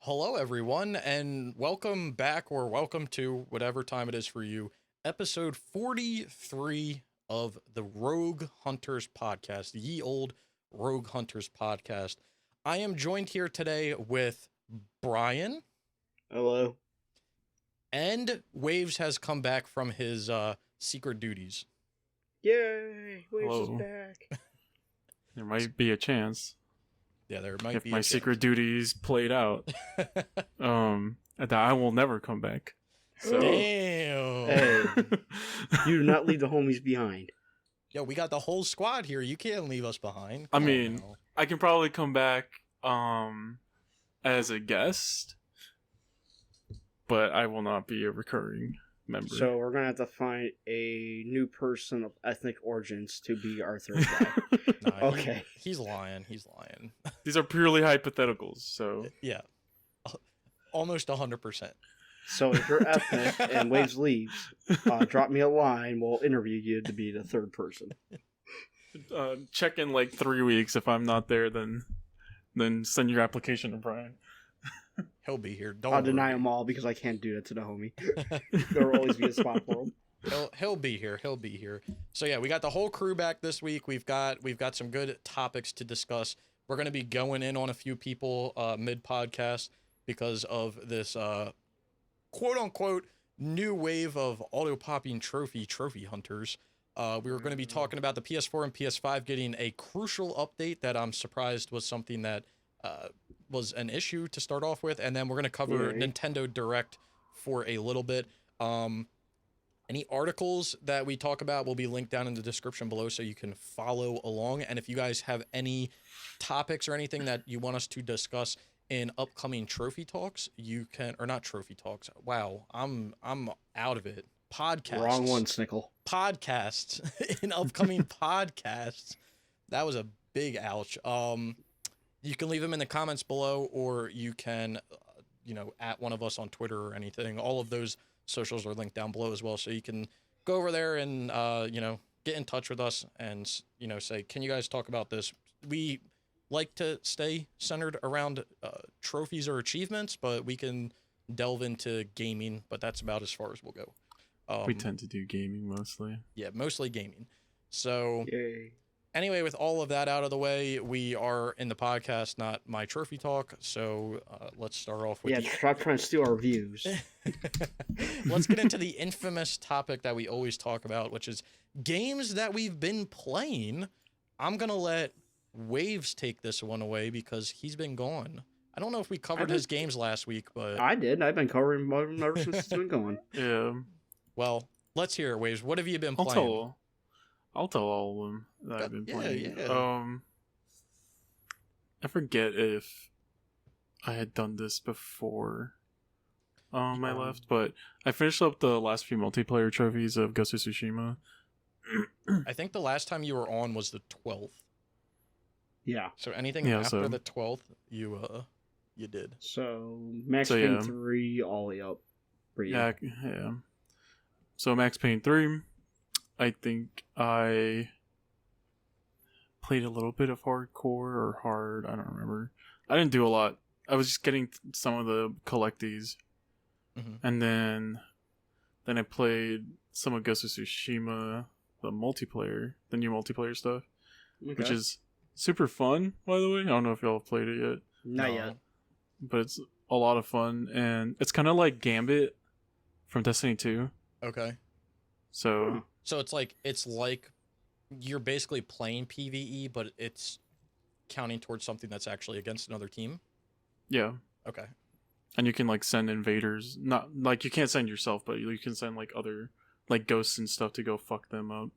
Hello, everyone, and welcome back or welcome to whatever time it is for you. Episode 43 of the Rogue Hunters podcast, ye old Rogue Hunters podcast. I am joined here today with Brian, Hello. and Waves has come back from his secret duties. Yay! Waves is Hello. back. There might be a chance Yeah, there might if be my a secret duties played out. That I will never come back. So Damn. Hey, you do not leave the homies behind. Yo, we got the whole squad here. You can't leave us behind. I Come on mean, now. I can probably come back as a guest, but I will not be a recurring member. So we're gonna have to find a new person of ethnic origins to be our third guy. Nah, Okay. He's lying. He's lying. These are purely hypotheticals, so Yeah. Almost 100%. So if you're ethnic and Waves leaves, drop me a line. We'll interview you to be the third person. check in like 3 weeks. If I'm not there, then send your application to Brian. He'll be here. Don't I'll worry. deny them all because I can't do that to the homie. There will always be a spot for him. He'll be here. He'll be here. So yeah, we got the whole crew back this week. We've got some good topics to discuss. We're going to be going in on a few people mid podcast because of this quote unquote new wave of auto popping trophy hunters. We were going to be talking about the PS4 and PS5 getting a crucial update that I'm surprised was something that was an issue to start off with, and then we're going to cover Nintendo Direct for a little bit. Any articles that we talk about will be linked down in the description below so you can follow along. And if you guys have any topics or anything that you want us to discuss in upcoming trophy talks, you can, or not trophy talks. Wow, I'm out of it. Podcasts. Wrong one, Snickle. Podcasts in upcoming podcasts. That was a big ouch. You can leave them in the comments below, or you can, at one of us on Twitter or anything. All of those socials are linked down below as well, so you can go over there and get in touch with us and say, can you guys talk about this? We like to stay centered around trophies or achievements, but we can delve into gaming, but that's about as far as we'll go. We tend to do gaming mostly. Yeah, mostly gaming. So Yay. anyway, with all of that out of the way, we are in the podcast, not my trophy talk. So let's start off with Stop trying to steal our views. Let's get into the infamous topic that we always talk about, which is games that we've been playing. I'm going to let Waves take this one away because he's been gone. I don't know if we covered his games last week, but I did. I've been covering them ever since it's been going. Yeah. Well, let's hear it, Waves. What have you been playing? I'll tell all of them that I've been playing. Yeah. I forget if I had done this before I left, but I finished up the last few multiplayer trophies of Ghost of Tsushima. I think the last time you were on was the 12th. Yeah. So anything after the 12th, you did. So Max Payne 3 all the way up. Yeah. So Max Payne 3, I think I played a little bit of hardcore or hard. I don't remember. I didn't do a lot. I was just getting some of the collecties, and then I played some of Ghost of Tsushima, the multiplayer, the new multiplayer stuff, which is super fun. By the way, I don't know if y'all have played it yet. Not yet, but it's a lot of fun, and it's kind of like Gambit from Destiny 2. Okay. So it's like you're basically playing PvE, but it's counting towards something that's actually against another team. Yeah. Okay. And you can like send invaders, not like you can't send yourself, but you can send like other like ghosts and stuff to go fuck them up.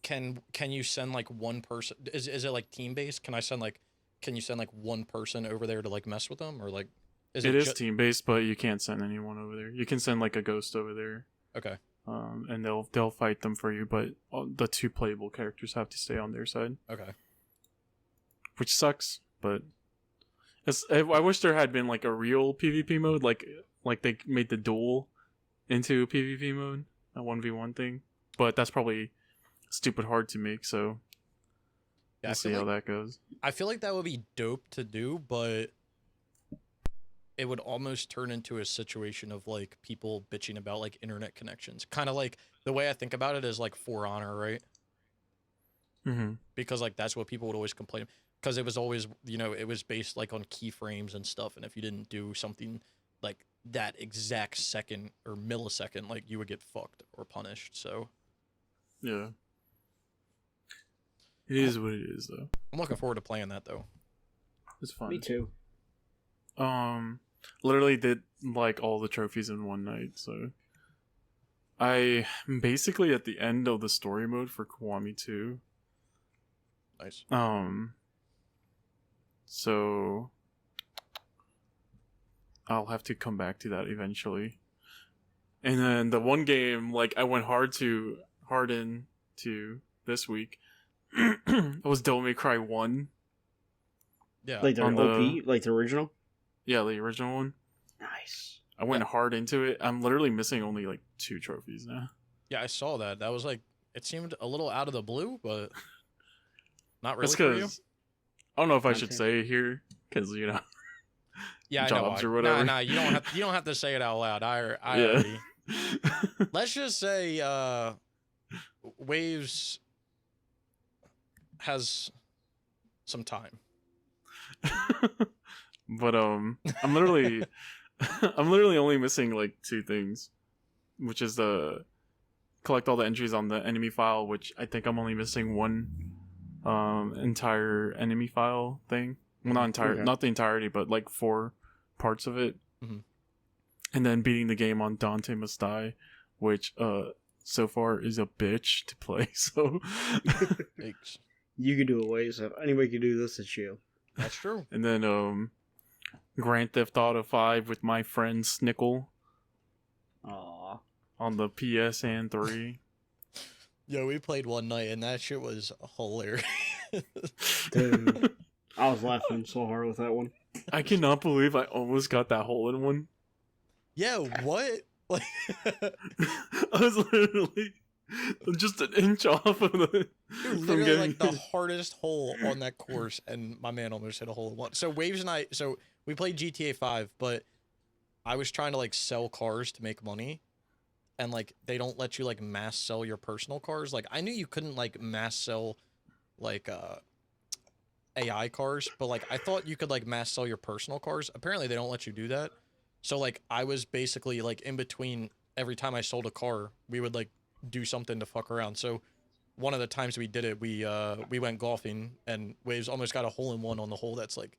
Can you send like one person? Is it like team based? Can you send like one person over there to like mess with them, or like it is team based, but you can't send anyone over there. You can send like a ghost over there. Okay. And they'll fight them for you, but the two playable characters have to stay on their side. Okay. Which sucks, but I wish there had been like a real PvP mode, like they made the duel into a PvP mode, a 1v1 thing. But that's probably stupid hard to make, so we'll see how that goes. I feel like that would be dope to do, but it would almost turn into a situation of like people bitching about like internet connections. Kind of like the way I think about it is like For Honor, right? Mm-hmm. Because like that's what people would always complain, because it was always, you know, it was based like on keyframes and stuff, and if you didn't do something like that exact second or millisecond, like you would get fucked or punished. So Yeah. It is what it is, though. I'm looking forward to playing that though. It's fun. Me too. Literally did like all the trophies in one night, so I basically at the end of the story mode for Kiwami 2. Nice. So I'll have to come back to that eventually. And then the one game like I went hard into this week was Devil May Cry 1. Yeah. Like the On OP, like the original. Yeah, the original one. Nice. I went hard into it. I'm literally missing only like 2 trophies now. Yeah, I saw that. That was like, it seemed a little out of the blue, but not really That's for you. because I don't know if I should Content. say it here, because you know. Yeah, I know. jobs or whatever. Nah, you don't have to say it out loud. I Yeah. already. Let's just say Waves has some time. But I'm literally only missing like 2 things, which is the collect all the entries on the enemy file, which I think I'm only missing 1 entire enemy file thing. Well, not entire, Okay. not the entirety, but like 4 parts of it. Mhm. And then beating the game on Dante Must Die, which so far is a bitch to play. So Thanks. You can do it, Waves. If anybody can do this, it's you. That's true. and then Grand Theft Auto 5 with my friend Snickle Aw. on the PS and 3. Yo, we played one night and that shit was hilarious. Dude. I was laughing so hard with that one. I cannot believe I almost got that hole in one. Yeah, what? Like, I was literally just an inch off of the dude, from literally getting like the hardest hole on that course, and my man almost hit a hole in one. So Waves and I, so we played GTA 5, but I was trying to like sell cars to make money, and like they don't let you like mass sell your personal cars. Like I knew you couldn't like mass sell like AI cars, but like I thought you could like mass sell your personal cars. Apparently they don't let you do that. So like I was basically like in between every time I sold a car, we would like do something to fuck around. So one of the times we did it, we went golfing and Waves almost got a hole in one on the hole that's like,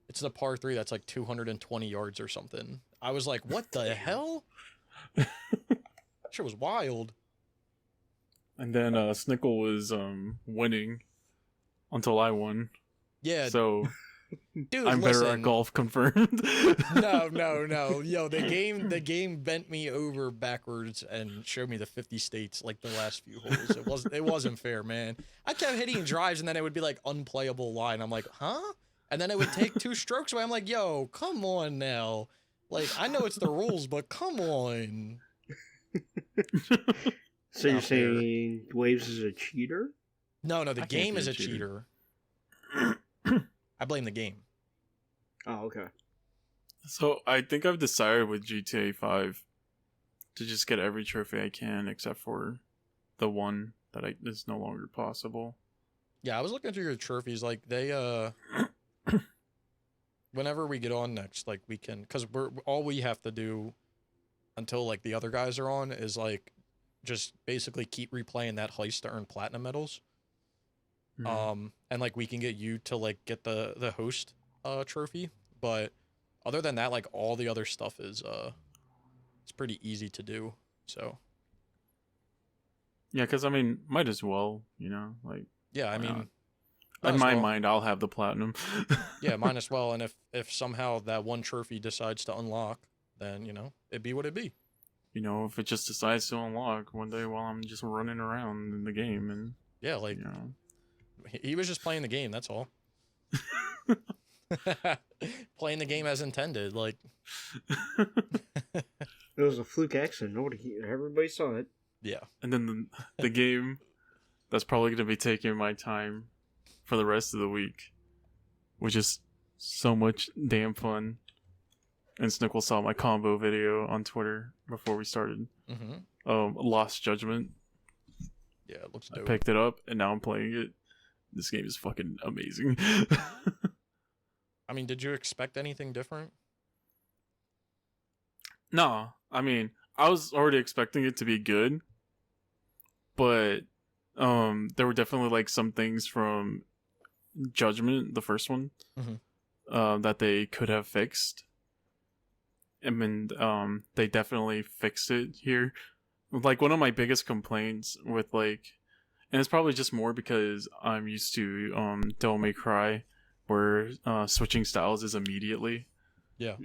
it's the par 3 that's like 220 yards or something. I was like, what the hell? Shit was wild. And then Snickle was winning until I won. Yeah, So dude, I'm better listen. at golf, confirmed. No. Yo, the game bent me over backwards and showed me the 50 states like the last few holes. It wasn't fair, man. I kept hitting drives and then it would be like unplayable line. I'm like, huh? And then it would take 2 strokes away. I'm like, yo, come on now. Like, I know it's the rules, but come on. So you're Not fair. saying Waves is a cheater? No, the I can't game be is a a cheater. cheater. I blame the game. Oh, okay. So I think I've decided with GTA 5 to just get every trophy I can, except for the one that is no longer possible. Yeah, I was looking through your trophies. Like, they, whenever we get on next, like, we can, because all we have to do until, like, the other guys are on is, like, just basically keep replaying that heist to earn platinum medals. And, like, we can get you to, like, get the host trophy. But other than that, like, all the other stuff is, it's pretty easy to do. So, Yeah, because I mean, might as well, you know, like. yeah, I Why mean, not? might In as my well. mind, I'll have the platinum. Yeah, might as well. And if somehow that one trophy decides to unlock, then, you know, it'd be what it'd be. You know, if it just decides to unlock one day while I'm just running around in the game, and Yeah, like, you know, he was just playing the game, that's all. Playing the game as intended, like, It was a fluke accident. Everybody saw it. yeah. and then the game that's probably going to be taking my time for the rest of the week, which is so much damn fun, and Snickle saw my combo video on Twitter before we started. Lost Judgment. Yeah, it looks I dope. picked it up and now I'm playing it. This game is fucking amazing. I mean, did you expect anything different? No, I mean, I was already expecting it to be good, but there were definitely like some things from Judgment, the first one, that they could have fixed. I mean, they definitely fixed it here. Like, one of my biggest complaints with, like, and it's probably just more because I'm used to Devil May Cry, where switching styles is immediately. Yeah.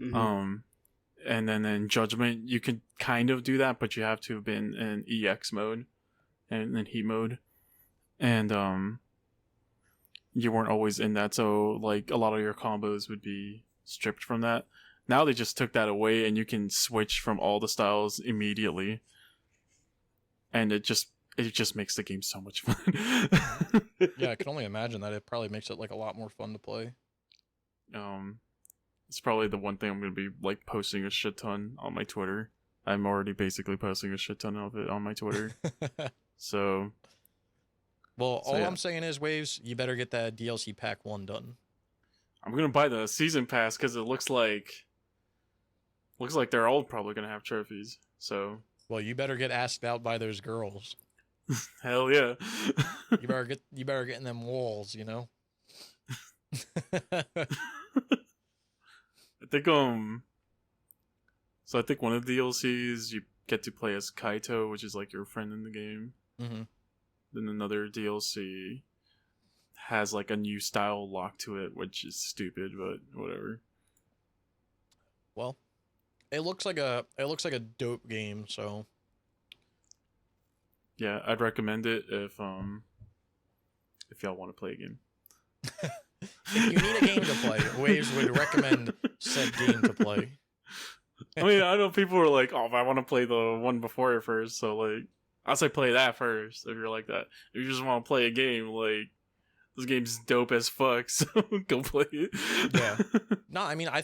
And then in Judgment, you can kind of do that, but you have to have been in EX mode and in heat mode. And you weren't always in that, so like a lot of your combos would be stripped from that. Now they just took that away and you can switch from all the styles immediately. And it just makes the game so much fun. Yeah, I can only imagine that. It probably makes it like a lot more fun to play. It's probably the one thing I'm going to be like posting a shit ton on my Twitter. I'm already basically posting a shit ton of it on my Twitter. So, well, all yeah. I'm saying is, Waves, you better get that DLC pack 1 done. I'm going to buy the season pass because it looks like they're all probably going to have trophies. So, well, you better get asked out by those girls. hell yeah. You better get in them walls, you know? I think so I think one of the DLCs you get to play as Kaito, which is like your friend in the game. Then another DLC has like a new style lock to it, which is stupid, but whatever. Well, it looks like a dope game, so yeah, I'd recommend it if y'all want to play a game. if you need a game to play, Waves would recommend said game to play. I mean, I know people are like, "Oh, I want to play the one before it first," so like, I'll say play that first if you're like that. If you just want to play a game, like, this game's dope as fuck, so go play it. Yeah. No, I mean, I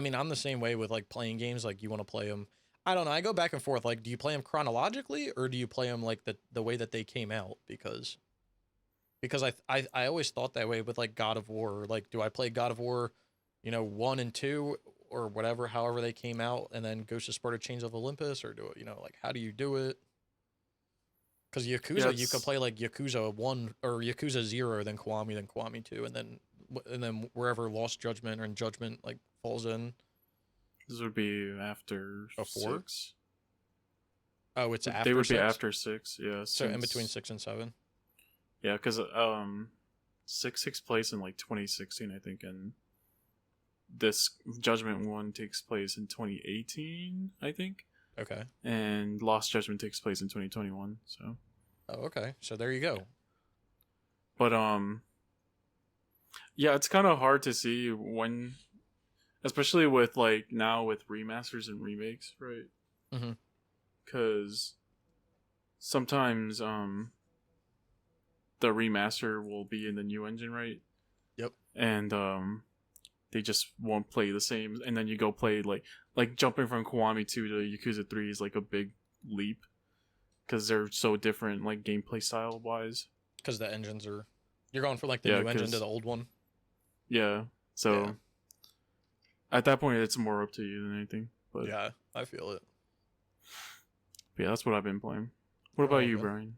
mean, I'm the same way with like playing games. Like, you want to play them. I don't know. I go back and forth. Like, do you play them chronologically or do you play them like the way that they came out? Because I always thought that way with like God of War. Like, do I play God of War, 1 and 2 or whatever, however they came out, and then Ghost of Sparta: Chains of Olympus, or do it, like, how do you do it? Because Yakuza, you could play like Yakuza 1 or Yakuza 0, then Kiwami 2, and then wherever Lost Judgment or Judgment like falls in. This would be after A 4? 6. Oh, it's after. They would 6? be after 6, yeah. So in between 6 and 7. Yeah, because 6 takes place in like 2016, I think, and this Judgment 1 takes place in 2018, I think. Okay. And Lost Judgment takes place in 2021. So. Oh, okay. So there you go. But yeah, it's kind of hard to see when, especially with like now with remasters and remakes, right? Because sometimes the remaster will be in the new engine, right? Yep. And they just won't play the same, and then you go play like jumping from Kiwami 2 to Yakuza 3 is like a big leap because they're so different, like gameplay style wise. Because the engines are, you're going from like the new engine to the old one. Yeah. So at that point, it's more up to you than anything. But yeah, I feel it. But yeah, that's what I've been playing. What about you, Brian?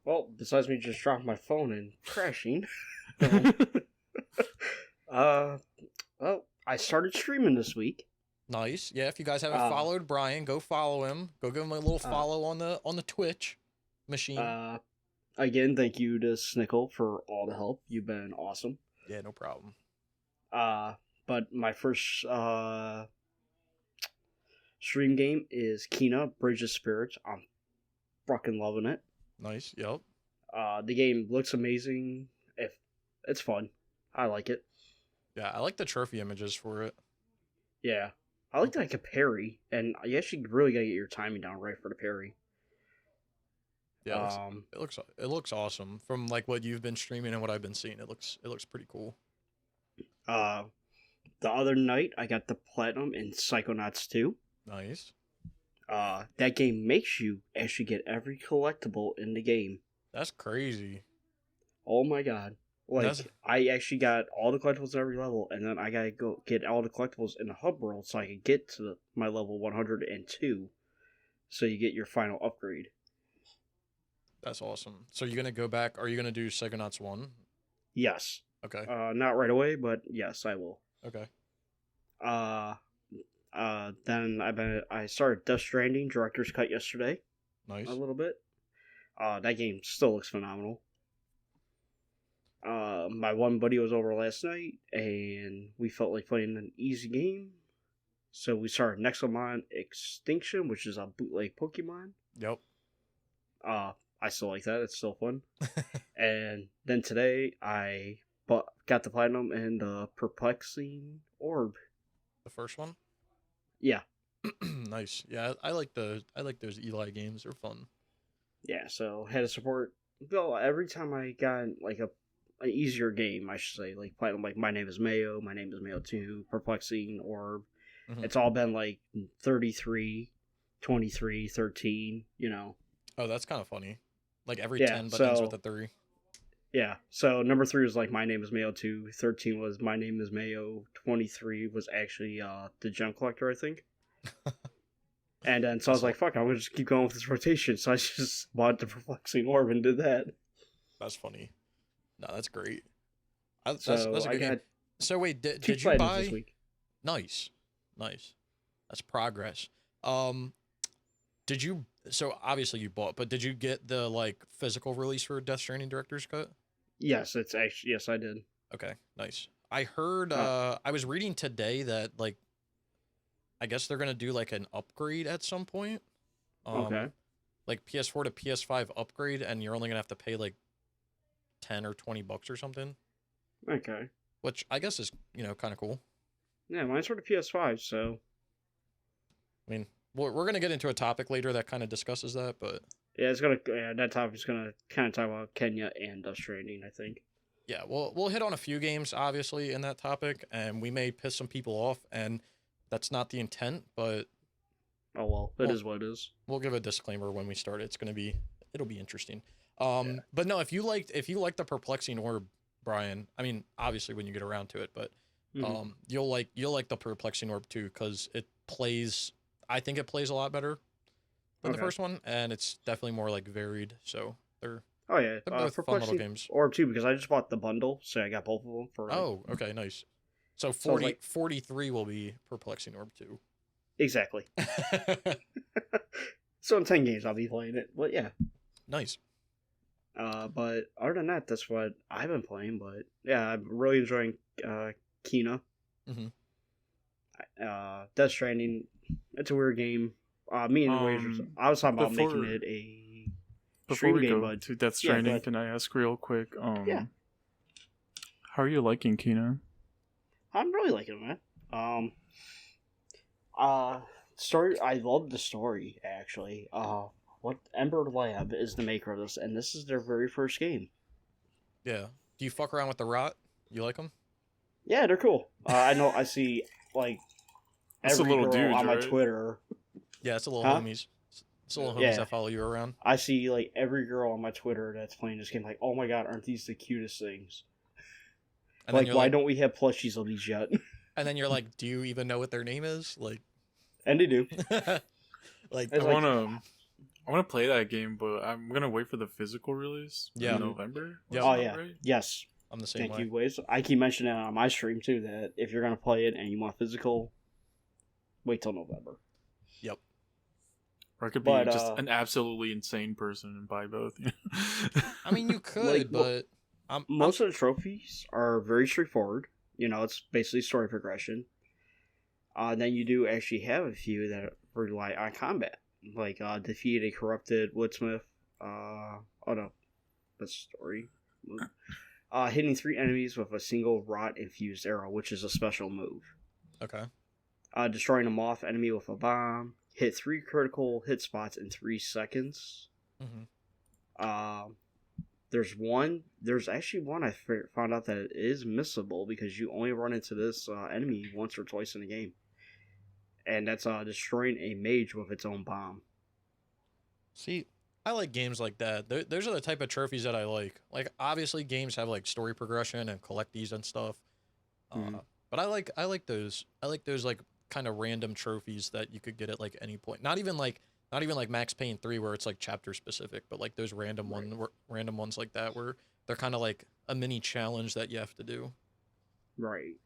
Well, besides me just dropping my phone and crashing, well, I started streaming this week. Nice. Yeah, if you guys haven't followed Brian, go follow him. Go give him a little follow on the Twitch machine. Again, thank you to Snickle for all the help. You've been awesome. Yeah, no problem. But my first stream game is Kena Bridge of Spirits. I'm fucking loving it. Nice. Yep. The game looks amazing. It's fun. I like it. Yeah, I like the trophy images for it. Yeah. I like that I can parry, and you actually really gotta get your timing down right for the parry. Yeah, it looks awesome. From like what you've been streaming and what I've been seeing, it looks pretty cool. The other night, I got the platinum in Psychonauts 2. Nice. That game makes you actually get every collectible in the game. That's crazy. Oh my god. I actually got all the collectibles at every level, and then I gotta go get all the collectibles in the hub world so I can get to my level 102. So you get your final upgrade. That's awesome. So you're gonna go back? Are you gonna do Psychonauts 1? Yes. Okay. Not right away, but yes, I will. Okay. Then I started Death Stranding Director's Cut yesterday. Nice. A little bit. That game still looks phenomenal. My one buddy was over last night, and we felt like playing an easy game. So we started Nexomon Extinction, which is a bootleg Pokemon. Yep. I still like that. It's still fun. And then today, I got the Platinum and the Perplexing Orb. The first one? Yeah. Nice. Yeah, I like those Eli games. They're fun. Yeah, so had to support. Well, every time I got like an easier game, I should say, like Platinum, like My Name is Mayo 2, Perplexing Orb. Mhm. It's all been like 33, 23, 13, you know. Oh, that's kind of funny. Like every Yeah, 10 but ends so- with a 3. Yeah, so number 3 was like My Name is Mayo 2, 13 was My Name is Mayo, 23 was actually the Gem Collector, I think. And then so I was like, fuck, I'm gonna just keep going with this rotation. So I just bought the Perplexing Orb and did that. That's funny. No, that's great. That's So a good I game. got So wait, did 2 you Platinums buy? this week. Nice. That's progress. Did you? So obviously you bought, but did you get the like physical release for Death Stranding Director's Cut? Yes, it's actually yes, I did. Okay, nice. I heard. I was reading today that like, I guess they're gonna do like an upgrade at some point. Okay. Like PS4 to PS5 upgrade, and you're only gonna have to pay like $10 or $20 or something. Okay. Which I guess is kind of cool. Yeah, mine's for the PS5, so I mean, we're gonna get into a topic later that kind of discusses that, but yeah, that topic's gonna kind of talk about Kenya and Death Stranding, I think. yeah, we'll hit on a few games obviously in that topic, and we may piss some people off, and that's not the intent, but Oh well, it is what it is. we'll give a disclaimer when we start. It'll be interesting. But no, if you liked the Perplexing Orb, Brian, I mean, obviously when you get around to it, but Mhm. you'll like the Perplexing Orb too, because I think it plays a lot better than the Okay. first one, and it's definitely more like varied. So they're Oh yeah, both fun little Perplexing games. Orb too, because I just bought the bundle, so I got both of them for. Oh, okay, nice. So So I was like- 43 will be Perplexing Orb 2. Exactly. So in 10 games I'll be playing it, but yeah. Nice. But other than that, that's what I've been playing. But yeah, I'm really enjoying Kena. Mhm. Death Stranding. It's a weird game. Me and Wages. I was talking about before- making it a Before stream we game, go but to Death yeah, go Stranding, ahead. can I ask real quick? Yeah. How are you liking Kena? I'm really liking it, man. Story. I love the story actually. What Ember Lab is the maker of this, and this is their very first game. Yeah. Do you fuck around with the rot? You like them? Yeah, they're cool. I know. I see like It's a every little girl dude, on my right? Twitter. Yeah, it's a little Huh? homies. It's a little homies Yeah. that follow you around. I see like every girl on my Twitter that's playing this game. Like, oh my god, aren't these the cutest things? And Like, then why you're don't we have plushies of these yet? and then you're like, do you even know what their name is? Like, And they do. like, It's I like- wanna play that game, but I'm gonna wait for the physical release. Yeah. In November. Yeah. Oh Wasn't yeah, that right? yes. I'm the same Thank way. you, Waze. I keep mentioning it on my stream too that if you're gonna play it and you want physical, wait till November. Yep. Or I could be But, just an absolutely insane person and buy both. I mean, you could, Like, but Most of the trophies are very straightforward. You know, it's basically story progression. Then you do actually have a few that rely on combat, like defeat a corrupted woodsmith. Oh no, that's story. Hitting 3 enemies with a single rot infused arrow, which is a special move. okay. Destroying a moth enemy with a bomb. Hit 3 critical hit spots in 3 seconds. Hmm. There's actually one I found out that it is missable because you only run into this enemy once or twice in the game. And that's destroying a mage with its own bomb. See, I like games like that. Those are the type of trophies that I like. Like, obviously, games have like story progression and collecties and stuff. Mhm. But I like those. I like those like kind of random trophies that you could get at like any point. Not even like Max Payne 3 where it's like chapter specific, but like those random ones like that where they're kind of like a mini challenge that you have to do. Right.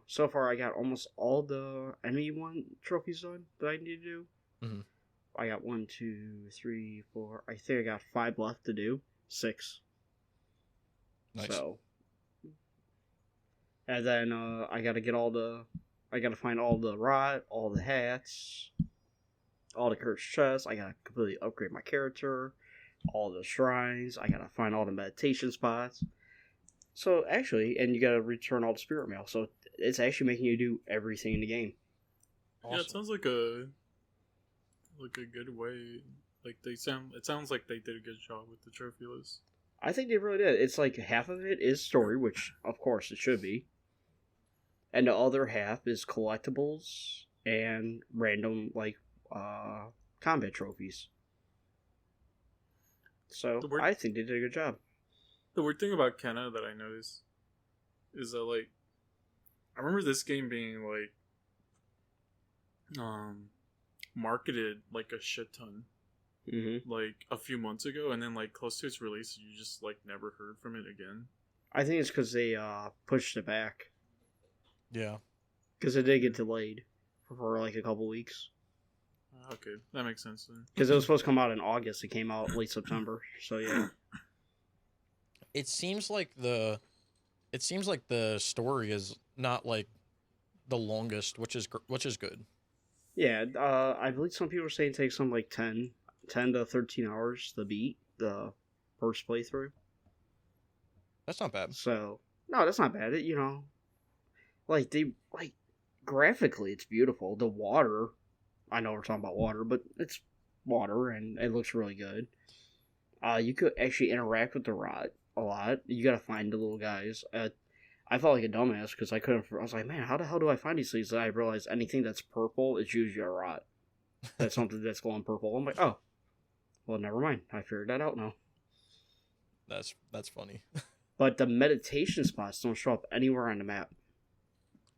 So far I got almost all the enemy one trophies done that I need to do. Mhm. I got 1, 2, 3, 4. I think I got 5 left to do. 6. Nice. So, and then I gotta find all the rot, all the hats, all the cursed chests. I gotta completely upgrade my character, all the shrines. I gotta find all the meditation spots. So actually, and you gotta return all the spirit mail. So it's actually making you do everything in the game. Awesome. Yeah, it sounds like a good way. Like it sounds like they did a good job with the trophy list. I think they really did. It's like half of it is story, which of course it should be, and the other half is collectibles and random like combat trophies. So I think they did a good job. The weird thing about Kenna that I noticed is that like I remember this game being like marketed like a shit ton like a few months ago, and then like close to its release you just like never heard from it again. I think it's because they pushed it back. Yeah. Because it did get delayed for like a couple weeks. Okay, that makes sense then. Because it was supposed to come out in August. It came out late September. So yeah. It seems like the story is not like the longest, which is good. Yeah, I believe some people are saying it takes some like 10 to 13 hours to beat the first playthrough. That's not bad. So, no, that's not bad. Like, graphically, it's beautiful. The water, I know we're talking about water, but it's water and it looks really good. You could actually interact with the rod a lot. You gotta find the little guys. I felt like a dumbass because I was like, man, how the hell do I find these things? And I realized anything that's purple is usually a rot. That's something that's glowing purple. I'm like, oh, well, never mind. I figured that out now. That's funny. But the meditation spots don't show up anywhere on the map.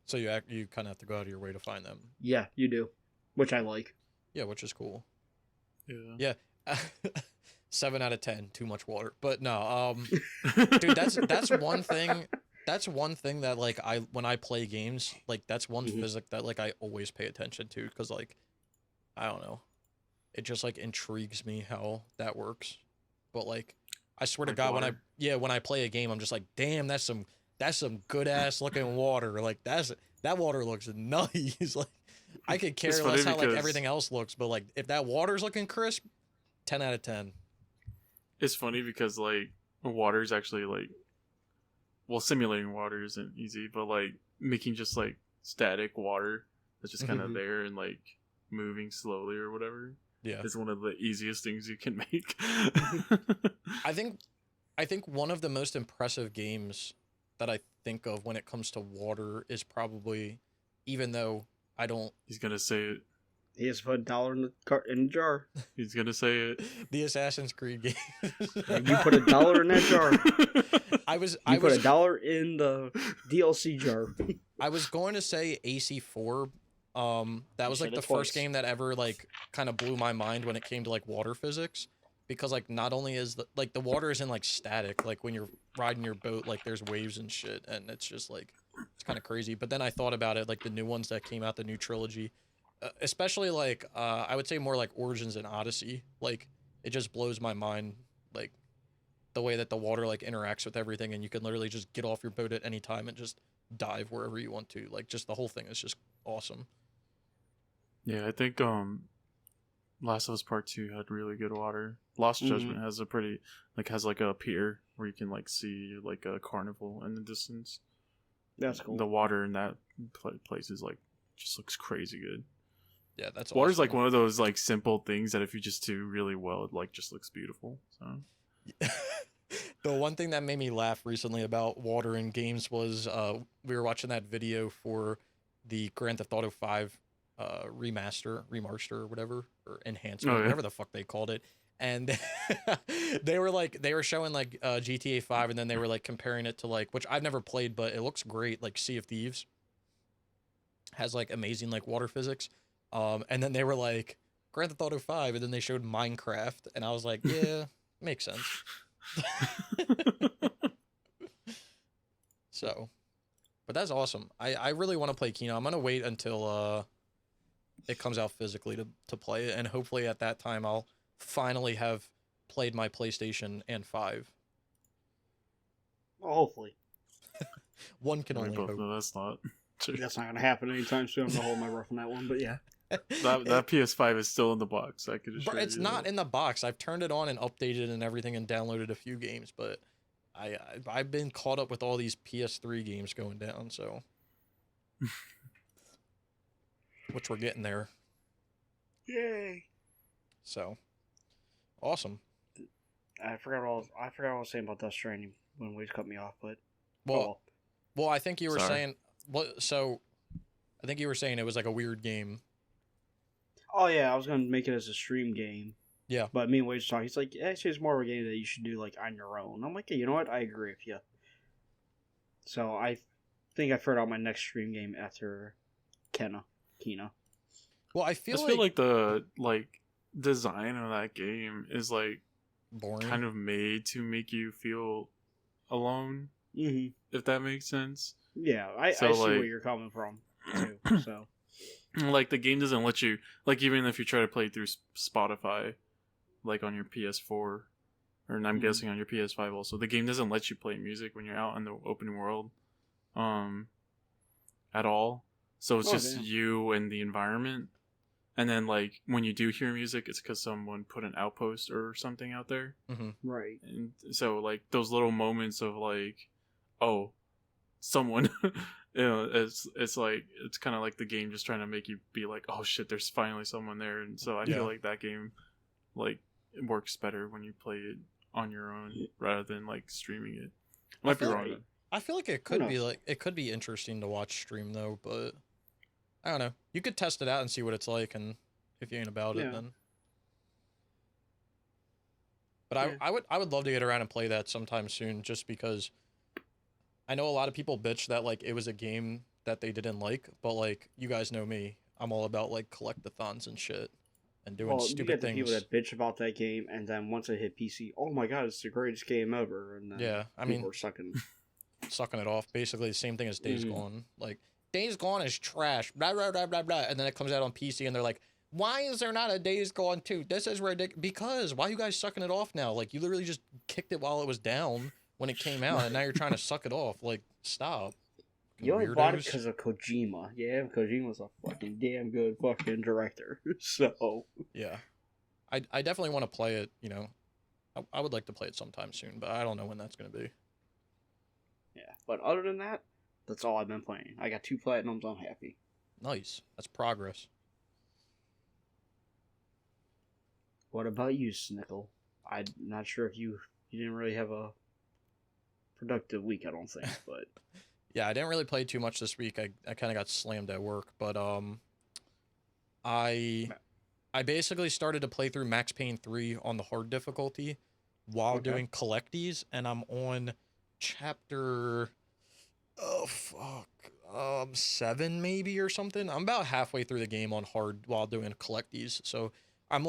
So you kind of have to go out of your way to find them. Yeah, you do, which I like. Yeah, which is cool. Yeah. 7 out of 10. Too much water, but no. Dude, that's one thing. That's one thing that like when I play games, like that's one physic that like I always pay attention to because like I don't know, it just like intrigues me how that works. But like I swear to God, water. when I play a game, I'm just like, damn, that's some good ass looking water. Like that water looks nice. Like I could care less how like everything else looks, but like if that water's looking crisp, 10 out of 10. It's funny because like water is actually like, well, simulating water isn't easy, but like making just like static water that's just kind of there and like moving slowly or whatever. Yeah, is one of the easiest things you can make. I think one of the most impressive games that I think of when it comes to water is probably, even though I don't. He's gonna say it. He has put $1 in the jar. He's gonna say it. The Assassin's Creed game. You put $1 in that jar. You put $1 in the DLC jar. I was going to say AC4. That was like the first game that ever like kind of blew my mind when it came to like water physics, because like not only is the water isn't like static, like when you're riding your boat, like there's waves and shit, and it's just like it's kind of crazy. But then I thought about it, like the new ones that came out, the new trilogy. Especially like I would say more like Origins and Odyssey, like it just blows my mind, like the way that the water like interacts with everything, and you can literally just get off your boat at any time and just dive wherever you want to. Like just the whole thing is just awesome. Yeah, I think Last of Us Part 2 had really good water. Lost Judgment has a pretty has like a pier where you can like see like a carnival in the distance. That's cool. The water in that place is like just looks crazy good. Yeah, that's water's awesome. like one of those like simple things that if you just do really well, it like just looks beautiful. So The one thing that made me laugh recently about water in games was we were watching that video for the Grand Theft Auto 5 remaster or whatever, or enhancement, whatever the fuck they called it. And they were showing like GTA 5, and then they were like comparing it to like, which I've never played, but it looks great, like Sea of Thieves has like amazing like water physics. And then they were like Grand Theft Auto 5, and then they showed Minecraft, and I was like, yeah, makes sense. So, but that's awesome. I really want to play Kino. I'm gonna wait until it comes out physically to play it, and hopefully at that time I'll finally have played my PlayStation and 5. Well, hopefully. One can only hope. No, that's not. That's not gonna happen anytime soon. I'm gonna hold my breath on that one, but yeah. That PS5 is still in the box. I could assure you. It's not in the box. I've turned it on and updated and everything and downloaded a few games, but I've been caught up with all these PS3 games going down, so which we're getting there. Yay! So awesome. I forgot what I was saying about Death Stranding when Waze cut me off, but well, I think you were Sorry. saying what? So I think you were saying it was like a weird game. oh yeah, I was gonna make it as a stream game. Yeah. But me and Wade talking. He's like, actually, it's more of a game that you should do like on your own. I'm like, yeah, you know what? I agree with you. So I think I figured out my next stream game after Kena. Well, I I feel just like feel like the design of that game is like boring. kind of made to make you feel alone, Mm-hmm. if that makes sense. Yeah, I So, see like- where you're coming from too. So Like the game doesn't let you, like, even if you try to play through Spotify, like on your PS4, or and I'm Mhm. guessing on your PS5 also, the game doesn't let you play music when you're out in the open world, at all. So it's Oh, just damn. you and the environment. And then like when you do hear music, it's because someone put an outpost or something out there. Mm-hmm. right. And so like those little moments of like, oh, someone, it's like it's kind of like the game just trying to make you be like, oh shit, there's finally someone there. And so I Yeah. feel like that game like it works better when you play it on your own rather than like streaming it. Might be feel wrong. like- I feel like it could be interesting to watch stream though, but I don't know. You could test it out and see what it's like, and if you ain't about Yeah. it, then. But Yeah. I would love to get around and play that sometime soon, just because I know a lot of people bitch that like it was a game that they didn't like, but like you guys know me, I'm all about like collectathons and shit and doing Well, you stupid get the things. people that bitch about that game, and then once it hit PC, oh my god, it's the greatest game ever. And then Yeah, I people mean, are sucking. sucking it off. Basically, the same thing as Days Mhm. Gone. Like Days Gone is trash. Blah blah blah blah blah. And then it comes out on PC, and they're like, "Why is there not a Days Gone 2? This is ridiculous." Because why are you guys sucking it off now? Like you literally just kicked it while it was down when it came out, and now you're trying to suck it off. Like stop. You only bought it Weirdos. because of Kojima. Yeah, Kojima's a fucking damn good fucking director. So Yeah, I definitely want to play it. You know, I would like to play it sometime soon, but I don't know when that's gonna be. yeah, but other than that, that's all I've been playing. I got 2 platinums. I'm happy. Nice. That's progress. What about you, Snickle? I'm not sure if you didn't really have a productive week. I don't think, but Yeah, I didn't really play too much this week. I kind of got slammed at work, but I basically started to play through Max Payne 3 on the hard difficulty while Okay. doing collecties, and I'm on chapter 7 maybe or something. I'm about halfway through the game on hard while doing collecties. So I'm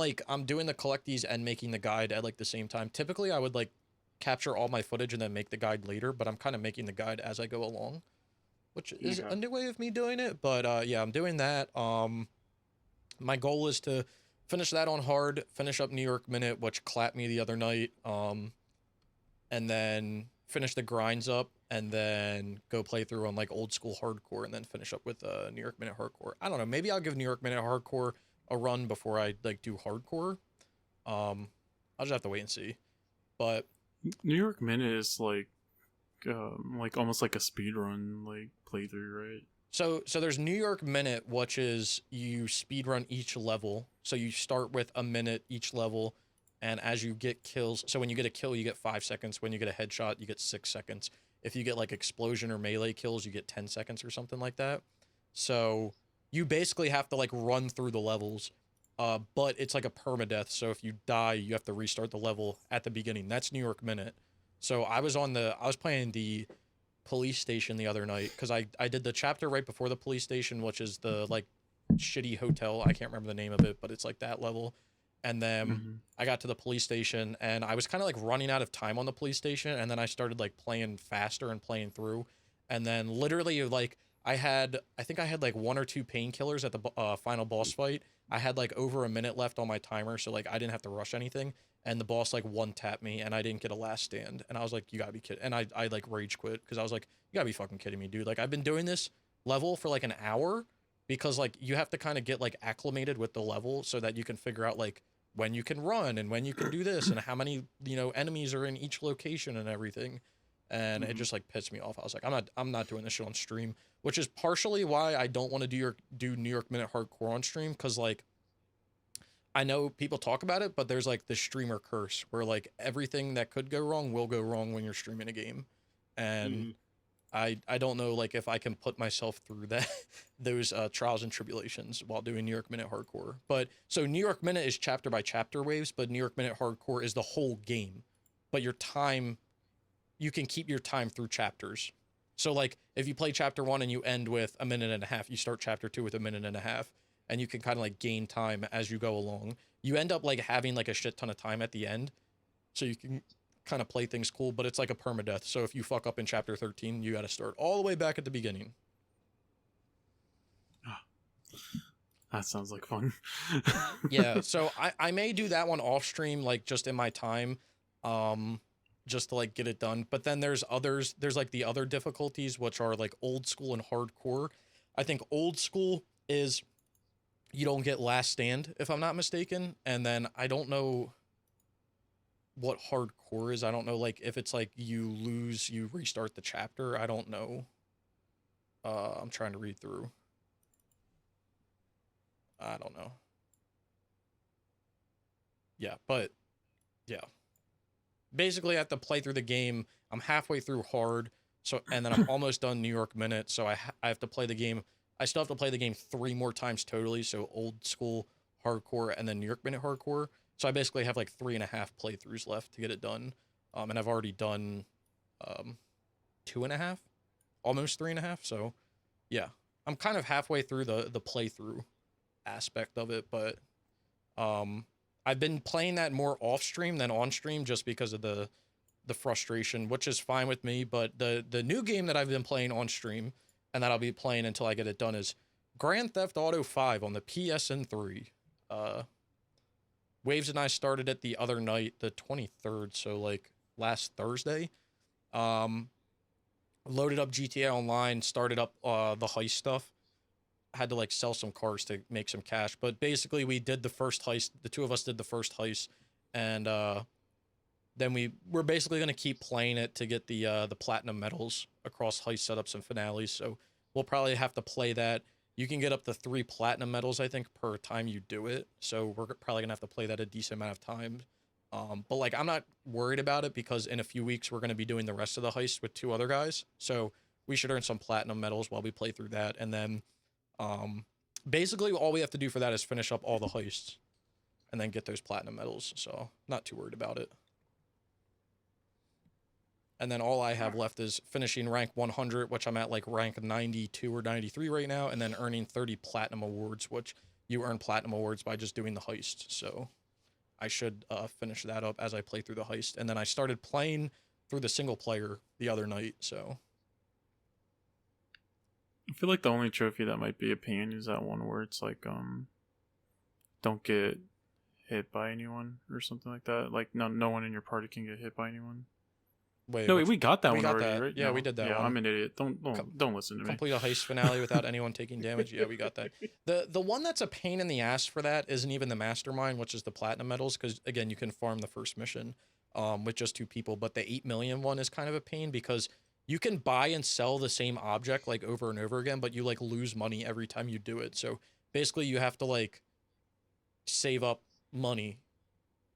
doing the collecties and making the guide at like the same time. Typically I would like capture all my footage and then make the guide later, but I'm kind of making the guide as I go along, which is Okay. a new way of me doing it. But yeah, I'm doing that. My goal is to finish that on hard, finish up New York Minute, which clapped me the other night, and then finish the grinds up, and then go play through on like old school hardcore, and then finish up with New York Minute hardcore. I don't know, maybe I'll give New York Minute hardcore a run before I like do hardcore. I'll just have to wait and see. But New York Minute is like almost like a speed run like playthrough, right? So there's New York Minute, which is you speedrun each level. So you start with a minute each level, And as you get kills, so when you get a kill, you get 5 seconds. When you get a headshot, you get 6 seconds. If you get like explosion or melee kills, you get 10 seconds or something like that. So you basically have to like run through the levels, but it's like a permadeath. So if you die, you have to restart the level at the beginning. That's New York Minute. So I was playing the police station the other night because I did the chapter right before the police station, which is the like shitty hotel. I can't remember the name of it, but it's like that level. And then I got to the police station and I was kind of like running out of time on the police station. And then I started like playing faster and playing through. And then literally like I think I had like 1 or 2 painkillers at the final boss fight. I had like over a minute left on my timer. So like I didn't have to rush anything. And the boss like one tapped me and I didn't get a last stand. And I was like, you gotta be kidding. And I like rage quit because I was like, you gotta be fucking kidding me, dude. Like I've been doing this level for like an hour because like you have to kind of get like acclimated with the level so that you can figure out like when you can run and when you can do this and how many, you know, enemies are in each location and everything. And it just like pissed me off. I was like, I'm not doing this shit on stream, which is partially why I don't want to do New York Minute Hardcore on stream. Cause like, I know people talk about it, but there's like the streamer curse where like everything that could go wrong will go wrong when you're streaming a game. And I don't know like if I can put myself through that those trials and tribulations while doing New York Minute Hardcore. But so New York Minute is chapter by chapter waves, but New York Minute Hardcore is the whole game. But your time, you can keep your time through chapters. So like if you play chapter 1 and you end with a minute and a half, you start chapter 2 with a minute and a half, and you can kind of like gain time as you go along. You end up like having like a shit ton of time at the end, so you can kind of play things cool, but it's like a permadeath. So if you fuck up in chapter 13, you got to start all the way back at the beginning. That sounds like fun. Yeah, so I may do that one off stream, like just in my time, just to like get it done. But then there's like the other difficulties, which are like old school and hardcore. I think old school is you don't get last stand, if I'm not mistaken. And then I don't know what hardcore is. I don't know like if it's like you lose, you restart the chapter. I don't know. I'm trying to read through. I don't know. Yeah, but yeah. Basically I have to play through the game. I'm halfway through hard. So and then I'm almost done New York Minute, so I have to play the game. I still have to play the game 3 more times totally, so old school, hardcore, and then New York Minute Hardcore. So I basically have like 3.5 playthroughs left to get it done. And I've already done 2.5, almost 3.5. So yeah, I'm kind of halfway through the playthrough aspect of it, but I've been playing that more off stream than on stream just because of the frustration, which is fine with me. But the new game that I've been playing on stream and that I'll be playing until I get it done is Grand Theft Auto 5 on the PSN3. Waves and I started it the other night, the 23rd, so like last Thursday. Loaded up GTA Online, started up the heist stuff. Had to like sell some cars to make some cash, but basically we did the first heist. The 2 of us did the first heist, and then we're basically gonna keep playing it to get the platinum medals across heist setups and finales. So we'll probably have to play that. You can get up to 3 platinum medals, I think, per time you do it. So we're probably gonna have to play that a decent amount of times. But like I'm not worried about it because in a few weeks we're gonna be doing the rest of the heist with 2 other guys. So we should earn some platinum medals while we play through that, and then basically all we have to do for that is finish up all the heists and then get those platinum medals. So not too worried about it. And then all I have left is finishing rank 100, which I'm at like rank 92 or 93 right now, and then earning 30 platinum awards, which you earn platinum awards by just doing the heist. So I should finish that up as I play through the heist. And then I started playing through the single player the other night, so I feel like the only trophy that might be a pain is that one where it's like don't get hit by anyone or something like that. Like no one in your party can get hit by anyone. wait, No, wait, we got that we one got already, that. right? Yeah, No. we did that Yeah, one. I'm an idiot. Don't listen to me. Complete a heist finale without anyone taking damage. Yeah, we got that. The one that's a pain in the ass for that isn't even the mastermind, which is the platinum medals, because again you can farm the first mission with just 2 people. But the 8 million one is kind of a pain because you can buy and sell the same object like over and over again, but you like lose money every time you do it. So basically you have to like save up money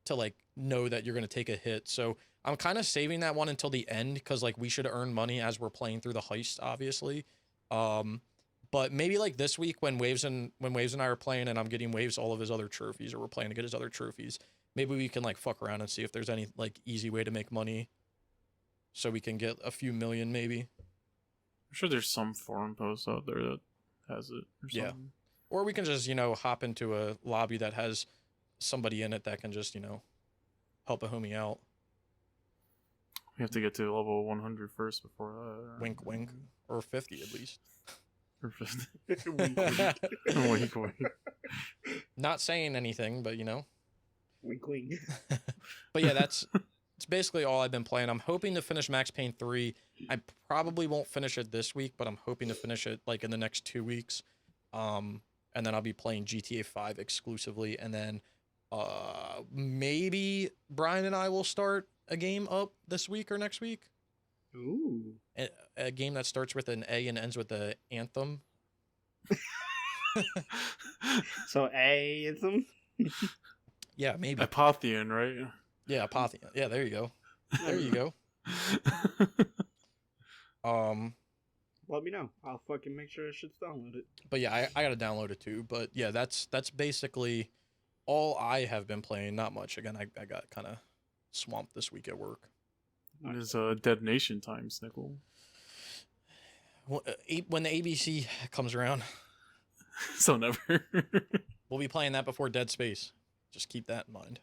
to like know that you're going to take a hit. So I'm kind of saving that one until the end because like we should earn money as we're playing through the heist, obviously. But maybe like this week when Waves and I are playing and I'm getting Waves all of his other trophies, or we're playing to get his other trophies, maybe we can like fuck around and see if there's any like easy way to make money, so we can get a few million maybe. I'm sure there's some forum post out there that has it or something. Yeah. Or we can just, hop into a lobby that has somebody in it that can just, help a homie out. We have to get to level 100 first before that. Wink, wink. Or 50 at least. Or 50. Wink, Wink, wink. Not saying anything, but wink, wink. But yeah, that's basically all I've been playing. I'm hoping to finish Max Payne 3. I probably won't finish it this week, but I'm hoping to finish it like in the next 2 weeks. And then I'll be playing GTA 5 exclusively, and then maybe Brian and I will start a game up this week or next week. Ooh. A game that starts with an A and ends with the anthem. So Anthem? Yeah, maybe. Apotheon, right? Yeah, Apotheon. Yeah, there you go. There you go. Let me know. I'll fucking make sure that shit's downloaded. But yeah, I gotta download it too. But yeah, that's basically all I have been playing. Not much. Again, I got kind of swamped this week at work. It is Dead Nation times, Nickel. When the ABC comes around, So never. we'll be playing that before Dead Space. Just keep that in mind.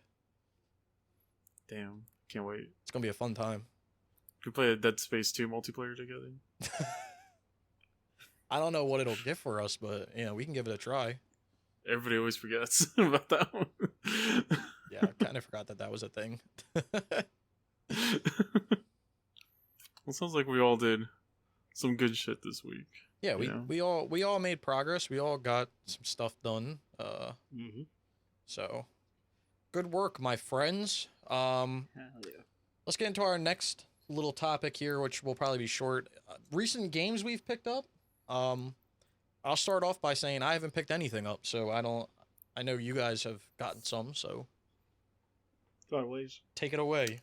Damn, can't wait. It's gonna be a fun time. We play a Dead Space 2 multiplayer together. I don't know what it'll get for us, but we can give it a try. Everybody always forgets about that one. Yeah, I kind of forgot that was a thing. Well, sounds like we all did some good shit this week. Yeah, we all made progress. We all got some stuff done. So good work, my friends. Hell yeah. Let's get into our next little topic here, which will probably be short. Recent games we've picked up. I'll start off by saying I haven't picked anything up, so I know you guys have gotten some, so Always. take it away.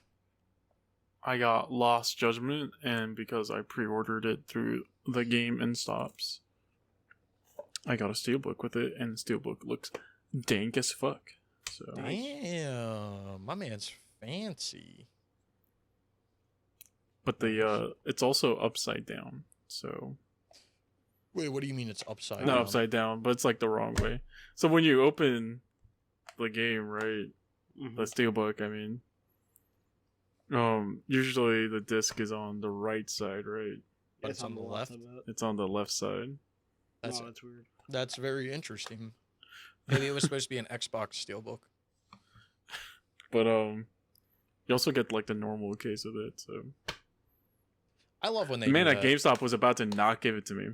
I got Lost Judgment, and because I pre-ordered it through the Game and Stops, I got a steelbook with it, and the steelbook looks dank as fuck. So Damn, my man's fancy. But it's also upside down. So Wait, what do you mean it's upside not down? upside down, but it's like the wrong way. So when you open the game, right, the steelbook, I mean, usually the disc is on the right side, right? But it's on the left. It's on the left side. That's weird. That's very interesting. Maybe it was supposed to be an Xbox steelbook. But you also get like the normal case of it. So I love when they the man do at that. GameStop was about to not give it to me.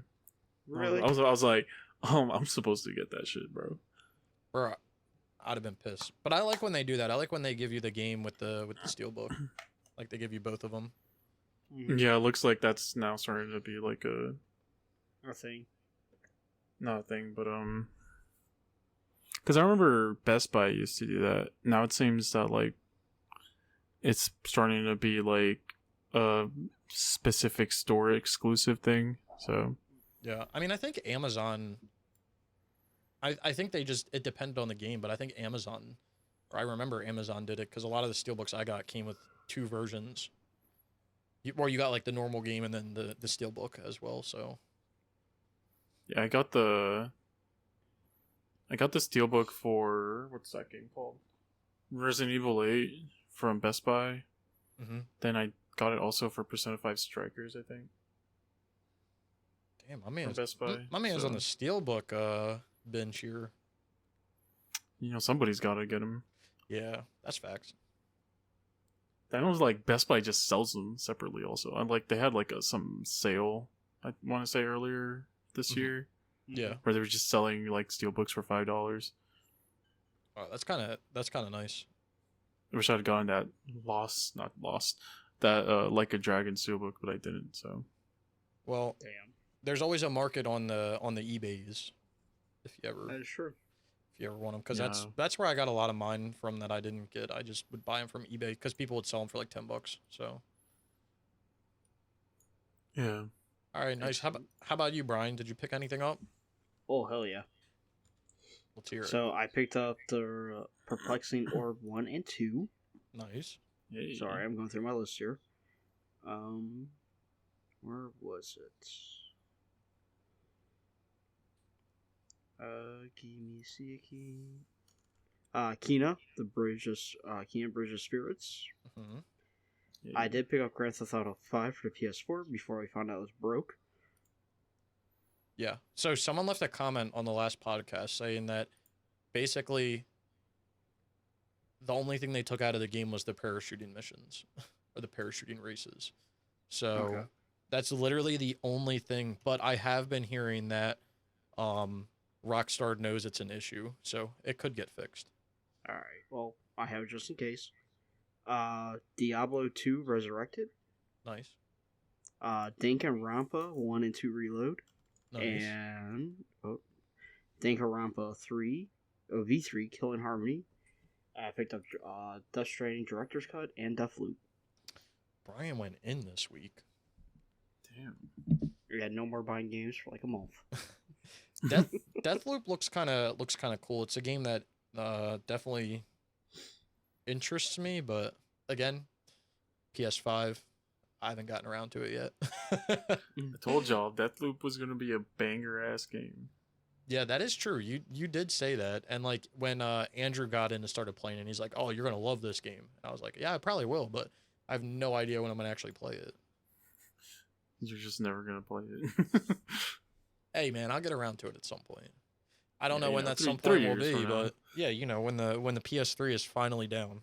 Really? I was like, I'm supposed to get that shit, bro. Bro, I'd have been pissed. But I like when they do that. I like when they give you the game with the steelbook. Like they give you both of them. Yeah, it looks like that's now starting to be like a thing. not a thing, but because I remember Best Buy used to do that. Now it seems that like it's starting to be like a specific store exclusive thing. So Yeah, I mean, I think Amazon. I think it depended on the game, but I think Amazon, or I remember Amazon did it because a lot of the steelbooks I got came with two versions. Where you got like the normal game and then the steelbook as well. So yeah, I got the steelbook for what's that game called? Resident Evil 8 from Best Buy. Mm-hmm. Then I got it also for Persona 5 Strikers, I think. Damn, my man's Best Buy. My man's on the steelbook bench here. You know, somebody's got to get them. Yeah, that's facts. I know like Best Buy just sells them separately also. And like they had like some sale, I want to say earlier this year. Yeah, Where they were just selling like steelbooks for $5. oh, that's kind of nice. I wish I'd gotten that like a Dragon steelbook, but I didn't. So Well, Damn. there's always a market on the eBays. If you That is true. if you ever want them, because No. that's where I got a lot of mine from that I didn't get. I just would buy them from eBay because people would sell them for like $10. So, Yeah. all right, nice. How about you, Brian? Did you pick anything up? Oh hell yeah! Let's hear it. So I picked up the Perplexing Orb 1 and 2. Nice. Hey. Sorry, I'm going through my list here. Where was it? Give me a second. Kena, the Bridge of Kena Bridge of Spirits. Hmm. Yeah. I did pick up Grand Theft Auto 5 for the PS4 before I found out it was broke. Yeah. So someone left a comment on the last podcast saying that basically the only thing they took out of the game was the parachuting missions or the parachuting races. So Okay. that's literally the only thing. But I have been hearing that Rockstar knows it's an issue, so it could get fixed. Alright, well, I have it just in case. Diablo 2 Resurrected. Nice. Danganronpa 1 and 2 Reload. Nice. And Danganronpa 3, V3 Kill and Harmony. I picked up Death Stranding Director's Cut and Deathloop. Brian went in this week. Damn. We had no more buying games for like a month. Deathloop looks kind of cool. It's a game that definitely interests me, but again, PS5, I haven't gotten around to it yet. I told y'all Deathloop was gonna be a banger ass game. Yeah, that is true. You did say that, and like when Andrew got in and started playing, and he's like, "Oh, you're gonna love this game." And I was like, "Yeah, I probably will," but I have no idea when I'm gonna actually play it. You're just never gonna play it. Hey, man, I'll get around to it at some point. I don't Yeah, know you when know, that three- some 3 point will years be, from now. but yeah, when the PS3 is finally down,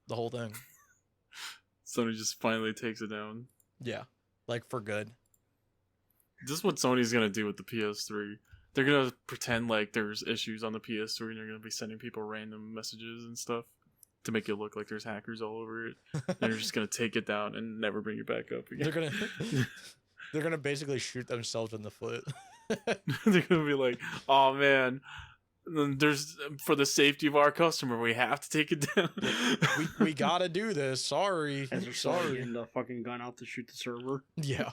the whole thing. Sony just finally takes it down. Yeah, like for good. This is what Sony's gonna do with the PS3. They're gonna pretend like there's issues on the PS3 and they're gonna be sending people random messages and stuff to make it look like there's hackers all over it. And they're just gonna take it down and never bring it back up again. They're gonna basically shoot themselves in the foot. They're gonna be like, "Oh man, there's for the safety of our customer, we have to take it down." we gotta do this. Sorry, As they're sorry. getting the fucking gun out to shoot the server. Yeah,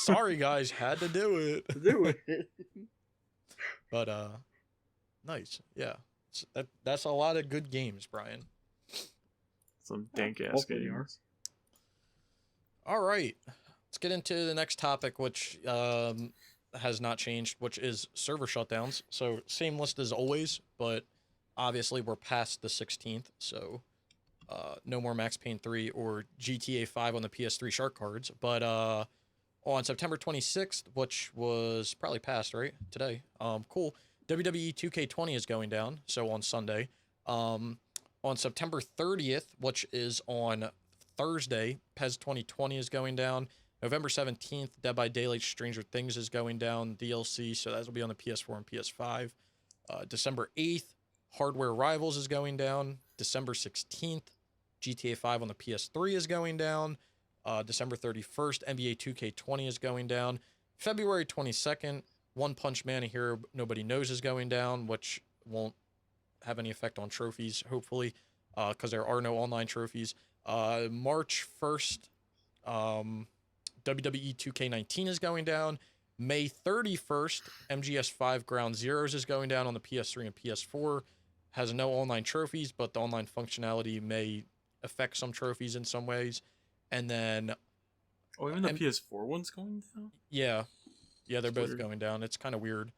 sorry guys, had to do it. Do it. But nice. Yeah, that's a lot of good games, Brian. Some dank ass Hopefully they are. games. All right, let's get into the next topic, which has not changed, which is server shutdowns. So same list as always, but obviously we're past the 16th, so no more Max Payne 3 or GTA 5 on the PS3 shark cards. But on September 26th, which was probably past, right? Today. Cool. WWE 2K20 is going down, so on Sunday. On September 30th, which is on Thursday, PES 2020 is going down. November 17th, Dead by Daylight Stranger Things is going down, DLC, so that will be on the PS4 and PS5. December 8th, Hardware Rivals is going down. December 16th, GTA 5 on the PS3 is going down. December 31st, NBA 2K20 is going down. February 22nd, One Punch Man, A Hero Nobody Knows is going down, which won't have any effect on trophies, hopefully, because there are no online trophies. March 1st, WWE 2K19 is going down. May 31st, MGS5 Ground Zeroes is going down on the PS3 and PS4. Has no online trophies, but the online functionality may affect some trophies in some ways. And then, Oh, even the PS4 one's going down? yeah, they're That's both weird. going down. It's kind of weird.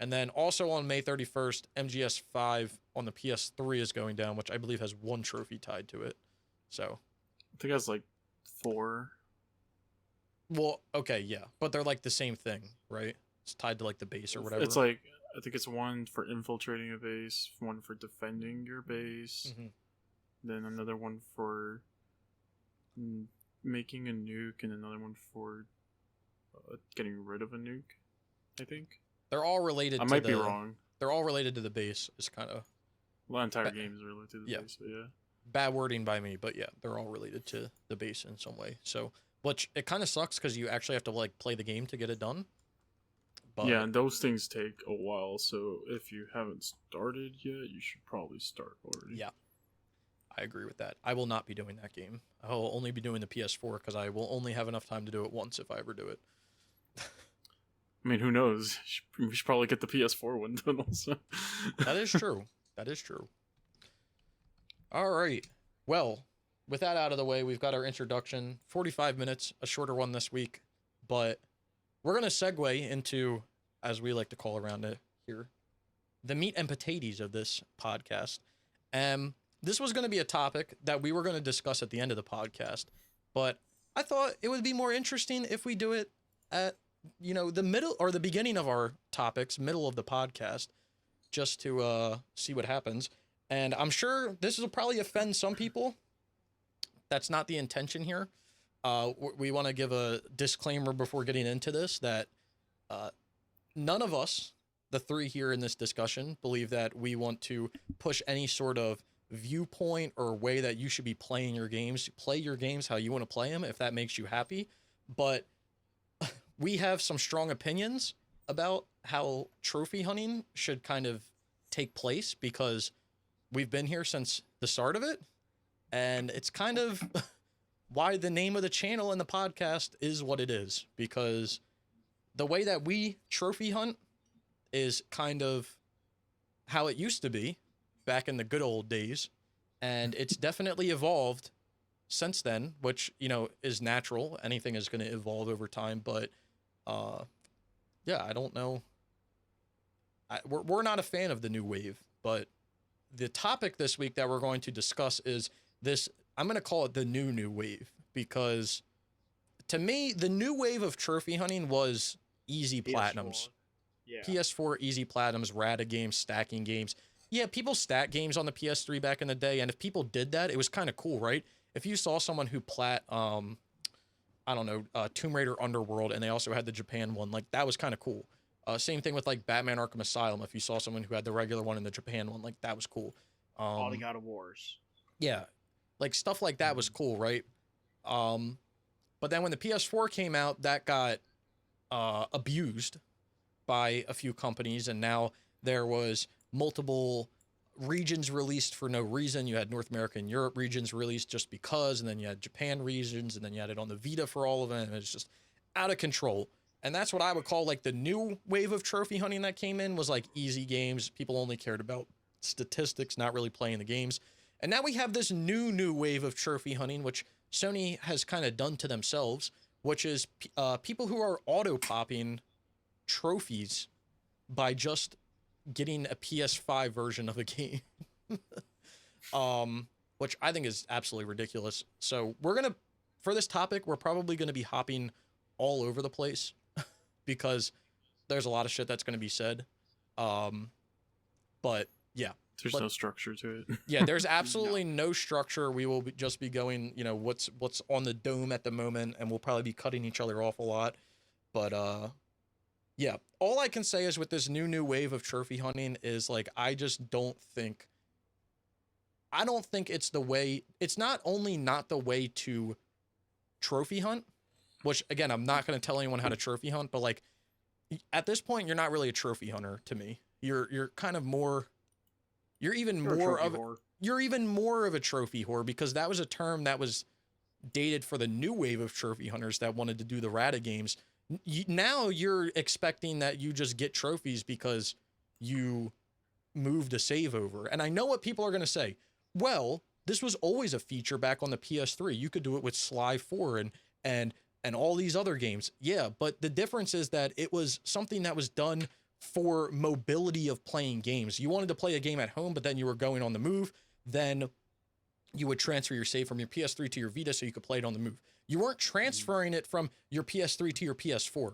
And then also on May 31st, MGS5 on the PS3 is going down, which I believe has one trophy tied to it. So, I think that's like 4. well, okay, yeah, but they're like the same thing, right? It's tied to like the base or whatever. It's like, I think it's one for infiltrating a base, one for defending your base, Mhm. then another one for making a nuke, and another one for getting rid of a nuke, I think. They're all related. I to might be the- wrong. They're all related to the base. Is kind of Well, the entire But- game is related to the yeah. base, but yeah. bad wording by me, but yeah, they're all related to the base in some way. So, which it kind of sucks because you actually have to like play the game to get it done. But yeah, and those things take a while, so if you haven't started yet, you should probably start already. yeah, I agree with that. I will not be doing that game. I will only be doing the PS4 because I will only have enough time to do it once if I ever do it. I mean, who knows? We should probably get the PS4 one done also. That is true. That is true. All right. Well, with that out of the way, we've got our introduction. 45 minutes, a shorter one this week. But we're going to segue into, as we like to call around it here, the meat and potatoes of this podcast. This was going to be a topic that we were going to discuss at the end of the podcast. But I thought it would be more interesting if we do it at, the middle or the beginning of our topics, middle of the podcast, just to see what happens. And I'm sure this will probably offend some people. That's not the intention here. We want to give a disclaimer before getting into this that none of us, the three here in this discussion, believe that we want to push any sort of viewpoint or way that you should be playing your games. Play your games how you want to play them if that makes you happy. But we have some strong opinions about how trophy hunting should kind of take place because we've been here since the start of it. And it's kind of why the name of the channel and the podcast is what it is, because the way that we trophy hunt is kind of how it used to be back in the good old days. And it's definitely evolved since then, which, is natural. Anything is going to evolve over time. But, yeah, I don't know. We're not a fan of the new wave, but the topic this week that we're going to discuss is this. I'm going to call it the new wave, because to me, the new wave of trophy hunting was easy platinums. Yeah. PS4 easy platinums, rata games, stacking games. Yeah, people stack games on the PS3 back in the day, and if people did that, it was kind of cool, right? If you saw someone who Tomb Raider Underworld, and they also had the Japan one, like, that was kind of cool. Same thing with, like, Batman Arkham Asylum. If you saw someone who had the regular one and the Japan one, like, that was cool. All the God of Wars. Yeah, like, stuff like that was cool, right? But then when the PS4 came out, that got abused by a few companies, and now there was multiple regions released for no reason. You had North America and Europe regions released just because, and then you had Japan regions, and then you had it on the Vita for all of it, and it's just out of control. And that's what I would call, like, the new wave of trophy hunting that came in was, like, easy games. People only cared about statistics, not really playing the games. And now we have this new wave of trophy hunting, which Sony has kind of done to themselves, which is people who are auto-popping trophies by just getting a PS5 version of a game. Which I think is absolutely ridiculous. So for this topic, we're probably going to be hopping all over the place because there's a lot of shit that's going to be said. But yeah. There's no structure to it. Yeah, there's absolutely no structure. We will just be going, what's on the dome at the moment, and we'll probably be cutting each other off a lot. But yeah, all I can say is with this new wave of trophy hunting is, like, I don't think it's the way. It's not only not the way to trophy hunt, which, again, I'm not going to tell anyone how to trophy hunt, but, like, at this point, you're not really a trophy hunter to me. You're kind of more. You're even more of a trophy whore, because that was a term that was dated for the new wave of trophy hunters that wanted to do the rata games. Now you're expecting that you just get trophies because you moved a save over. And I know what people are going to say. Well, this was always a feature back on the PS3. You could do it with Sly 4 and all these other games. Yeah, but the difference is that it was something that was done for mobility of playing games. You wanted to play a game at home, but then you were going on the move. Then you would transfer your save from your PS3 to your Vita so you could play it on the move. You weren't transferring it from your PS3 to your PS4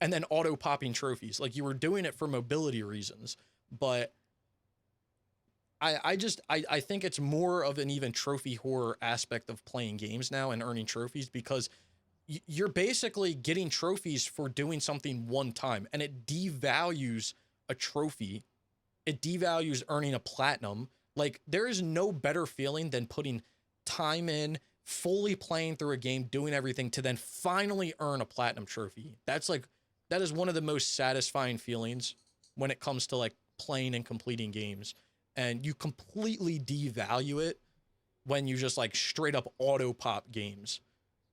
and then auto-popping trophies. Like, you were doing it for mobility reasons. But I think it's more of an even trophy horror aspect of playing games now and earning trophies, because you're basically getting trophies for doing something one time, and it devalues a trophy. It devalues earning a platinum. Like, there is no better feeling than putting time in, fully playing through a game, doing everything to then finally earn a platinum trophy. That's, like, one of the most satisfying feelings when it comes to like playing and completing games. And you completely devalue it when you just like straight up auto pop games.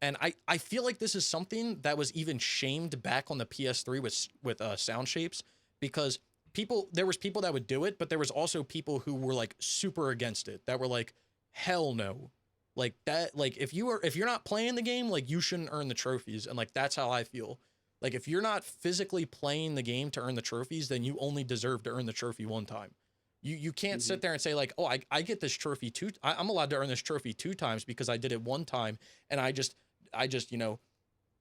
And I feel like this is something that was even shamed back on the PS3 with sound shapes, because there was people that would do it, but there was also people who were like super against it, that were like, hell no. Like that, like if you're not playing the game, like you shouldn't earn the trophies. And like, that's how I feel. Like if you're not physically playing the game to earn the trophies, then you only deserve to earn the trophy one time. You can't sit there and say like, oh, I get this trophy I'm allowed to earn this trophy 2 times because I did it 1 time. And I just,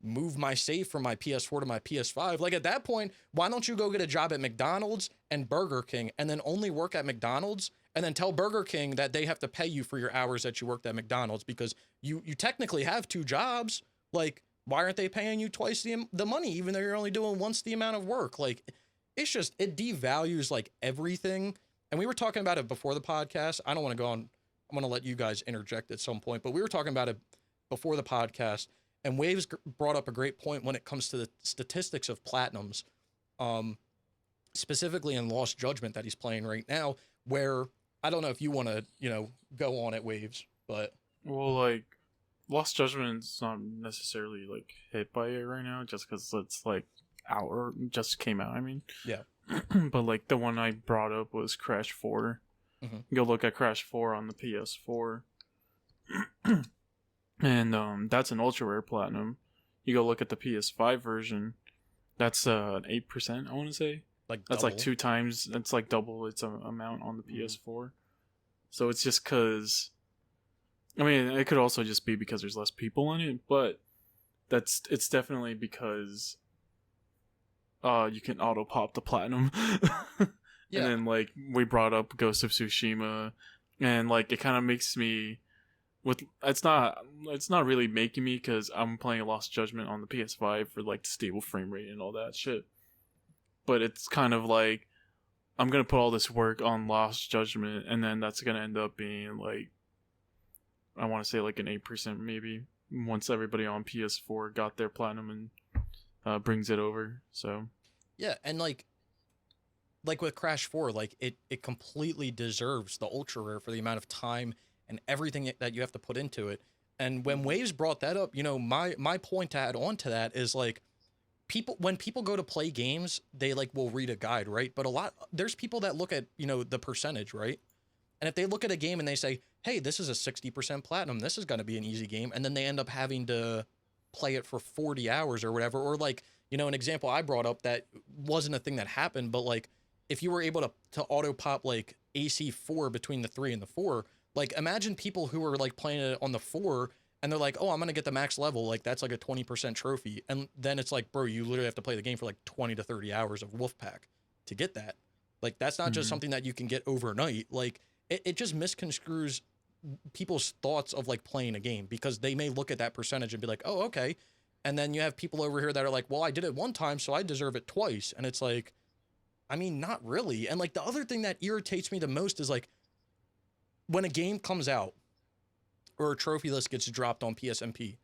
move my save from my PS4 to my PS5. Like at that point, why don't you go get a job at McDonald's and Burger King and then only work at McDonald's and then tell Burger King that they have to pay you for your hours that you worked at McDonald's, because you technically have 2 jobs. Like, why aren't they paying you twice the money, even though you're only doing once the amount of work? Like, it's just, it devalues like everything. And we were talking about it before the podcast. I don't want to go on. I'm going to let you guys interject at some point, but we were talking about it before the podcast, and Waves brought up a great point when it comes to the statistics of platinums, specifically in Lost Judgment that he's playing right now, where I don't know if you want to, go on it, Waves, but. Well, like, Lost Judgment's not necessarily like hit by it right now, just because it's like out or just came out. I mean, yeah. But like the one I brought up was Crash 4. Mm-hmm. Go look at Crash 4 on the PS4. And that's an ultra rare platinum. You go look at the PS5 version. That's an 8%, I want to say. Like that's double. like 2 times. That's like double its amount on the PS4. So it's just because. I mean, it could also just be because there's less people on it, but it's definitely because you can auto pop the platinum. Yeah. And then like we brought up Ghost of Tsushima, and like it kind of makes me it's not really making me, because I'm playing Lost Judgment on the PS5 for like the stable frame rate and all that shit. But it's kind of like I'm gonna put all this work on Lost Judgment, and then that's gonna end up being like, I want to say like an 8% maybe, once everybody on PS4 got their platinum and brings it over. So yeah, and like with Crash 4, like it completely deserves the ultra rare for the amount of time and everything that you have to put into it. And when Waves brought that up, my point to add on to that is like, when people go to play games, they like will read a guide, right? But there's people that look at, the percentage, right? And if they look at a game and they say, hey, this is a 60% platinum, this is going to be an easy game, and then they end up having to play it for 40 hours or whatever, or like, an example I brought up that wasn't a thing that happened, but like, if you were able to auto pop like AC4 between the 3 and the 4, like imagine people who are like playing it on the 4 and they're like, oh, I'm going to get the max level. Like that's like a 20% trophy. And then it's like, bro, you literally have to play the game for like 20 to 30 hours of Wolfpack to get that. Like that's not just something that you can get overnight. Like it just misconstrues people's thoughts of like playing a game, because they may look at that percentage and be like, oh, okay. And then you have people over here that are like, well, I did it 1 time, so I deserve it twice. And it's like, I mean, not really. And like the other thing that irritates me the most is like when a game comes out or a trophy list gets dropped on PSMP,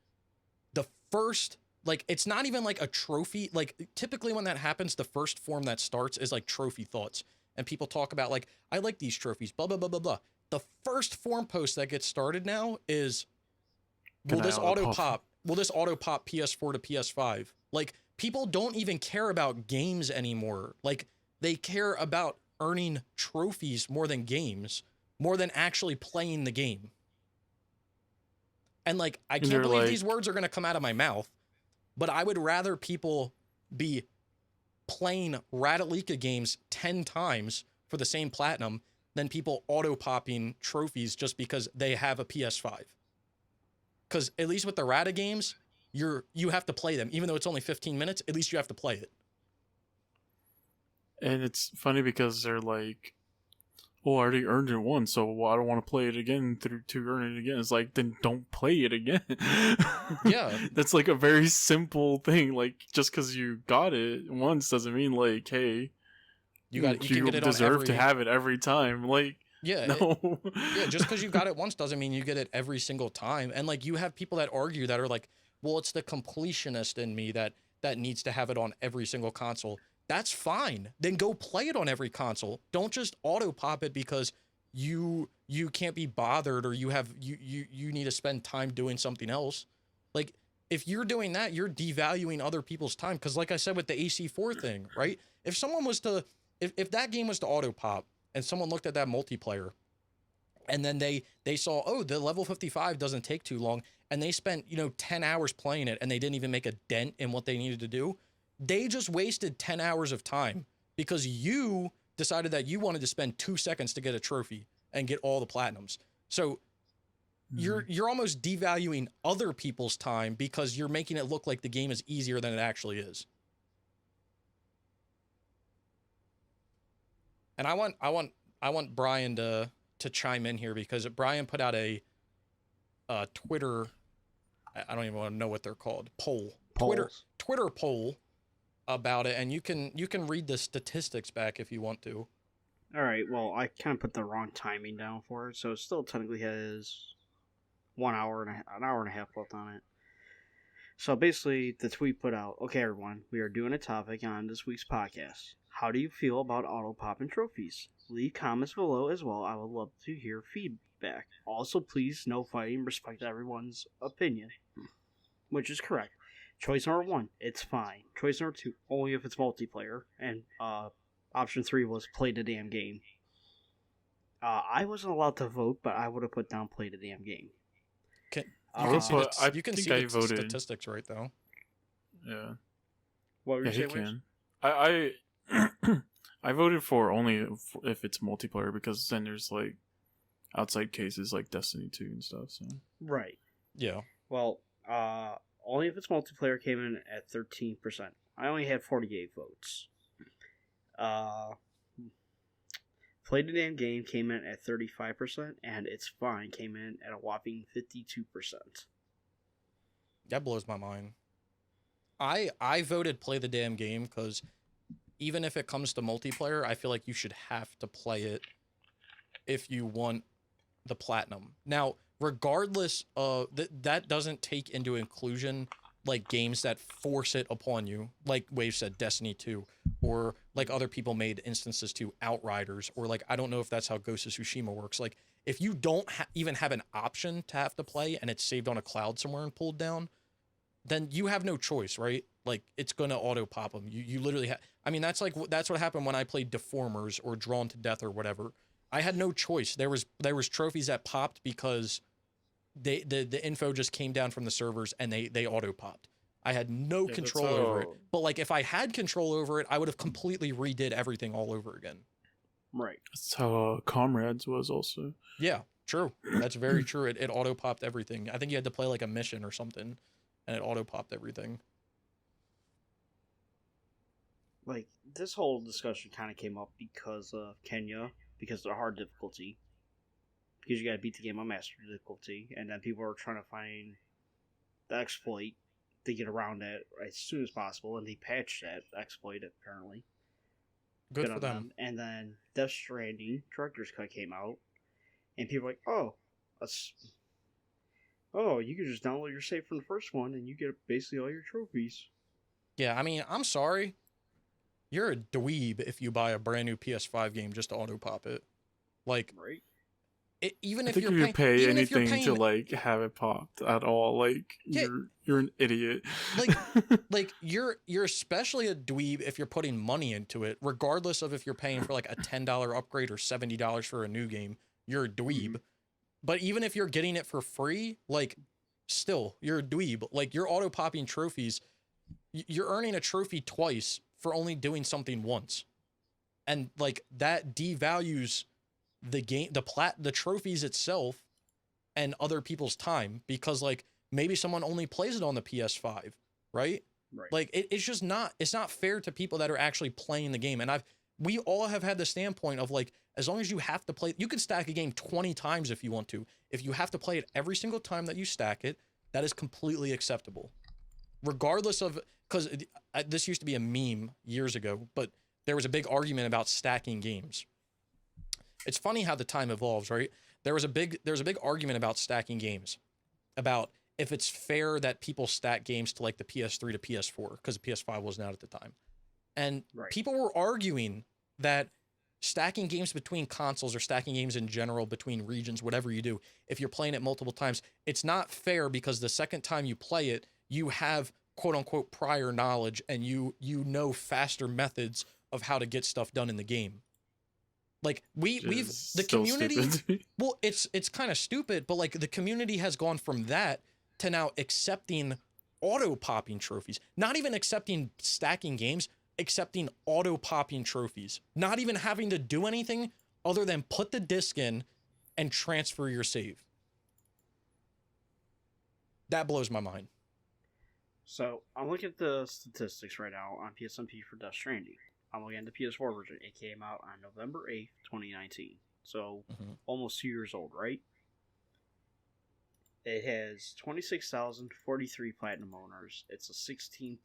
the first, like, it's not even like a trophy. Like typically when that happens, the first form that starts is like trophy thoughts. And people talk about like, I like these trophies, blah, blah, blah, blah, blah. The first form post that gets started now is, will this auto pop PS4 to PS5? Like people don't even care about games anymore. Like they care about earning trophies more than games, more than actually playing the game. And like, I can't believe these words are going to come out of my mouth, but I would rather people be playing Radalika games 10 times for the same platinum than people auto popping trophies just because they have a PS5. Because at least with the Rada games, you have to play them. Even though it's only 15 minutes, at least you have to play it. And it's funny because they're like, oh, I already earned it once, so I don't want to play it again to earn it again. It's like, then don't play it again. Yeah. That's like a very simple thing. Like, just because you got it once doesn't mean like, hey, you deserve to have it every time. Like, yeah, no. Just because you got it once doesn't mean you get it every single time. And like, you have people that argue that are like, well, it's the completionist in me that that needs to have it on every single console, that's fine. Then go play it on every console. Don't just auto pop it because you can't be bothered, or you need to spend time doing something else. Like, if you're doing that, you're devaluing other people's time. Because like I said with the AC4 thing, right? If someone was to, if that game was to auto pop and someone looked at that multiplayer and then they saw, oh, the level 55 doesn't take too long, and they spent, 10 hours playing it and they didn't even make a dent in what they needed to do, they just wasted 10 hours of time because you decided that you wanted to spend 2 seconds to get a trophy and get all the platinums. So you're almost devaluing other people's time because you're making it look like the game is easier than it actually is. And I want Brian to chime in here, because Brian put out a Twitter, I don't even want to know what they're called, Twitter poll about it, and you can read the statistics back if you want to. All right, well, I kind of put the wrong timing down for it, so it still technically has an hour and a half left on it. So basically, the tweet put out, okay, everyone, we are doing a topic on this week's podcast. How do you feel about auto popping trophies? Leave comments below as well. I would love to hear feedback. Also, please, no fighting. Respect everyone's opinion, which is correct. Choice number 1, it's fine. Choice number 2, only if it's multiplayer. And option 3 was play the damn game. I wasn't allowed to vote, but I would have put down play the damn game. You can see the statistics right though. Yeah. What were you saying? Can. I I voted for only if it's multiplayer, because then there's like outside cases like Destiny 2 and stuff. So. Right. Yeah. Well, only if it's multiplayer came in at 13%. I only had 48 votes. Play the damn game came in at 35%, and it's fine came in at a whopping 52%. That blows my mind. I voted play the damn game because even if it comes to multiplayer, I feel like you should have to play it if you want the platinum. Now, regardless of that doesn't take into inclusion like games that force it upon you, like Wave said, Destiny 2, or like other people made instances to Outriders, or like I don't know if that's how Ghost of Tsushima works. Like if you don't even have an option to have to play and it's saved on a cloud somewhere and pulled down, then you have no choice, right? Like it's gonna auto pop them. You literally I mean that's what happened when I played Deformers or Drawn to Death or whatever. I had no choice. There was trophies that popped because the info just came down from the servers and they auto popped. I had no control over it. But like if I had control over it, I would have completely redid everything all over again. Right. That's how Comrades was also. Yeah, true. That's very true. It auto popped everything. I think you had to play like a mission or something, and it auto popped everything. Like this whole discussion kind of came up because of Kenya, because of the hard difficulty. Because you got to beat the game on master difficulty, and then people are trying to find the exploit to get around that as soon as possible, and they patched that exploit apparently. Good for them. And then Death Stranding Director's Cut came out, and people were like, you can just download your save from the first one, and you get basically all your trophies. Yeah, I mean, I'm sorry. You're a dweeb if you buy a brand new PS5 game just to auto pop it. Like, right? Even if you pay anything to like have it popped at all, like you're an idiot. like you're especially a dweeb if you're putting money into it, regardless of if you're paying for like a $10 upgrade or $70 for a new game. You're a dweeb. But even if you're getting it for free, like still you're a dweeb. Like you're auto popping trophies. You're earning a trophy twice for only doing something once, and like that devalues the game, the trophies itself, and other people's time, because like maybe someone only plays it on the PS5, right? Right. Like it's not fair to people that are actually playing the game. And we all have had the standpoint of like, as long as you have to play, you can stack a game 20 times if you want to. If you have to play it every single time that you stack it, that is completely acceptable, regardless of, because this used to be a meme years ago, but there was a big argument about stacking games. It's funny how the time evolves, right? There was a big argument about stacking games, about if it's fair that people stack games to like the PS3 to PS4 because the PS5 wasn't out at the time. And people were arguing that stacking games between consoles or stacking games in general between regions, whatever you do, if you're playing it multiple times, it's not fair because the second time you play it, you have quote unquote prior knowledge and you know faster methods of how to get stuff done in the game. Like we've the community well, it's kind of stupid, but like the community has gone from that to now accepting auto popping trophies, not even accepting stacking games, accepting auto popping trophies, not even having to do anything other than put the disc in and transfer your save. That blows my mind. So I'm looking at the statistics right now on PSMP for Death Stranding. I'm looking at the PS4 version. It came out on November 8th, 2019. So almost 2 years old, right? It has 26,043 platinum owners. It's a 16.24%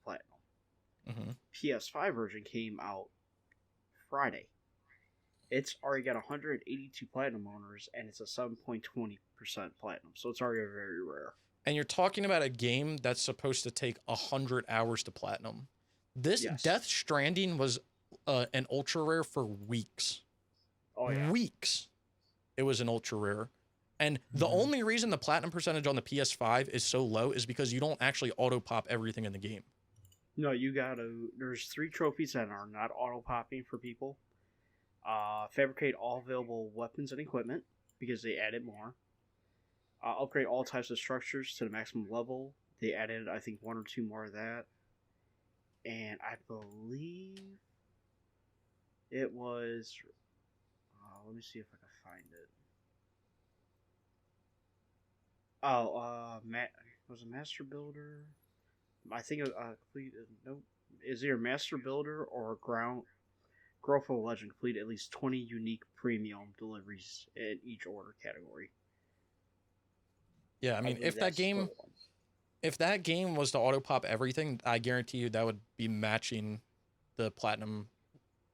platinum. PS5 version came out Friday. It's already got 182 platinum owners, and it's a 7.20% platinum. So it's already very rare. And you're talking about a game that's supposed to take 100 hours to platinum. This Death Stranding was an ultra rare for weeks. Oh, yeah. Weeks. It was an ultra rare. And the only reason the platinum percentage on the PS5 is so low is because you don't actually auto pop everything in the game. No, you gotta. There's 3 trophies that are not auto popping for people. Fabricate all available weapons and equipment because they added more. Upgrade all types of structures to the maximum level. They added, I think, 1 or 2 more of that. And I believe it was. Let me see if I can find it. Was it Master Builder? I think it nope. Is either Master Builder or Growth of Legend complete at least 20 unique premium deliveries in each order category. Yeah, I mean, if that game was to auto pop everything, I guarantee you that would be matching the platinum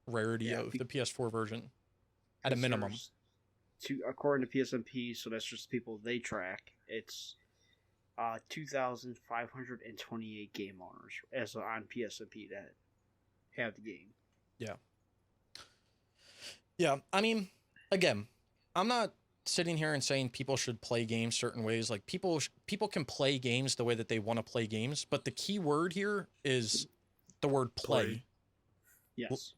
rarity of the PS4 version at a minimum. According to PSMP, so that's just people they track, it's 2,528 game owners as on PSMP that have the game. Yeah. Yeah, I mean, again, I'm not sitting here and saying people should play games certain ways. Like people can play games the way that they want to play games, but the key word here is the word play. Yes.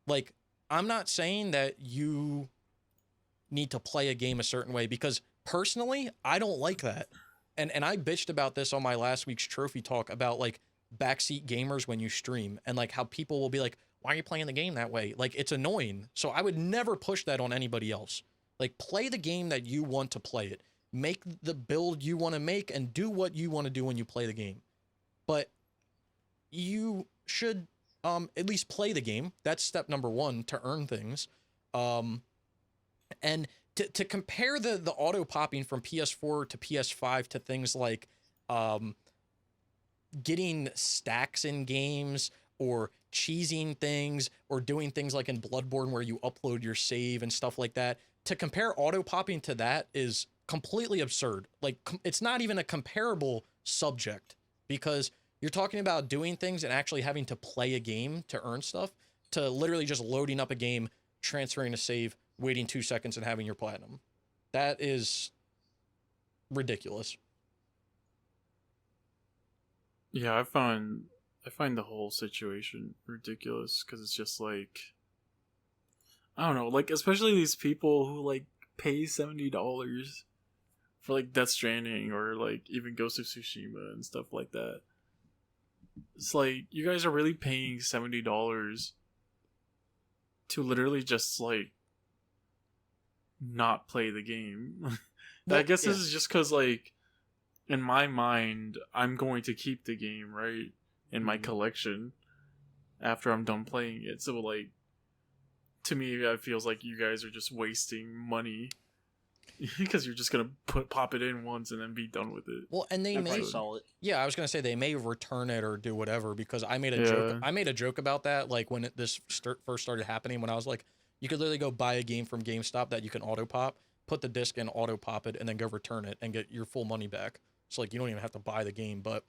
Like I'm not saying that you need to play a game a certain way because personally, I don't like that. And I bitched about this on my last week's trophy talk about like backseat gamers when you stream and like how people will be like, why are you playing the game that way? Like it's annoying. So I would never push that on anybody else. Like play the game that you want to play it. Make the build you want to make and do what you want to do when you play the game. But you should at least play the game. That's step number 1 to earn things. And to compare the auto popping from PS4 to PS5 to things like getting stacks in games or cheesing things or doing things like in Bloodborne where you upload your save and stuff like that, to compare auto popping to that is completely absurd. Like it's not even a comparable subject because you're talking about doing things and actually having to play a game to earn stuff to literally just loading up a game, transferring a save, waiting 2 seconds and having your platinum. That is ridiculous. Yeah, I find the whole situation ridiculous because it's just like, I don't know, like especially these people who like pay $70 for like Death Stranding or like even Ghost of Tsushima and stuff like that. It's like you guys are really paying $70 to literally just like not play the game. I guess this is just because like in my mind I'm going to keep the game right in my collection after I'm done playing it. So like to me it feels like you guys are just wasting money because you're just gonna pop it in once and then be done with it. Well, and they may sell it. Yeah, I was gonna say they may return it or do whatever because I made a joke. I made a joke about that like when this first started happening when I was like, you could literally go buy a game from GameStop that you can auto pop. put the disc in, auto pop it, and then go return it and get your full money back. So like you don't even have to buy the game. But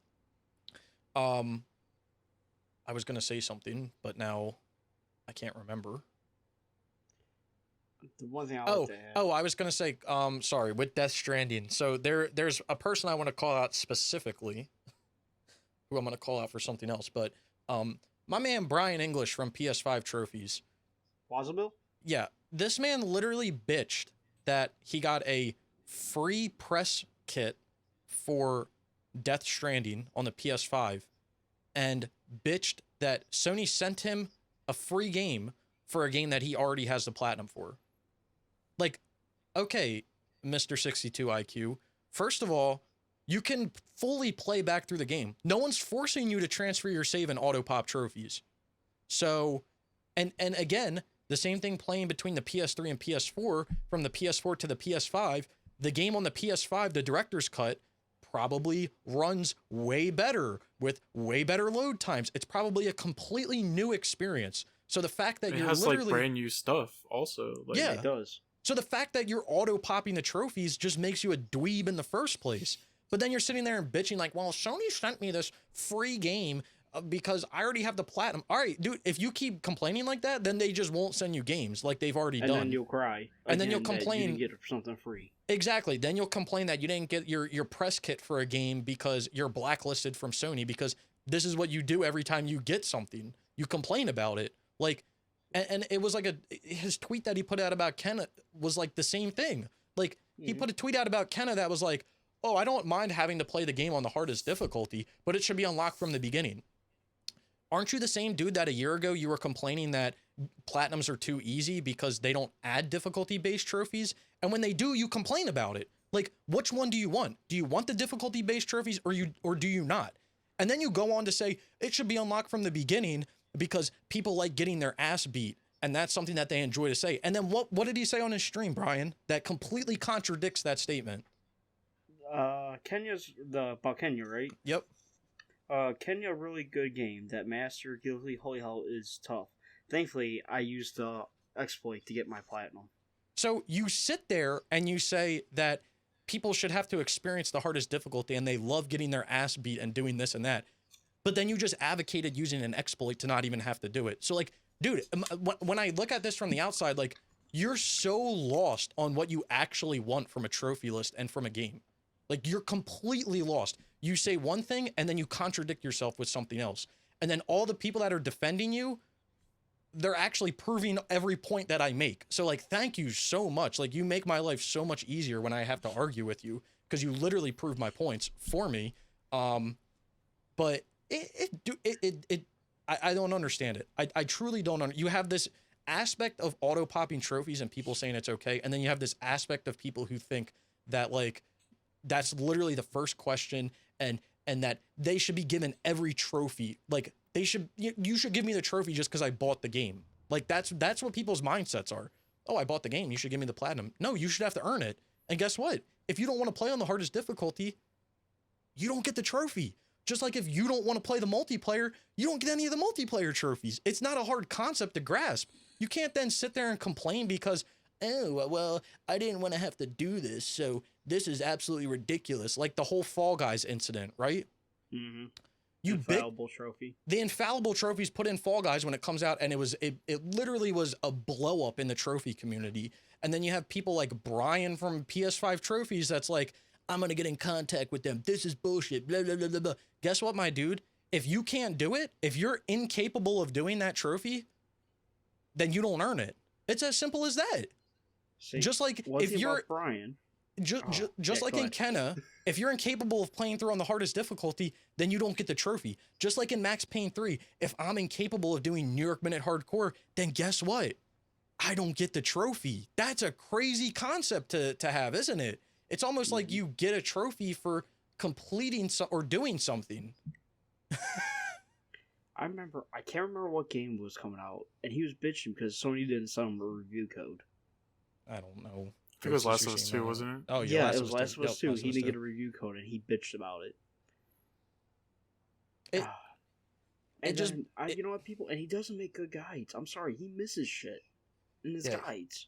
I was gonna say something, but now I can't remember. The one thing I like to add. I was gonna say, sorry, with Death Stranding. So there's a person I want to call out specifically, who I'm gonna call out for something else. But my man Brian English from PS5 Trophies. Wasabill? Yeah, this man literally bitched that he got a free press kit for Death Stranding on the PS5, and bitched that Sony sent him a free game for a game that he already has the platinum for. Like, okay, Mr. 62 IQ, first of all, you can fully play back through the game. No one's forcing you to transfer your save and auto pop trophies. So, and again, the same thing playing between the PS3 and PS4, from the PS4 to the PS5, the game on the PS5, the director's cut, probably runs way better with way better load times. It's probably a completely new experience. So the fact that you're has literally like brand new stuff also. Like, yeah, it does. So the fact that you're auto popping the trophies just makes you a dweeb in the first place. But then you're sitting there and bitching like, well, Sony sent me this free game because I already have the platinum. All right, dude, if you keep complaining like that, then they just won't send you games like they've already done. And then you'll cry. And then you'll complain. You didn't get something free. Exactly. Then you'll complain that you didn't get your press kit for a game because you're blacklisted from Sony, because this is what you do every time you get something. You complain about it. Like, and it was like his tweet that he put out about Kenna was like the same thing. Like, he put a tweet out about Kenna that was like, oh, I don't mind having to play the game on the hardest difficulty, but it should be unlocked from the beginning. Aren't you the same dude that a year ago you were complaining that platinums are too easy because they don't add difficulty-based trophies? And when they do, you complain about it. Like, which one do you want? Do you want the difficulty-based trophies or do you not? And then you go on to say it should be unlocked from the beginning because people like getting their ass beat, and that's something that they enjoy to say. And then what did he say on his stream, Brian, that completely contradicts that statement? About Kenya, right? Yep. Kenya, really good game. That Master Guilty Holy Hell is tough. Thankfully, I used the exploit to get my platinum. So you sit there and you say that people should have to experience the hardest difficulty and they love getting their ass beat and doing this and that. But then you just advocated using an exploit to not even have to do it. So like, dude, when I look at this from the outside, like, you're so lost on what you actually want from a trophy list and from a game. Like, you're completely lost. You say one thing and then you contradict yourself with something else. And then all the people that are defending you, they're actually proving every point that I make. So like, thank you so much. Like, you make my life so much easier when I have to argue with you, because you literally prove my points for me. But I don't understand it. I truly don't. You have this aspect of auto popping trophies and people saying it's okay, and then you have this aspect of people who think that like that's literally the first question, and that they should be given every trophy. Like, you should give me the trophy just because I bought the game. Like, that's what people's mindsets are. Oh, I bought the game, you should give me the platinum. No, you should have to earn it. And guess what? If you don't want to play on the hardest difficulty, you don't get the trophy. Just like if you don't want to play the multiplayer, you don't get any of the multiplayer trophies. It's not a hard concept to grasp. You can't then sit there and complain because, oh, well, I didn't want to have to do this, so this is absolutely ridiculous. Like the whole Fall Guys incident, right? Mm-hmm. Infallible trophy. The infallible trophies put in Fall Guys when it comes out, and it literally was a blow up in the trophy community. And then you have people like Brian from PS5 Trophies that's like, I'm going to get in contact with them. This is bullshit. Blah, blah, blah, blah, blah. Guess what, my dude? If you can't do it, if you're incapable of doing that trophy, then you don't earn it. It's as simple as that. See, just like if you're Brian, just like in Kenna, if you're incapable of playing through on the hardest difficulty, then you don't get the trophy. Just like in Max Payne 3, if I'm incapable of doing New York Minute Hardcore, then guess what? I don't get the trophy. That's a crazy concept to have, isn't it? It's almost like you get a trophy for completing or doing something. I can't remember what game was coming out, and he was bitching because Sony didn't send him a review code. I don't know. I think it was Last of Us 2, wasn't it? Oh, yeah, it was Last of Us 2. He didn't get a review code, and he bitched about it. You know what, people? And he doesn't make good guides. I'm sorry, he misses shit in his guides.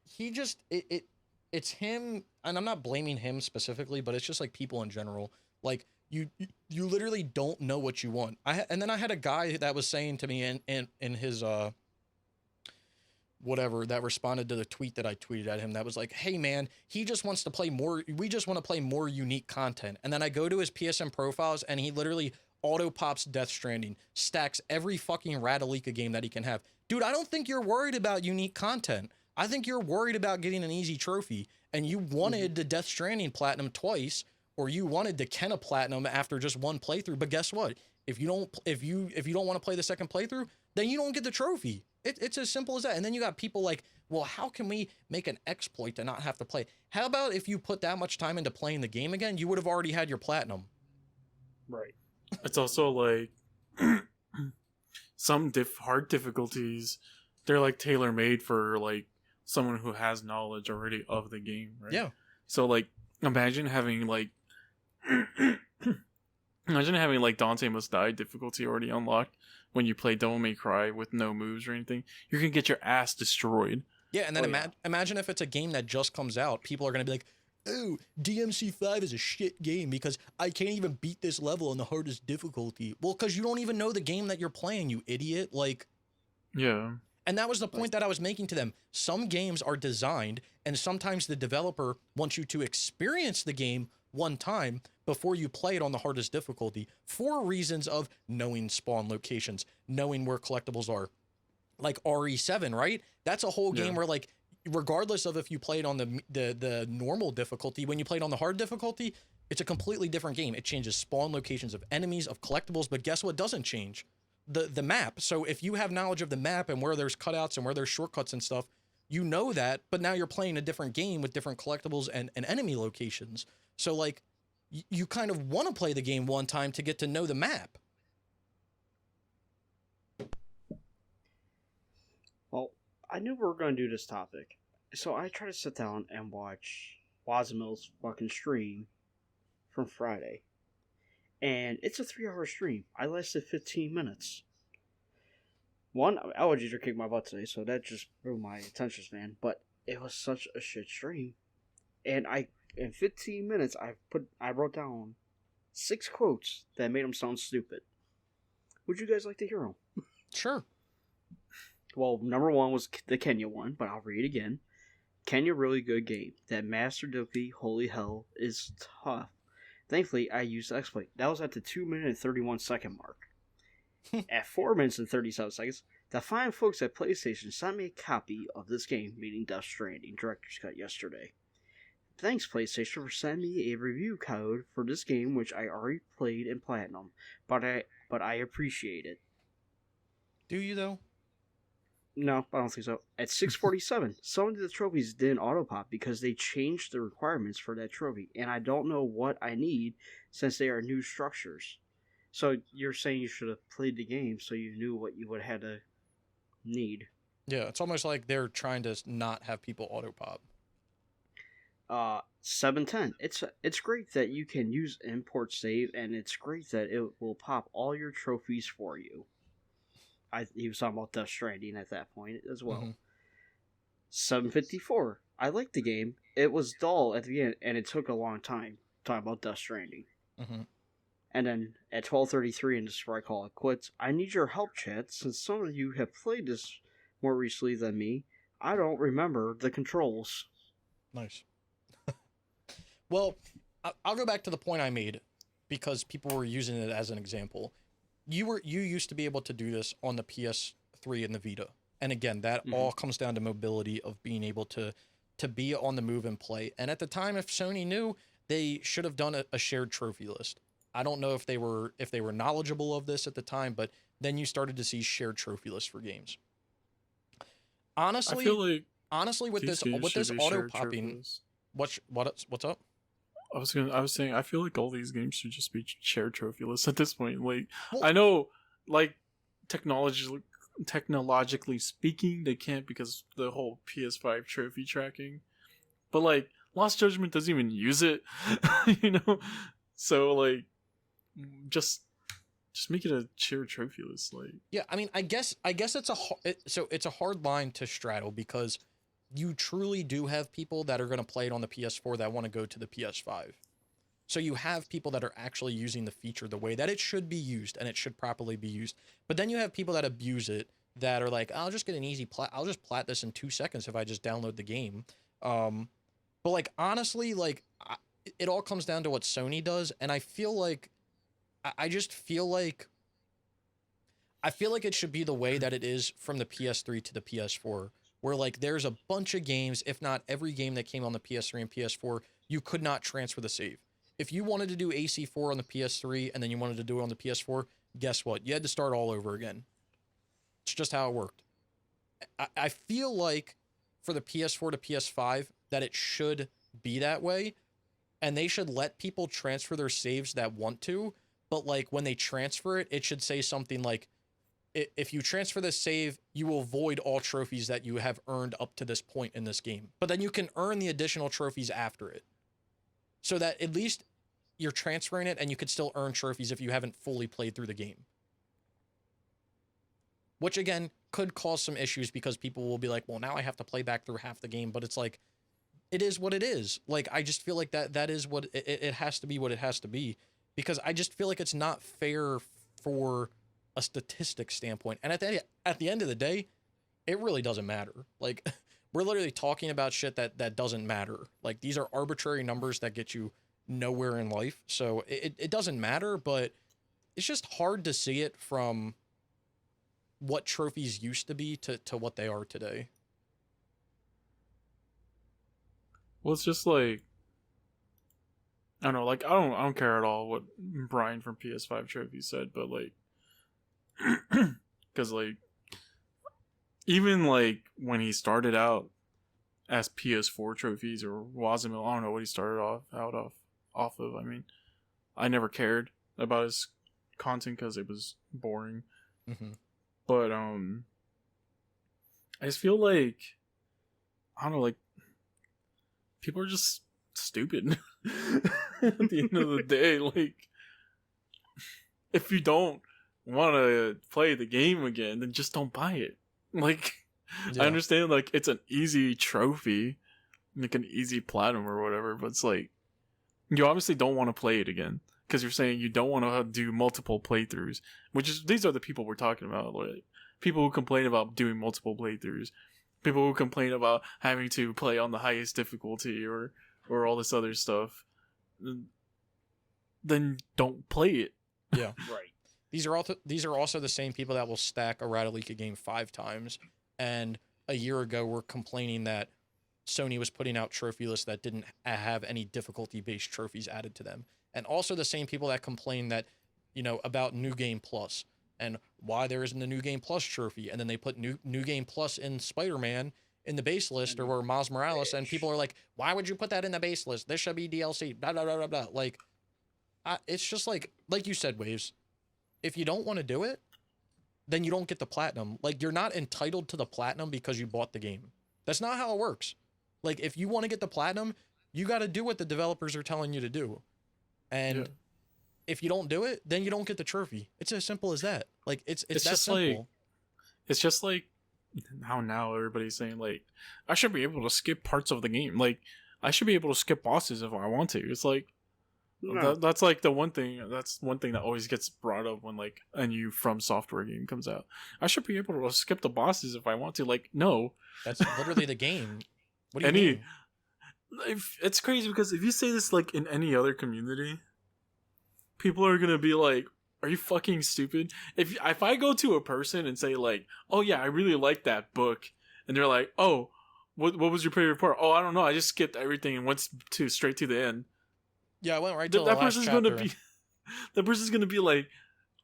He just it's him, and I'm not blaming him specifically, but it's just like people in general. Like you literally don't know what you want. And then I had a guy that was saying to me in his whatever, that responded to the tweet that I tweeted at him, that was like, hey man, he just wants to play more, we just want to play more unique content. And then I go to his PSN profiles and he literally auto pops Death Stranding, stacks every fucking Radalika game that he can have. Dude, I don't think you're worried about unique content. I think you're worried about getting an easy trophy, and you wanted the Death Stranding platinum twice, or you wanted the Kenna platinum after just one playthrough. But guess what? If you don't want to play the second playthrough, then you don't get the trophy. It's as simple as that. And then you got people like, well, how can we make an exploit to not have to play? How about if you put that much time into playing the game again, you would have already had your platinum. Right. It's also like some hard difficulties, they're like tailor made for like someone who has knowledge already of the game, right? Yeah. So like imagine having like Dante Must Die difficulty already unlocked when you play Devil May Cry with no moves or anything. You're gonna get your ass destroyed. Yeah, and then imagine if it's a game that just comes out, people are gonna be like, oh, DMC5 is a shit game because I can't even beat this level on the hardest difficulty. Well, because you don't even know the game that you're playing, you idiot. Like, yeah. And that was the point that I was making to them. Some games are designed, and sometimes the developer wants you to experience the game one time before you play it on the hardest difficulty for reasons of knowing spawn locations, knowing where collectibles are. Like RE7, right? That's a whole game where, like, regardless of if you played on the normal difficulty, when you played on the hard difficulty, it's a completely different game. It changes spawn locations of enemies, of collectibles, but guess what doesn't change? The map. So if you have knowledge of the map and where there's cutouts and where there's shortcuts and stuff, you know that, but now you're playing a different game with different collectibles and enemy locations. So like you kind of want to play the game one time to get to know the map. Well, I knew we were going to do this topic, so I tried to sit down and watch Wazamil's fucking stream from Friday. And it's a 3-hour stream. I lasted 15 minutes. One, allergies are kicking my butt today, so that just ruined my attention span. But it was such a shit stream. And in 15 minutes, I wrote down 6 quotes that made them sound stupid. Would you guys like to hear them? Sure. Well, number 1 was the Kenya one, but I'll read it again. Kenya, really good game. That Master Dopey, holy hell, is tough. Thankfully, I used the exploit. That was at the 2 minute and 31 second mark. At 4 minutes and 37 seconds, the fine folks at PlayStation sent me a copy of this game, meaning Death Stranding Director's Cut, yesterday. Thanks, PlayStation, for sending me a review code for this game, which I already played in Platinum, but I appreciate it. Do you, though? No, I don't think so. At 6:47, some of the trophies didn't auto-pop because they changed the requirements for that trophy, and I don't know what I need since they are new structures. So you're saying you should have played the game so you knew what you would have had to need. Yeah, it's almost like they're trying to not have people auto-pop. 710. It's great that you can use import save, and it's great that it will pop all your trophies for you. He was talking about Death Stranding at that point as well. Mm-hmm. 754. I liked the game. It was dull at the end, and it took a long time. Talking about Death Stranding. Mm-hmm. And then at 12:33, and this is where I call it quits. I need your help, chat, since some of you have played this more recently than me. I don't remember the controls. Nice. Well, I'll go back to the point I made because people were using it as an example. You used to be able to do this on the PS3 and the Vita. And again, that all comes down to mobility of being able to be on the move and play. And at the time, if Sony knew, they should have done a shared trophy list. I don't know if they were knowledgeable of this at the time, but then you started to see shared trophy lists for games. Honestly, I feel like with this auto popping, what's up? I was saying I feel like all these games should just be shared trophy lists at this point. Like, well, I know, like, technologically speaking, they can't because the whole PS5 trophy tracking. But like, Lost Judgment doesn't even use it, you know. So like, just make it a shared trophy list. Like, yeah, I mean, I guess it's a hard line to straddle because you truly do have people that are going to play it on the PS4 that want to go to the PS5. So you have people that are actually using the feature the way that it should be used, and it should properly be used. But then you have people that abuse it, that are like, I'll just get an easy plat. I'll just plat this in 2 seconds if I just download the game. But like, honestly, like, it all comes down to what Sony does, and I feel like, I just feel like, I feel like it should be the way that it is from the PS3 to the PS4, where like there's a bunch of games, if not every game that came on the PS3 and PS4, you could not transfer the save. If you wanted to do AC4 on the PS3 and then you wanted to do it on the PS4, guess what? You had to start all over again. It's just how it worked. I feel like for the PS4 to PS5 that it should be that way, and they should let people transfer their saves that want to, but like when they transfer it, it should say something like, if you transfer this save, you will void all trophies that you have earned up to this point in this game. But then you can earn the additional trophies after it. So that at least you're transferring it and you could still earn trophies if you haven't fully played through the game. Which again, could cause some issues because people will be like, well, now I have to play back through half the game. But it's like, it is what it is. Like, I just feel like that is what it has to be, what it has to be. Because I just feel like it's not fair for a statistic standpoint. And at the end of the day, it really doesn't matter. Like, we're literally talking about shit that doesn't matter. Like, these are arbitrary numbers that get you nowhere in life. So it doesn't matter, but it's just hard to see it from what trophies used to be to what they are today. Well, it's just like, I don't know, like, I don't care at all what Brian from PS5 Trophy said, but like, because like, even like when he started out as PS4 trophies or Wasamil, I don't know what he started off of. I mean, I never cared about his content because it was boring. Mm-hmm. But I just feel like, I don't know, like, people are just stupid at the end of the day. Like, if you don't want to play the game again, then just don't buy it. Like, yeah. I understand, like, it's an easy trophy, like an easy platinum or whatever, but it's like, you obviously don't want to play it again because you're saying you don't want to do multiple playthroughs, which is, these are the people we're talking about, like people who complain about doing multiple playthroughs, people who complain about having to play on the highest difficulty or all this other stuff. Then don't play it. Yeah, right. These are also the same people that will stack a Radalika game 5 times, and a year ago were complaining that Sony was putting out trophy lists that didn't have any difficulty-based trophies added to them. And also the same people that complain that, you know, about New Game Plus and why there isn't a New Game Plus trophy. And then they put New Game Plus in Spider-Man in the base list or Miles Morales, and people are like, why would you put that in the base list? This should be DLC, blah, blah, blah, blah, blah. Like, it's just like you said, Waves, if you don't want to do it, then you don't get the platinum. Like, you're not entitled to the platinum because you bought the game. That's not how it works. Like, if you want to get the platinum, you got to do what the developers are telling you to do. And if you don't do it, then you don't get the trophy. It's as simple as that. Like, it's that just simple. Like, it's just like how now everybody's saying, like, I should be able to skip parts of the game. Like, I should be able to skip bosses if I want to. It's like, no. That's like the one thing. That's one thing that always gets brought up when like a new From Software game comes out. I should be able to skip the bosses if I want to. Like, no, that's literally the game. What do you mean? It's crazy because if you say this like in any other community, people are gonna be like, "Are you fucking stupid?" If I go to a person and say like, "Oh yeah, I really like that book," and they're like, "Oh, what was your favorite part?" "Oh, I don't know. I just skipped everything and went straight to the end." Yeah, I went right to the last person's chapter. That person's gonna be like,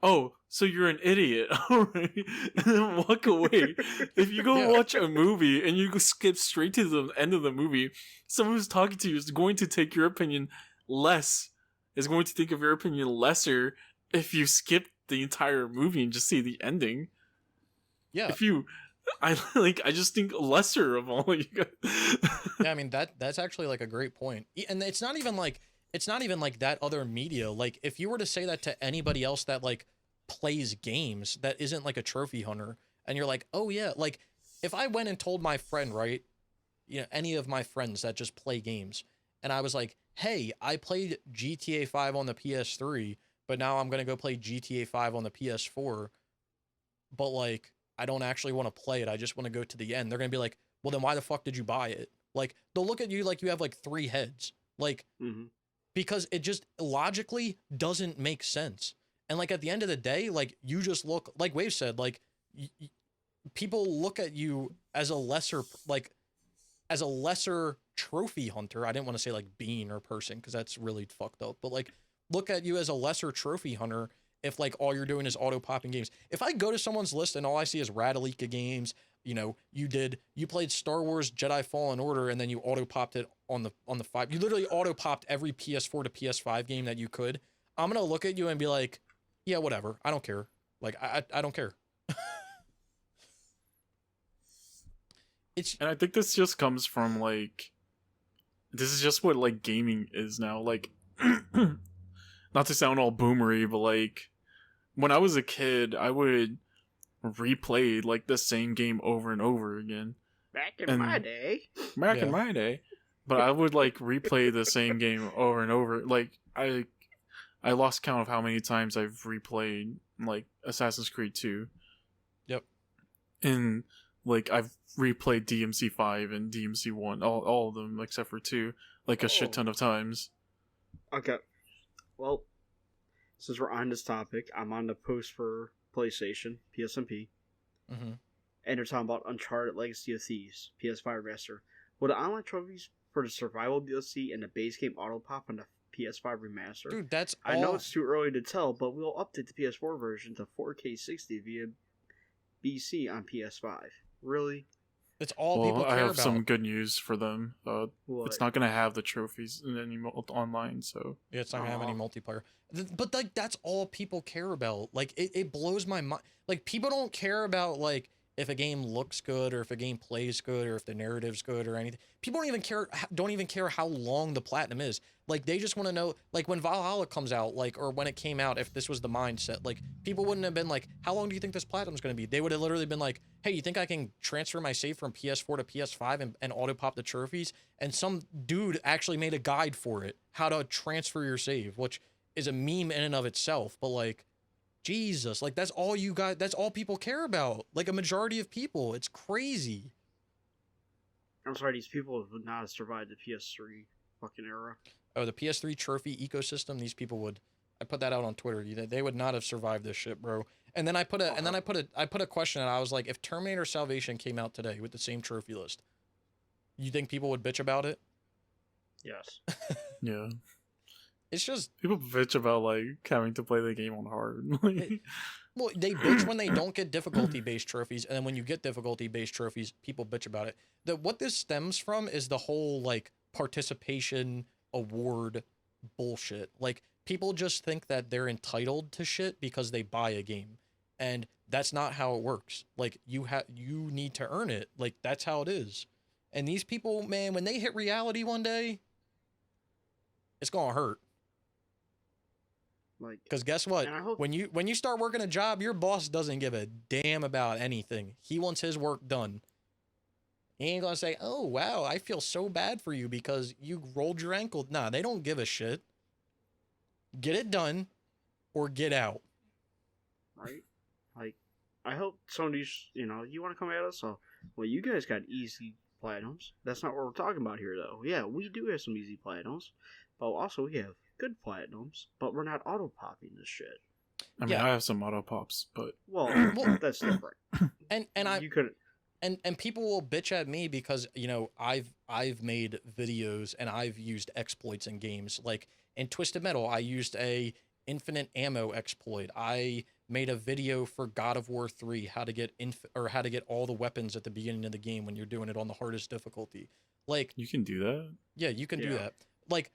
"Oh, so you're an idiot," alright, and then walk away. If you go watch a movie and you go skip straight to the end of the movie, someone who's talking to you is going to take your opinion is going to think of your opinion lesser if you skip the entire movie and just see the ending. Yeah. I just think lesser of all you guys. Yeah, I mean that's actually like a great point. And it's not even like that other media. Like, if you were to say that to anybody else that like plays games that isn't like a trophy hunter, and you're like, oh yeah, like if I went and told my friend, right, any of my friends that just play games, and I was like, hey, I played GTA 5 on the PS3, but now I'm gonna go play GTA 5 on the PS4, but like I don't actually want to play it. I just want to go to the end. They're gonna be like, well, then why the fuck did you buy it? Like they'll look at you like you have like 3 heads, like because it just logically doesn't make sense. And like at the end of the day, like you just look like Wave said, like people look at you as a lesser trophy hunter. I didn't want to say like being or person because that's really fucked up, but like look at you as a lesser trophy hunter if like all you're doing is auto popping games. If I go to someone's list and all I see is Radalika games, you played Star Wars Jedi Fallen Order and then you auto popped it on the 5. You literally auto popped every PS4 to PS5 game that you could. I'm going to look at you and be like, yeah, whatever. I don't care. Like I don't care. And I think this just comes from like, this is just what like gaming is now. Like, not to sound all boomery, but like when I was a kid, I would replay like the same game over and over again. Back in my day. But I would like replay the same game over and over. Like I lost count of how many times I've replayed like Assassin's Creed 2. Yep. And like I've replayed DMC 5 and DMC 1, all of them except for 2, like a shit ton of times. Okay. Well, since we're on this topic, I'm on the post for PlayStation, PSNP. Mm-hmm. And they're talking about Uncharted Legacy of Thieves, PS5 remaster. Will the online trophies for the survival DLC and the base game auto pop on the PS5 remaster? Dude, that's I know it's too early to tell, but we'll update the PS4 version to 4K 60 via BC on PS5. Really? It's all people care about. I have some good news for them. It's not going to have the trophies in any online, so... Yeah, it's not going to have any multiplayer. But, like, that's all people care about. Like, it blows my mind. Like, people don't care about, like, if a game looks good or if a game plays good or if the narrative's good or anything. People don't even care how long the platinum is. Like, they just want to know, like, when Valhalla comes out, like, or when it came out, if this was the mindset, like, people wouldn't have been like, how long do you think this platinum's going to be? They would have literally been like, hey, you think I can transfer my save from PS4 to PS5 and auto pop the trophies? And some dude actually made a guide for it, how to transfer your save, which is a meme in and of itself. But, like, Jesus, like, that's all you got. That's all people care about. Like, a majority of people. It's crazy. I'm sorry, these people would not have survived the PS3 fucking era. Oh, the PS3 trophy ecosystem. These people would. I put that out on Twitter. They would not have survived this shit, bro. And then I put a question, and I was like, if Terminator Salvation came out today with the same trophy list, you think people would bitch about it? Yes. Yeah. It's just people bitch about like having to play the game on hard. Well, they bitch when they don't get difficulty-based trophies, and then when you get difficulty-based trophies, people bitch about it. What this stems from is the whole like participation award bullshit. Like, people just think that they're entitled to shit because they buy a game, and that's not how it works. Like, you need to earn it. Like, that's how it is. And these people, man, when they hit reality one day, it's gonna hurt. Like, because guess what? When you start working a job, your boss doesn't give a damn about anything. He wants his work done. He ain't gonna say, "Oh wow, I feel so bad for you because you rolled your ankle." Nah, they don't give a shit. Get it done, or get out. Right? Like, I hope some of these, you want to come at us. So, well, you guys got easy platinums. That's not what we're talking about here, though. Yeah, we do have some easy platinums, but also we have good platinums, but we're not auto popping this shit. I mean, I have some auto pops, but well that's different. And you couldn't. And people will bitch at me because I've made videos and I've used exploits in games. Like in Twisted Metal, I used a infinite ammo exploit. I made a video for God of War 3 how to get all the weapons at the beginning of the game when you're doing it on the hardest difficulty. Like, you can do that. Yeah, you can do that. Like,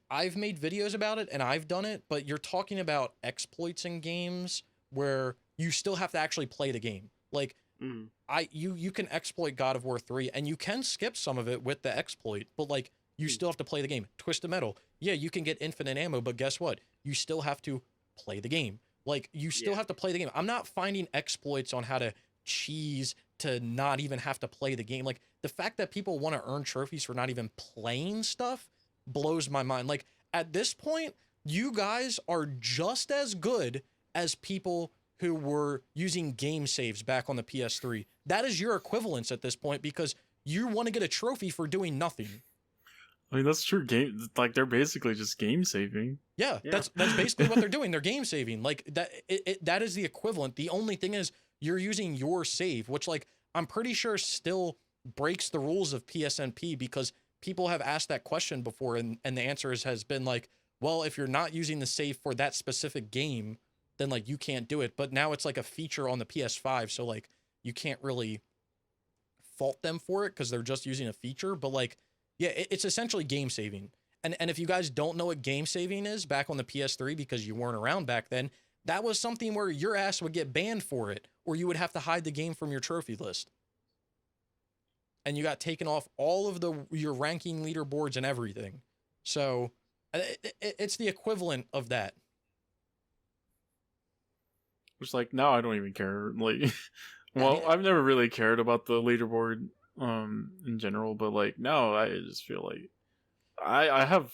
I've made videos about it and I've done it, but you're talking about exploits in games where you still have to actually play the game. Like, you can exploit God of War 3 and you can skip some of it with the exploit, but like, you still have to play the game. Twisted Metal, yeah, you can get infinite ammo, but guess what? You still have to play the game. Like, you still have to play the game. I'm not finding exploits on how to cheese to not even have to play the game. Like the fact that people want to earn trophies for not even playing stuff blows my mind. Like at this point, you guys are just as good as people who were using game saves back on the PS3. That is your equivalence at this point because you want to get a trophy for doing nothing. I mean, that's true. Game, like they're basically just game saving. Yeah, Yeah. that's basically what they're doing. They're game saving. Like that. That is the equivalent. The only thing is you're using your save, which like I'm pretty sure still breaks the rules of PSNP because people have asked that question before, and the answer has been like, well, if you're not using the save for that specific game, then like you can't do it. But now it's like a feature on the PS5, so like you can't really fault them for it because they're just using a feature. But like, yeah, it's essentially game saving. And if you guys don't know what game saving is back on the PS3 because you weren't around back then, that was something where your ass would get banned for it, or you would have to hide the game from your trophy list. And you got taken off all of your ranking leaderboards and everything. So it's the equivalent of that. Which like now I don't even care. Like, well, I've never really cared about the leaderboard in general, but like now I just feel like I have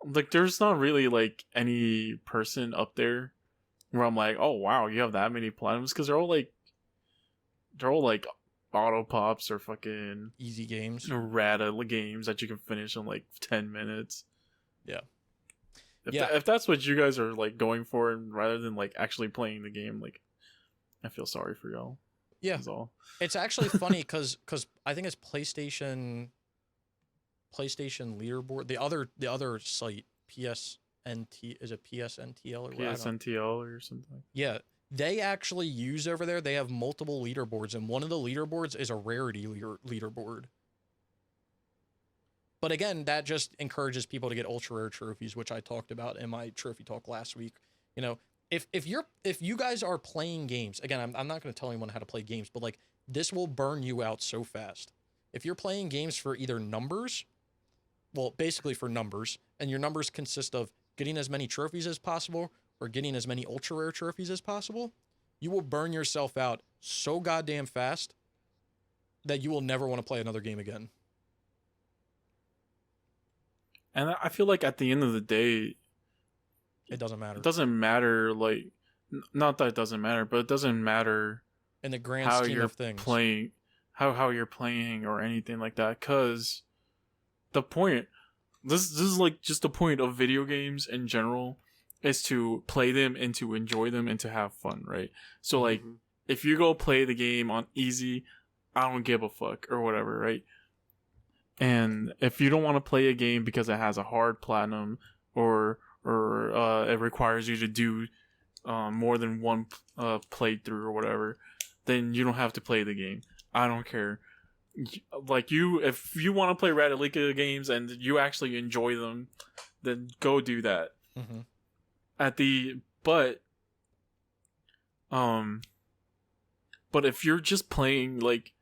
like there's not really like any person up there where I'm like, oh wow, you have that many platinums, because they're all like auto pops or fucking Easy games. rata games that you can finish in like 10 minutes. Yeah. If that's what you guys are like going for, and rather than like actually playing the game, like I feel sorry for y'all. Yeah. That's all. It's actually funny because I think it's PlayStation leaderboard. The other site, PSNT, is it PSNTL or what? PSNTL or something. Yeah, they actually use over there. They have multiple leaderboards, and one of the leaderboards is a rarity leaderboard. But again, that just encourages people to get ultra rare trophies, which I talked about in my trophy talk last week. You know, if you guys are playing games, again, I'm not going to tell anyone how to play games, but like this will burn you out so fast. If you're playing games for either numbers, well, basically for numbers, and your numbers consist of getting as many trophies as possible or getting as many ultra rare trophies as possible, you will burn yourself out so goddamn fast that you will never want to play another game again. And I feel like at the end of the day, It doesn't matter. it doesn't matter. Like, not that it doesn't matter, but it doesn't matter In the grand how scheme you're of things. playing, how you're playing or anything like that. Because the point, this is like just the point of video games in general, is to play them and to enjoy them and to have fun, right? So like, if you go play the game on easy, I don't give a fuck or whatever, right? And if you don't want to play a game because it has a hard platinum or it requires you to do more than one playthrough or whatever, then you don't have to play the game. I don't care. Like if you want to play Radalika games and you actually enjoy them, then go do that. Mm-hmm. But if you're just playing, like,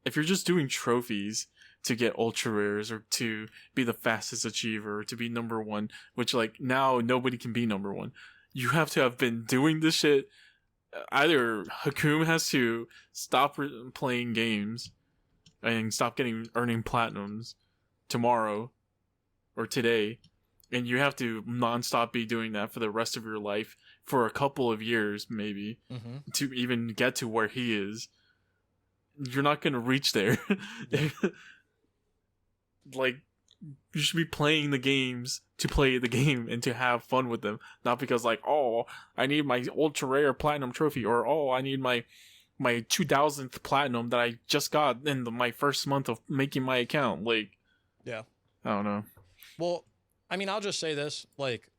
if you're just doing trophies to get ultra rares or to be the fastest achiever or to be number one, which like now nobody can be number one, you have to have been doing this shit. Either Hakum has to stop playing games and stop earning platinums tomorrow or today, and you have to nonstop be doing that for the rest of your life for a couple of years maybe to even get to where he is. You're not gonna reach there. Like, you should be playing the games to play the game and to have fun with them, not because like, oh, I need my ultra rare platinum trophy, or oh, I need my 2000th platinum that I just got in my first month of making my account. Like, Yeah. I don't know. Well, I mean, I'll just say this, like,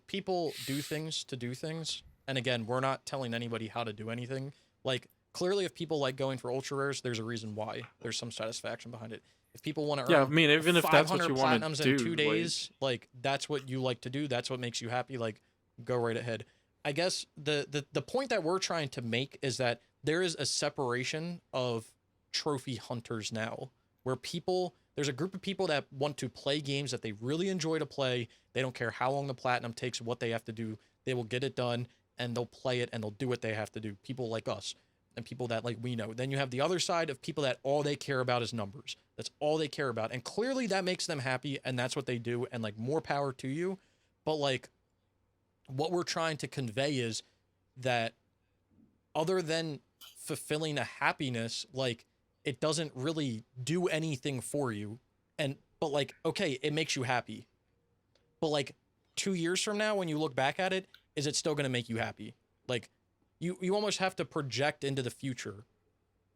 people do things to do things. And again, we're not telling anybody how to do anything. Like, clearly, if people like going for ultra rares, there's a reason why. There's some satisfaction behind it. If people want to earn Yeah, I mean, even if that's what 500 you want platinums to do, in 2 days, like that's what you like to do. That's what makes you happy. Like, go right ahead. I guess the point that we're trying to make is that there is a separation of trophy hunters now, where there's a group of people that want to play games that they really enjoy to play. They don't care how long the platinum takes, what they have to do. They will get it done, and they'll play it, and they'll do what they have to do. People like us. and people that like we know. Then you have the other side of people that all they care about is numbers. That's all they care about. And clearly that makes them happy and that's what they do, and like more power to you. But like what we're trying to convey is that other than fulfilling a happiness, like it doesn't really do anything for you. But like, okay, it makes you happy. But like 2 years from now, when you look back at it, is it still going to make you happy? Like you almost have to project into the future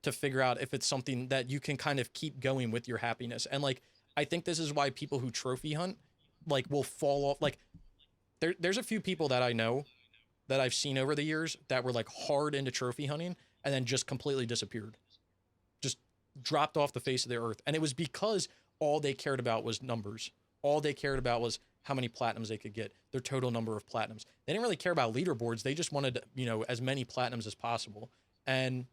to figure out if it's something that you can kind of keep going with your happiness. And like, I think this is why people who trophy hunt, like will fall off. Like there's a few people that I know that I've seen over the years that were like hard into trophy hunting and then just completely disappeared. Just dropped off the face of the earth. And it was because all they cared about was numbers. All they cared about was how many platinums they could get, their total number of platinums. They didn't really care about leaderboards. They just wanted, you know, as many platinums as possible. And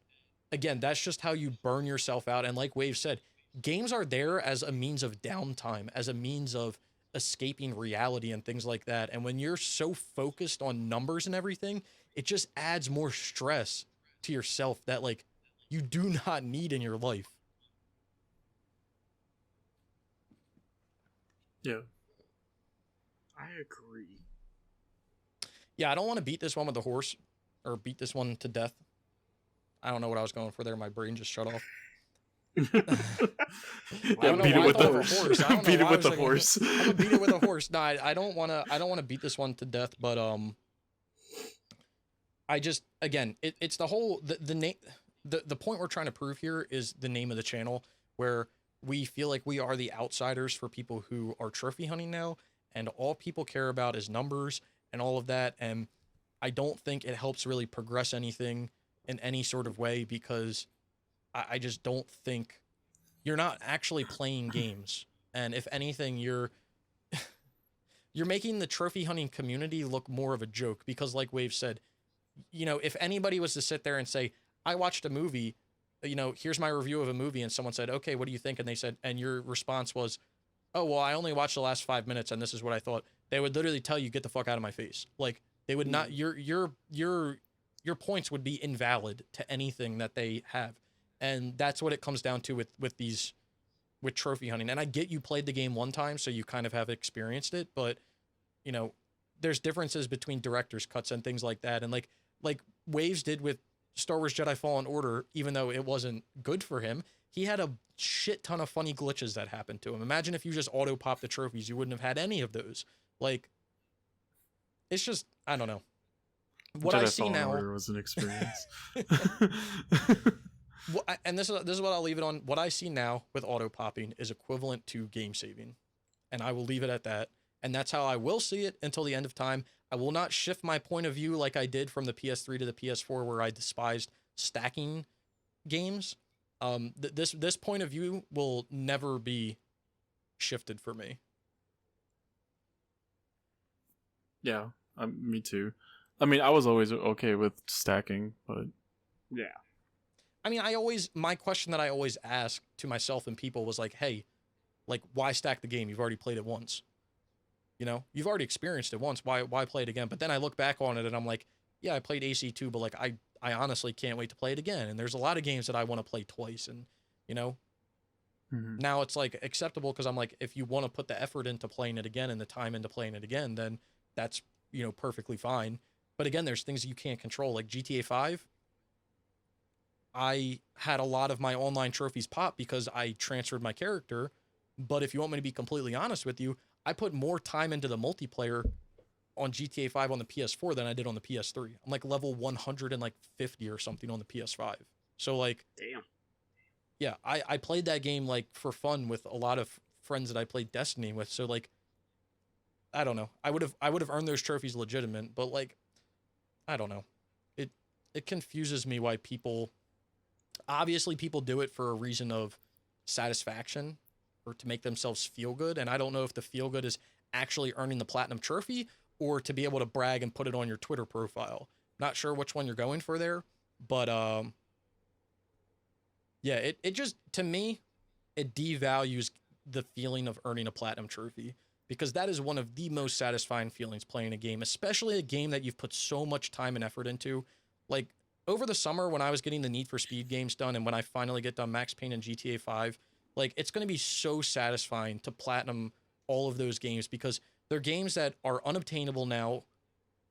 again, that's just how you burn yourself out. And like Wave said, games are there as a means of downtime, as a means of escaping reality and things like that. And when you're so focused on numbers and everything, it just adds more stress to yourself that like you do not need in your life. Yeah. I agree. Yeah, I don't want to beat this one with a horse or beat this one to death. I don't know what I was going for there. My brain just shut off. Yeah, beat it with the horse. beat it with the horse. I'm gonna beat it with a horse. No, I don't want to. I don't want to beat this one to death. But I just again, it's the whole the name. The point we're trying to prove here is the name of the channel, where we feel like we are the outsiders for people who are trophy hunting now, and all people care about is numbers and all of that. And I don't think it helps really progress anything in any sort of way, because I just don't think you're not actually playing games. And if anything, you're making the trophy hunting community look more of a joke, because like Wave said, you know, if anybody was to sit there and say, I watched a movie, you know, here's my review of a movie, and someone said, okay, what do you think? And they said, and your response was, oh, well, I only watched the last 5 minutes and this is what I thought. They would literally tell you, get the fuck out of my face. Like they would not, your points would be invalid to anything that they have. And that's what it comes down to with trophy hunting. And I get you played the game one time, so you kind of have experienced it, but you know, there's differences between director's cuts and things like that. And like Waves did with Star Wars Jedi Fallen Order, even though it wasn't good for him, he had a shit ton of funny glitches that happened to him. Imagine if you just auto pop the trophies, you wouldn't have had any of those. Like, it's just, I don't know. What Jedi I see Fallen now Order was an experience. And this is what I'll leave it on. What I see now with auto popping is equivalent to game saving, and I will leave it at that. And that's how I will see it until the end of time. I will not shift my point of view like I did from the PS3 to the PS4, where I despised stacking games. This point of view will never be shifted for me. Yeah, me too. I mean, I was always okay with stacking, but Yeah. I mean, my question that I always ask to myself and people was like, hey, like, why stack the game? You've already played it once. You know, you've already experienced it once. Why play it again? But then I look back on it and I'm like, yeah, I played AC2, but like, I honestly can't wait to play it again. And there's a lot of games that I want to play twice. And, you know, now it's like acceptable, because I'm like, if you want to put the effort into playing it again and the time into playing it again, then that's, you know, perfectly fine. But again, there's things you can't control, like GTA 5. I had a lot of my online trophies pop because I transferred my character. But if you want me to be completely honest with you, I put more time into the multiplayer on GTA 5 on the PS4 than I did on the PS3. I'm like level 150 or something on the PS5. So like, Damn. Yeah, I played that game like for fun with a lot of friends that I played Destiny with. So like, I don't know. I would have earned those trophies legitimate, but like, I don't know. It confuses me why people do it for a reason of satisfaction or to make themselves feel good. And I don't know if the feel good is actually earning the platinum trophy or to be able to brag and put it on your Twitter profile. Not sure which one you're going for there, but yeah, it just, to me, it devalues the feeling of earning a platinum trophy, because that is one of the most satisfying feelings playing a game, especially a game that you've put so much time and effort into. Like, over the summer when I was getting the Need for Speed games done, and when I finally get done Max Payne and GTA 5, like it's going to be so satisfying to platinum all of those games because they're games that are unobtainable now.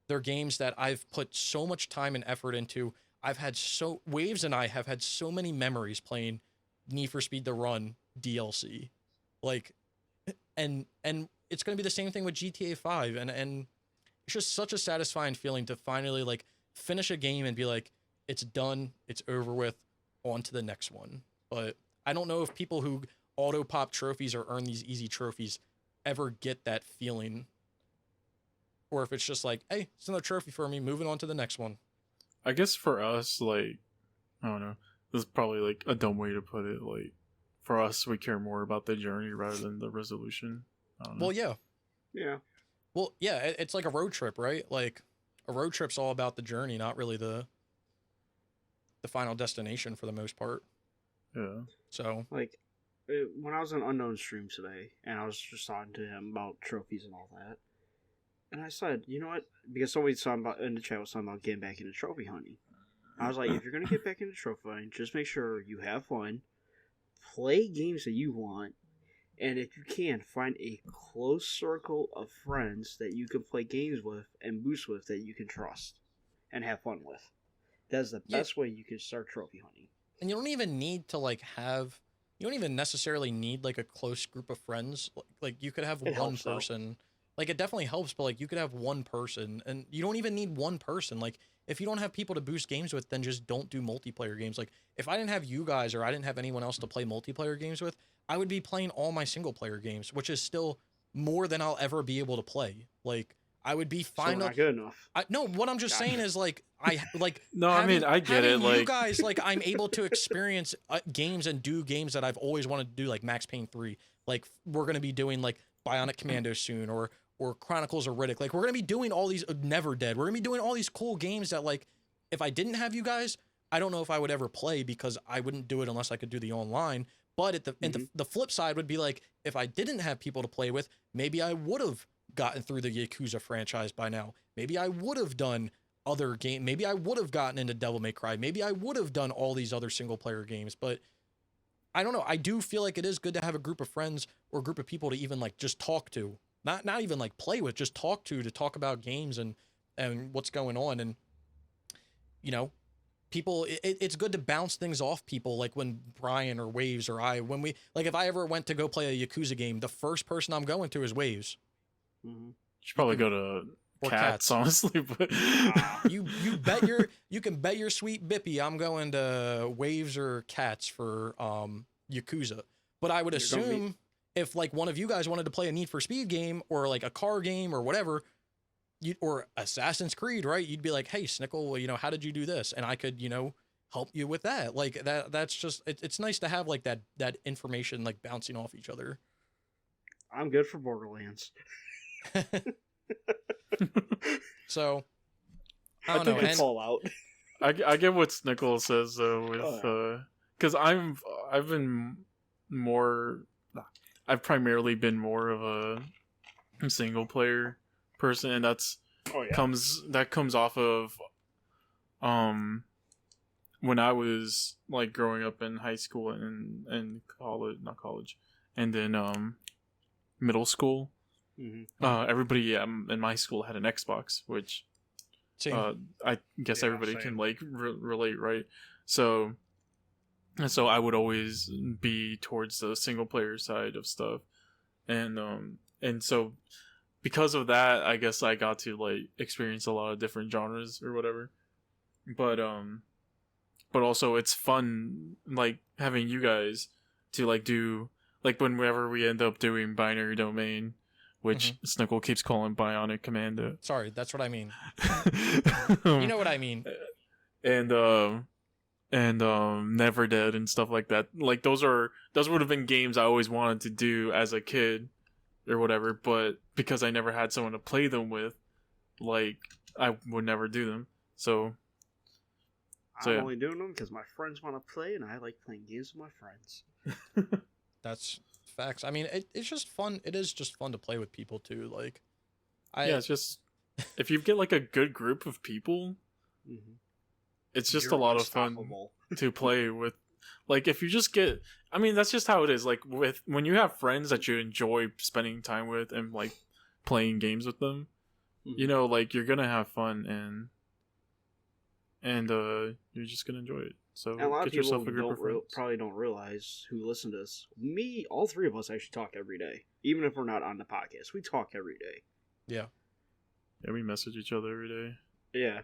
They're games that I've put so much time and effort into. Waves and I have had so many memories playing Need for Speed The Run DLC. Like, and it's going to be the same thing with GTA 5. And it's just such a satisfying feeling to finally like finish a game and be like, it's done, it's over with, on to the next one. But I don't know if people who auto pop trophies or earn these easy trophies ever get that feeling, or if it's just like, hey, it's another trophy for me, moving on to the next one. I guess for us, like, I don't know, this is probably like a dumb way to put it. Like, for us, we care more about the journey rather than the resolution. I don't know. Well, yeah. Yeah. Well, yeah, it's like a road trip, right? Like, a road trip's all about the journey, not really the final destination for the most part. Yeah. So, Like, when I was on Unknown stream today, and I was just talking to him about trophies and all that, and I said, you know what? Because somebody talking about in the chat was talking about getting back into trophy hunting. I was like, if you're gonna get back into trophy hunting, just make sure you have fun, play games that you want, and if you can, find a close circle of friends that you can play games with and boost with that you can trust and have fun with. That's the best way you can start trophy hunting. and you don't even need to like have. You don't even necessarily need like a close group of friends. Like you could have one person. Like it definitely helps, but like you could have one person, and you don't even need one person. Like if you don't have people to boost games with, then just don't do multiplayer games. Like if I didn't have you guys or I didn't have anyone else to play multiplayer games with, I would be playing all my single player games, which is still more than I'll ever be able to play. Like I would be fine. So not good enough. No, what I'm just saying is like I like. No, I mean I get it. Like you guys, like I'm able to experience games and do games that I've always wanted to do, like Max Payne 3. Like we're gonna be doing like Bionic Commando soon, or Chronicles of Riddick. Like we're gonna be doing all these Never Dead. We're gonna be doing all these cool games that like if I didn't have you guys, I don't know if I would ever play because I wouldn't do it unless I could do the online. But the flip side would be like if I didn't have people to play with, maybe I would have gotten through the Yakuza franchise by now. Maybe I would have done other game. Maybe I would have gotten into Devil May Cry. Maybe I would have done all these other single player games. But I don't know. I do feel like it is good to have a group of friends or a group of people to even like just talk to. Not even like play with, just talk to talk about games and what's going on. And you know, people, it's good to bounce things off people. Like when Brian or Waves or when we like, if I ever went to go play a Yakuza game, the first person I'm going to is Waves. Mm-hmm. You should probably go to cats, honestly. But you can bet your sweet bippy I'm going to Waves or Cats for Yakuza. But I would assume if like one of you guys wanted to play a Need for Speed game or like a car game or whatever, or Assassin's Creed, right? You'd be like, hey, Snickle, well, you know, how did you do this? And I could, you know, help you with that. Like that's just, it's nice to have like that information like bouncing off each other. I'm good for Borderlands. So I don't know. It's Fallout. I get what Snickle says though, with because I've primarily been more of a single player person, and that's comes off of when I was like growing up in high school and college, and then middle school. Mm-hmm. Everybody in my school had an Xbox, which I guess everybody can like relate, right? So I would always be towards the single player side of stuff, and so because of that, I guess I got to like experience a lot of different genres or whatever. But also it's fun like having you guys to like do like whenever we end up doing Binary Domain, which Snickle keeps calling Bionic Commando. Sorry, that's what I mean. You know what I mean. And Never Dead and stuff like that. Like those would have been games I always wanted to do as a kid or whatever, but because I never had someone to play them with, like I would never do them. So I'm only doing them because my friends want to play, and I like playing games with my friends. That's facts. I mean, it's just fun. It is just fun to play with people too. Like, it's just if you get like a good group of people, it's just You're a lot of fun unstoppable. to play with. Like, if you just get, I mean, that's just how it is. Like, when you have friends that you enjoy spending time with and like playing games with them, you know, like, you're gonna have fun, and you're just gonna enjoy it. So And a lot get of people yourself a group of friends. probably don't realize who listen to this. All three of us actually talk every day, even if we're not on the podcast. We talk every day. Yeah. Yeah, we message each other every day. Yeah,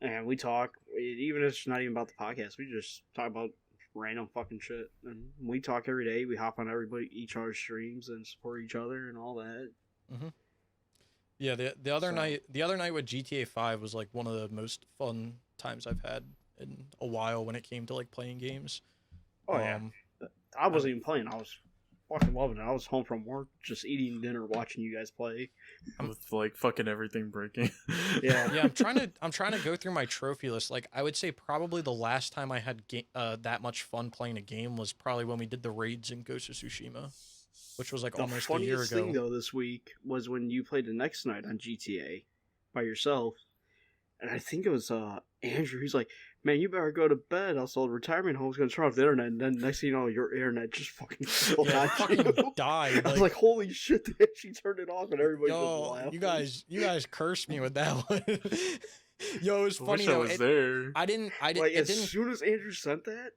and we talk. Even if it's not even about the podcast, we just talk about random fucking shit. And we talk every day. We hop on each other's streams and support each other and all that. Mm-hmm. Yeah, the other night with GTA 5 was like one of the most fun times I've had in a while when it came to like playing games. Oh yeah, I wasn't even playing. I was fucking loving it. I was home from work, just eating dinner, watching you guys play. With like fucking everything breaking. Yeah. Yeah, I'm trying to go through my trophy list. Like, I would say probably the last time I had that much fun playing a game was probably when we did the raids in Ghost of Tsushima, which was like almost a year ago. The funniest thing though this week was when you played the next night on GTA by yourself, and I think it was Andrew. He's like, "Man, you better go to bed. Also, the retirement home's gonna turn off the internet." And then next thing you know, your internet just fucking killed Yeah, on fucking you. died. I was like, "Holy shit!" They actually turned it off, and everybody was yo, laughing. you guys cursed me with that one. Yo, it was funny I though. was there. I didn't. Like, It as didn't. soon as Andrew sent that,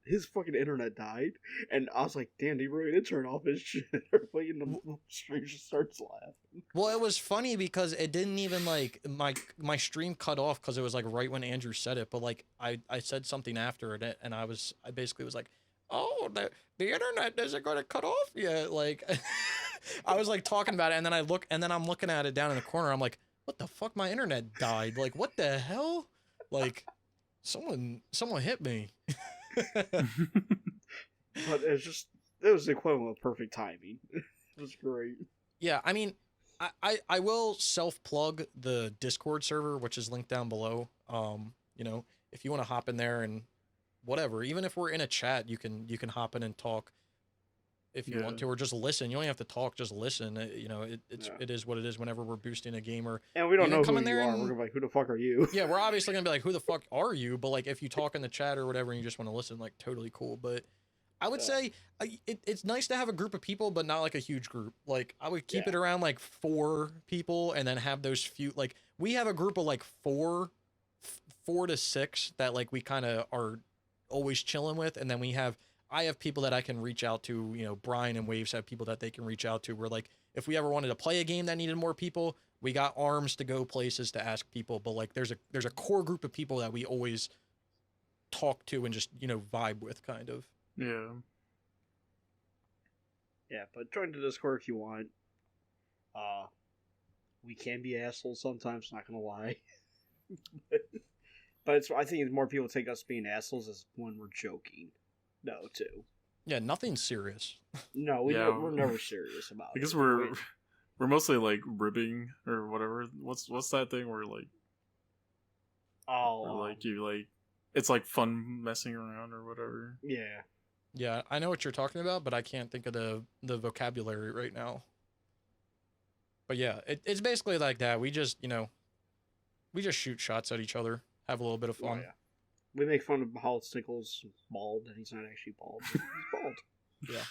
his fucking internet died, and I was like, "Damn, they really did turn off his shit." Everybody in the stream just starts laughing. Well, it was funny because it didn't even like my stream cut off because it was like right when Andrew said it. But like I said something after it, and I basically was like, "Oh, the internet isn't going to cut off yet." Like I was like talking about it, and then I'm looking at it down in the corner. I'm like, "What the fuck? My internet died. Like, what the hell? Like, someone hit me." But it was the equivalent of perfect timing. It was great. Yeah, I mean, I will self-plug the Discord server, which is linked down below. You know, if you want to hop in there and whatever, even if we're in a chat, you can hop in and talk if you want to, or just listen. You don't have to talk, just listen. You know, it is what it is whenever we're boosting a game. Or And we don't know come who in there you are. and- We're gonna be like, "Who the fuck are you?" yeah, we're obviously gonna be like, who the fuck are you? But like, if you talk in the chat or whatever and you just want to listen, like, totally cool. But I would say it's nice to have a group of people, but not like a huge group. Like, I would keep it around like 4 people, and then have those few. Like, we have a group of like 4 to 6 that like we kind of are always chilling with, and then I have people that I can reach out to. You know, Brian and Waves have people that they can reach out to. Where like, if we ever wanted to play a game that needed more people, we got arms to go places to ask people. But like, there's a core group of people that we always talk to and just, you know, vibe with, kind of. Yeah. Yeah, but join the Discord if you want. We can be assholes sometimes, not gonna lie. But I think more people take us being assholes as when we're joking. No, too. Yeah, nothing serious. No, we're never serious about it. I guess we're mostly like ribbing or whatever. What's that thing where like it's like fun messing around or whatever. Yeah. Yeah, I know what you're talking about, but I can't think of the vocabulary right now. But yeah, it's basically like that. We just, you know, shoot shots at each other, have a little bit of fun. Oh, yeah. We make fun of how Stickles bald, and he's not actually bald. He's bald. Yeah.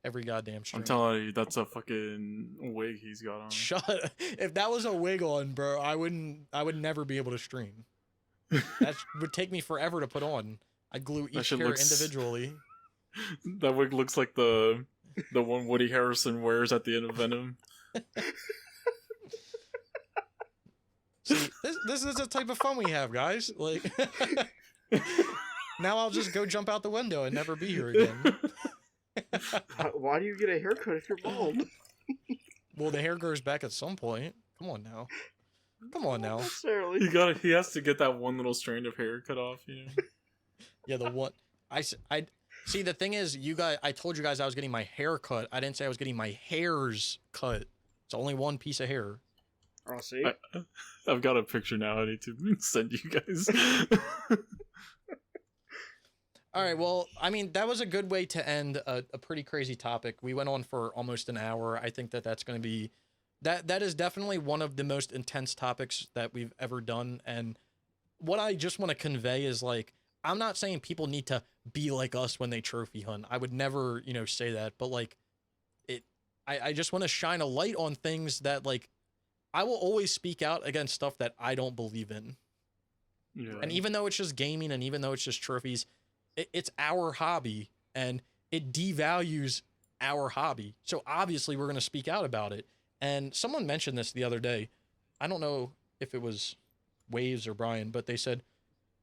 Every goddamn stream. I'm telling you, that's a fucking wig he's got on. Shut. If that was a wig on, bro, I would never be able to stream. That would take me forever to put on. I'd glue each hair individually. That wig looks like the one Woody Harrelson wears at the end of Venom. See, this is the type of fun we have, guys. Like, now I'll just go jump out the window and never be here again. Why do you get a haircut if you're bald? Well, the hair grows back at some point. Come on now. Not necessarily. He has to get that one little strand of hair cut off, you know. Yeah, the one I see. The thing is, you guys, I told you guys I was getting my hair cut. I didn't say I was getting my hairs cut. It's only one piece of hair. I'll see. I've got a picture now. I need to send you guys. All right. Well, I mean, that was a good way to end a pretty crazy topic. We went on for almost an hour. I think that's going to be that is definitely one of the most intense topics that we've ever done. And what I just want to convey is like, I'm not saying people need to be like us when they trophy hunt. I would never, say that, but like I just want to shine a light on things that like, I will always speak out against stuff that I don't believe in. Yeah. And even though it's just gaming and even though it's just trophies, it's our hobby and it devalues our hobby. So obviously we're going to speak out about it. And someone mentioned this the other day. I don't know if it was Waves or Brian, but they said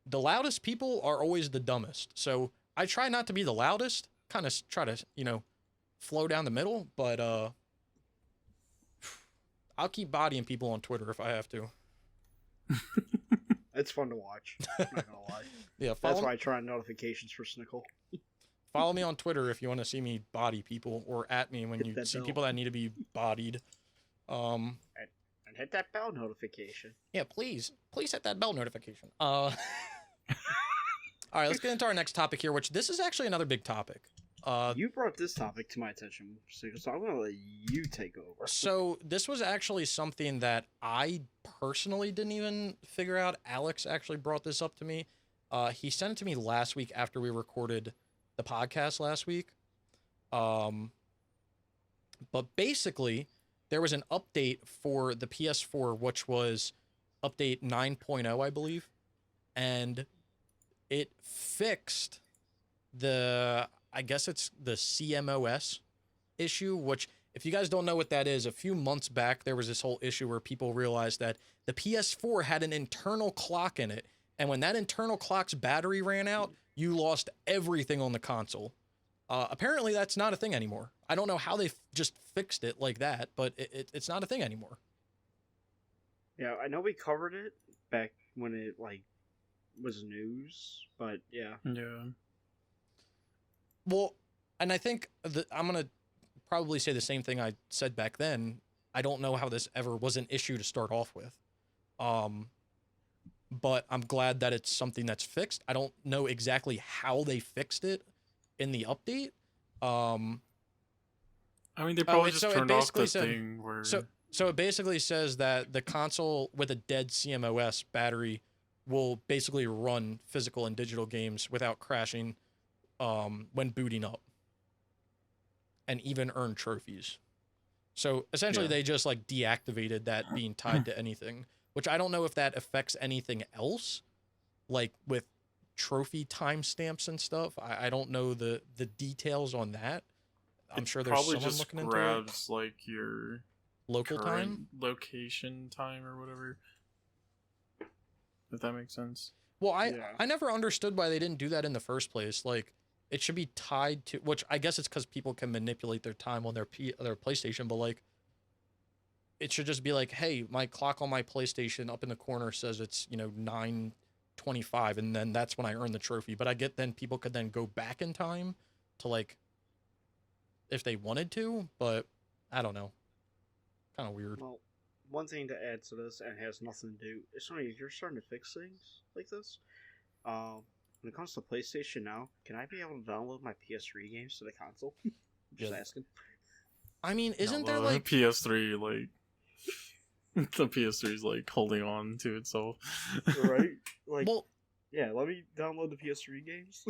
the loudest people are always the dumbest. So I try not to be the loudest, kind of try to, flow down the middle, but I'll keep bodying people on Twitter if I have to. It's fun to watch. I'm not gonna lie. Yeah, That's why I try on notifications for Snickle. Follow me on Twitter if you want to see me body people, or at me when you see people that need to be bodied. And hit that bell notification. Yeah, please hit that bell notification. All right, let's get into our next topic here, which this is actually another big topic. You brought this topic to my attention, so I'm going to let you take over. So this was actually something that I personally didn't even figure out. Alex actually brought this up to me. He sent it to me last week after we recorded the podcast last week. But basically, there was an update for the PS4, which was update 9.0, I believe. And it fixed I guess it's the CMOS issue, which if you guys don't know what that is, a few months back, there was this whole issue where people realized that the PS4 had an internal clock in it. And when that internal clock's battery ran out, you lost everything on the console. Apparently that's not a thing anymore. I don't know how they just fixed it like that, but it's not a thing anymore. Yeah, I know we covered it back when it was news, but yeah. Yeah. Well, and I think I'm going to probably say the same thing I said back then. I don't know how this ever was an issue to start off with. But I'm glad that it's something that's fixed. I don't know exactly how they fixed it in the update. I mean, they probably just turned off the thing where... So it basically says that the console with a dead CMOS battery will basically run physical and digital games without crashing when booting up, and even earn trophies. So essentially they just like deactivated that being tied to anything, which I don't know if that affects anything else, like with trophy timestamps and stuff. I don't know the details on that. I'm sure there's someone looking into it. Probably just grabs like your local time, location time, or whatever. If that makes sense. Well, I never understood why they didn't do that in the first place. Like, it should be tied to, which I guess it's because people can manipulate their time on their PlayStation, but like, it should just be like, hey, my clock on my PlayStation up in the corner says it's 9:25, and then that's when I earn the trophy. But I get then people could then go back in time to like, if they wanted to, but I don't know, kind of weird. Well, one thing to add to this, and has nothing to do, it's funny, if you're starting to fix things like this, when it comes to PlayStation now, can I be able to download my PS3 games to the console? Just asking. I mean, isn't there like PS3 like the PS3 is like holding on to itself, right? Like, well, yeah, let me download the PS3 games,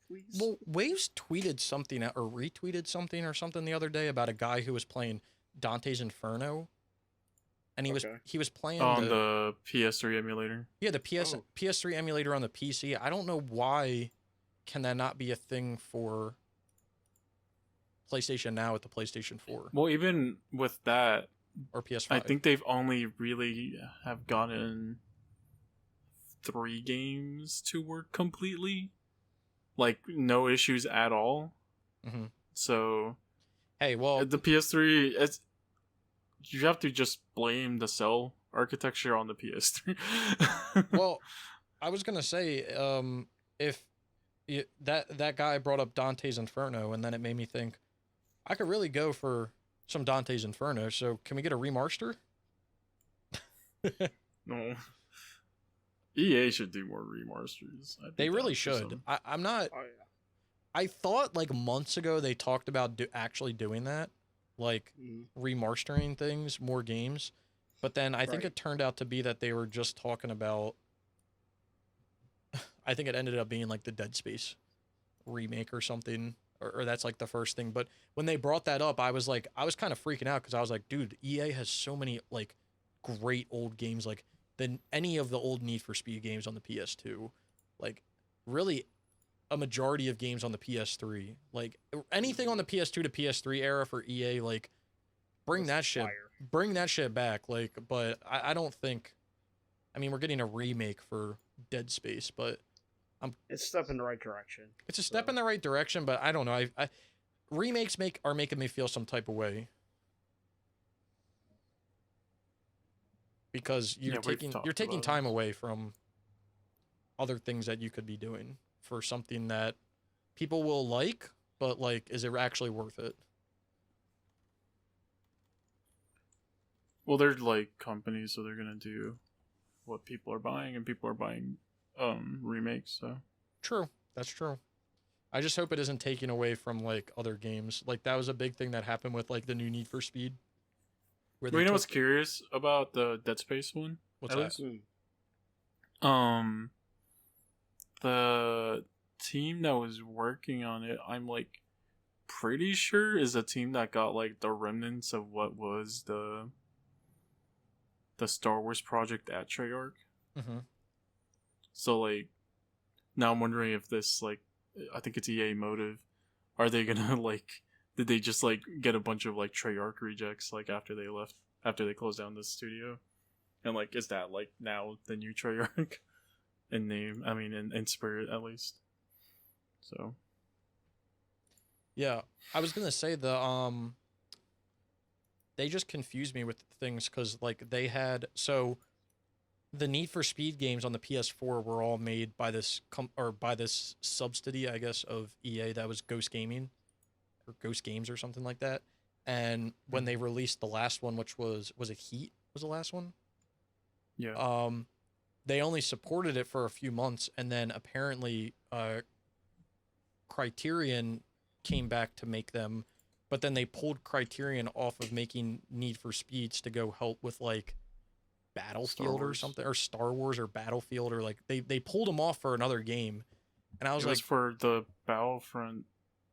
please. Well, Waves tweeted something or retweeted something or something the other day about a guy who was playing Dante's Inferno. And he was playing on the PS3 emulator. Yeah, the PS3 emulator on the PC. I don't know why can that not be a thing for PlayStation Now with the PlayStation 4. Well, even with that, or PS5. I think they've only really have gotten 3 games to work completely. Like, no issues at all. Mm-hmm. So, hey, well, the PS3, you have to just blame the cell architecture on the PS3. Well, I was gonna say, if that guy brought up Dante's Inferno, and then it made me think, I could really go for some Dante's Inferno. So can we get a remaster? No. EA should do more remasters. They really should. I'm not. Oh, yeah. I thought like months ago they talked about actually doing that, like remastering things, more games. But then I think it turned out to be that they were just talking about I think it ended up being like the Dead Space remake or something, or that's like the first thing. But when they brought that up, I was kind of freaking out because I was like, dude, EA has so many like great old games, like than any of the old Need for Speed games on the PS2, like really a majority of games on the PS3, like anything on the PS2 to PS3 era for EA, like bring that shit, bring that shit back. Like, but I don't think, I mean, we're getting a remake for Dead Space, but It's a step in the right direction. it's a step in the right direction, but I don't know. I remakes are making me feel some type of way because you're taking time away from other things that you could be doing for something that people will like, but like, is it actually worth it? Well, they're like companies, so they're gonna do what people are buying, and people are buying remakes. So true, that's true. I just hope it isn't taken away from like other games. Like that was a big thing that happened with like the new Need for Speed. Where you know what's curious about the Dead Space one? What's that? The team that was working on it, I'm like pretty sure is a team that got like the remnants of what was the Star Wars project at Treyarch. Mm-hmm. So like now I'm wondering if this like, I think it's EA Motive, are they gonna like, did they just like get a bunch of like Treyarch rejects like after they closed down the studio, and like is that like now the new Treyarch in name, I mean in spirit at least. So yeah, I was gonna say they just confused me with things because like they had, so the Need for Speed games on the PS4 were all made by this by this subsidy, I guess, of EA that was Ghost Gaming or Ghost Games or something like that. And when they released the last one, which was it Heat was the last one? yeah. They only supported it for a few months, and then apparently Criterion came back to make them, but then they pulled Criterion off of making Need for Speeds to go help with like Battlefield or something, or Star Wars or Battlefield, or like they pulled them off for another game, and I was it like, was for the Battlefront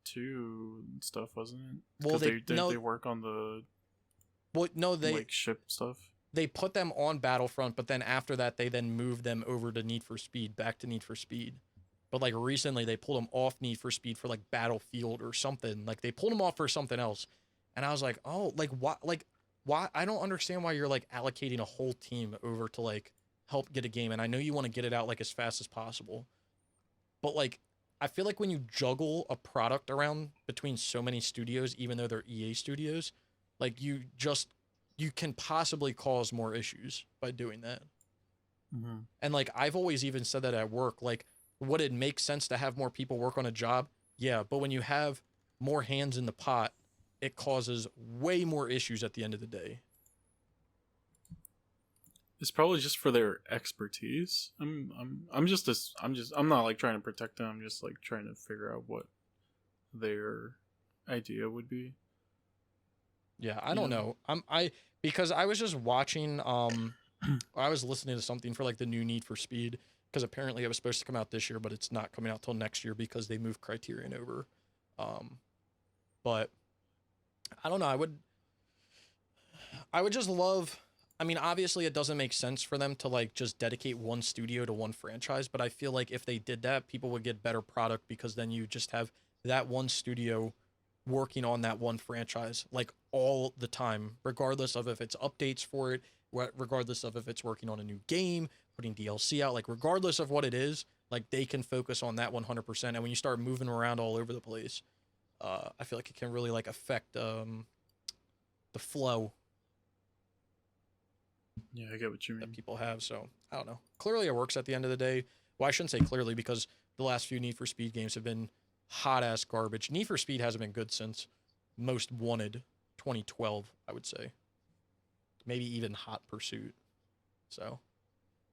2 stuff, wasn't it? well, they work on the like ship stuff. They put them on Battlefront, but then after that, they then moved them over to Need for Speed, back to Need for Speed. But like recently, they pulled them off Need for Speed for like Battlefield or something. Like they pulled them off for something else, and I was like, oh, like what, like why? I don't understand why you're like allocating a whole team over to like help get a game. And I know you want to get it out like as fast as possible, but like I feel like when you juggle a product around between so many studios, even though they're EA studios, like you can possibly cause more issues by doing that. Mm-hmm. And like I've always even said that at work, like would it make sense to have more people work on a job? Yeah, but when you have more hands in the pot, it causes way more issues at the end of the day. It's probably just for their expertise. I'm not like trying to protect them. I'm just like trying to figure out what their idea would be. Yeah, I don't know. Because I was just watching I was listening to something for like the new Need for Speed, because apparently it was supposed to come out this year, but it's not coming out till next year because they moved Criterion over. But I don't know, I would just love, I mean, obviously it doesn't make sense for them to like just dedicate one studio to one franchise, but I feel like if they did that, people would get better product, because then you just have that one studio working on that one franchise like all the time, regardless of if it's updates for it, regardless of if it's working on a new game, putting DLC out, like regardless of what it is, like they can focus on that 100%. And when you start moving around all over the place, I feel like it can really like affect the flow. Yeah, I get what you mean. That people have. So I don't know. Clearly it works at the end of the day. Well, I shouldn't say clearly, because the last few Need for Speed games have been hot ass garbage. Need for Speed hasn't been good since Most Wanted 2012, I would say. Maybe even Hot Pursuit. So,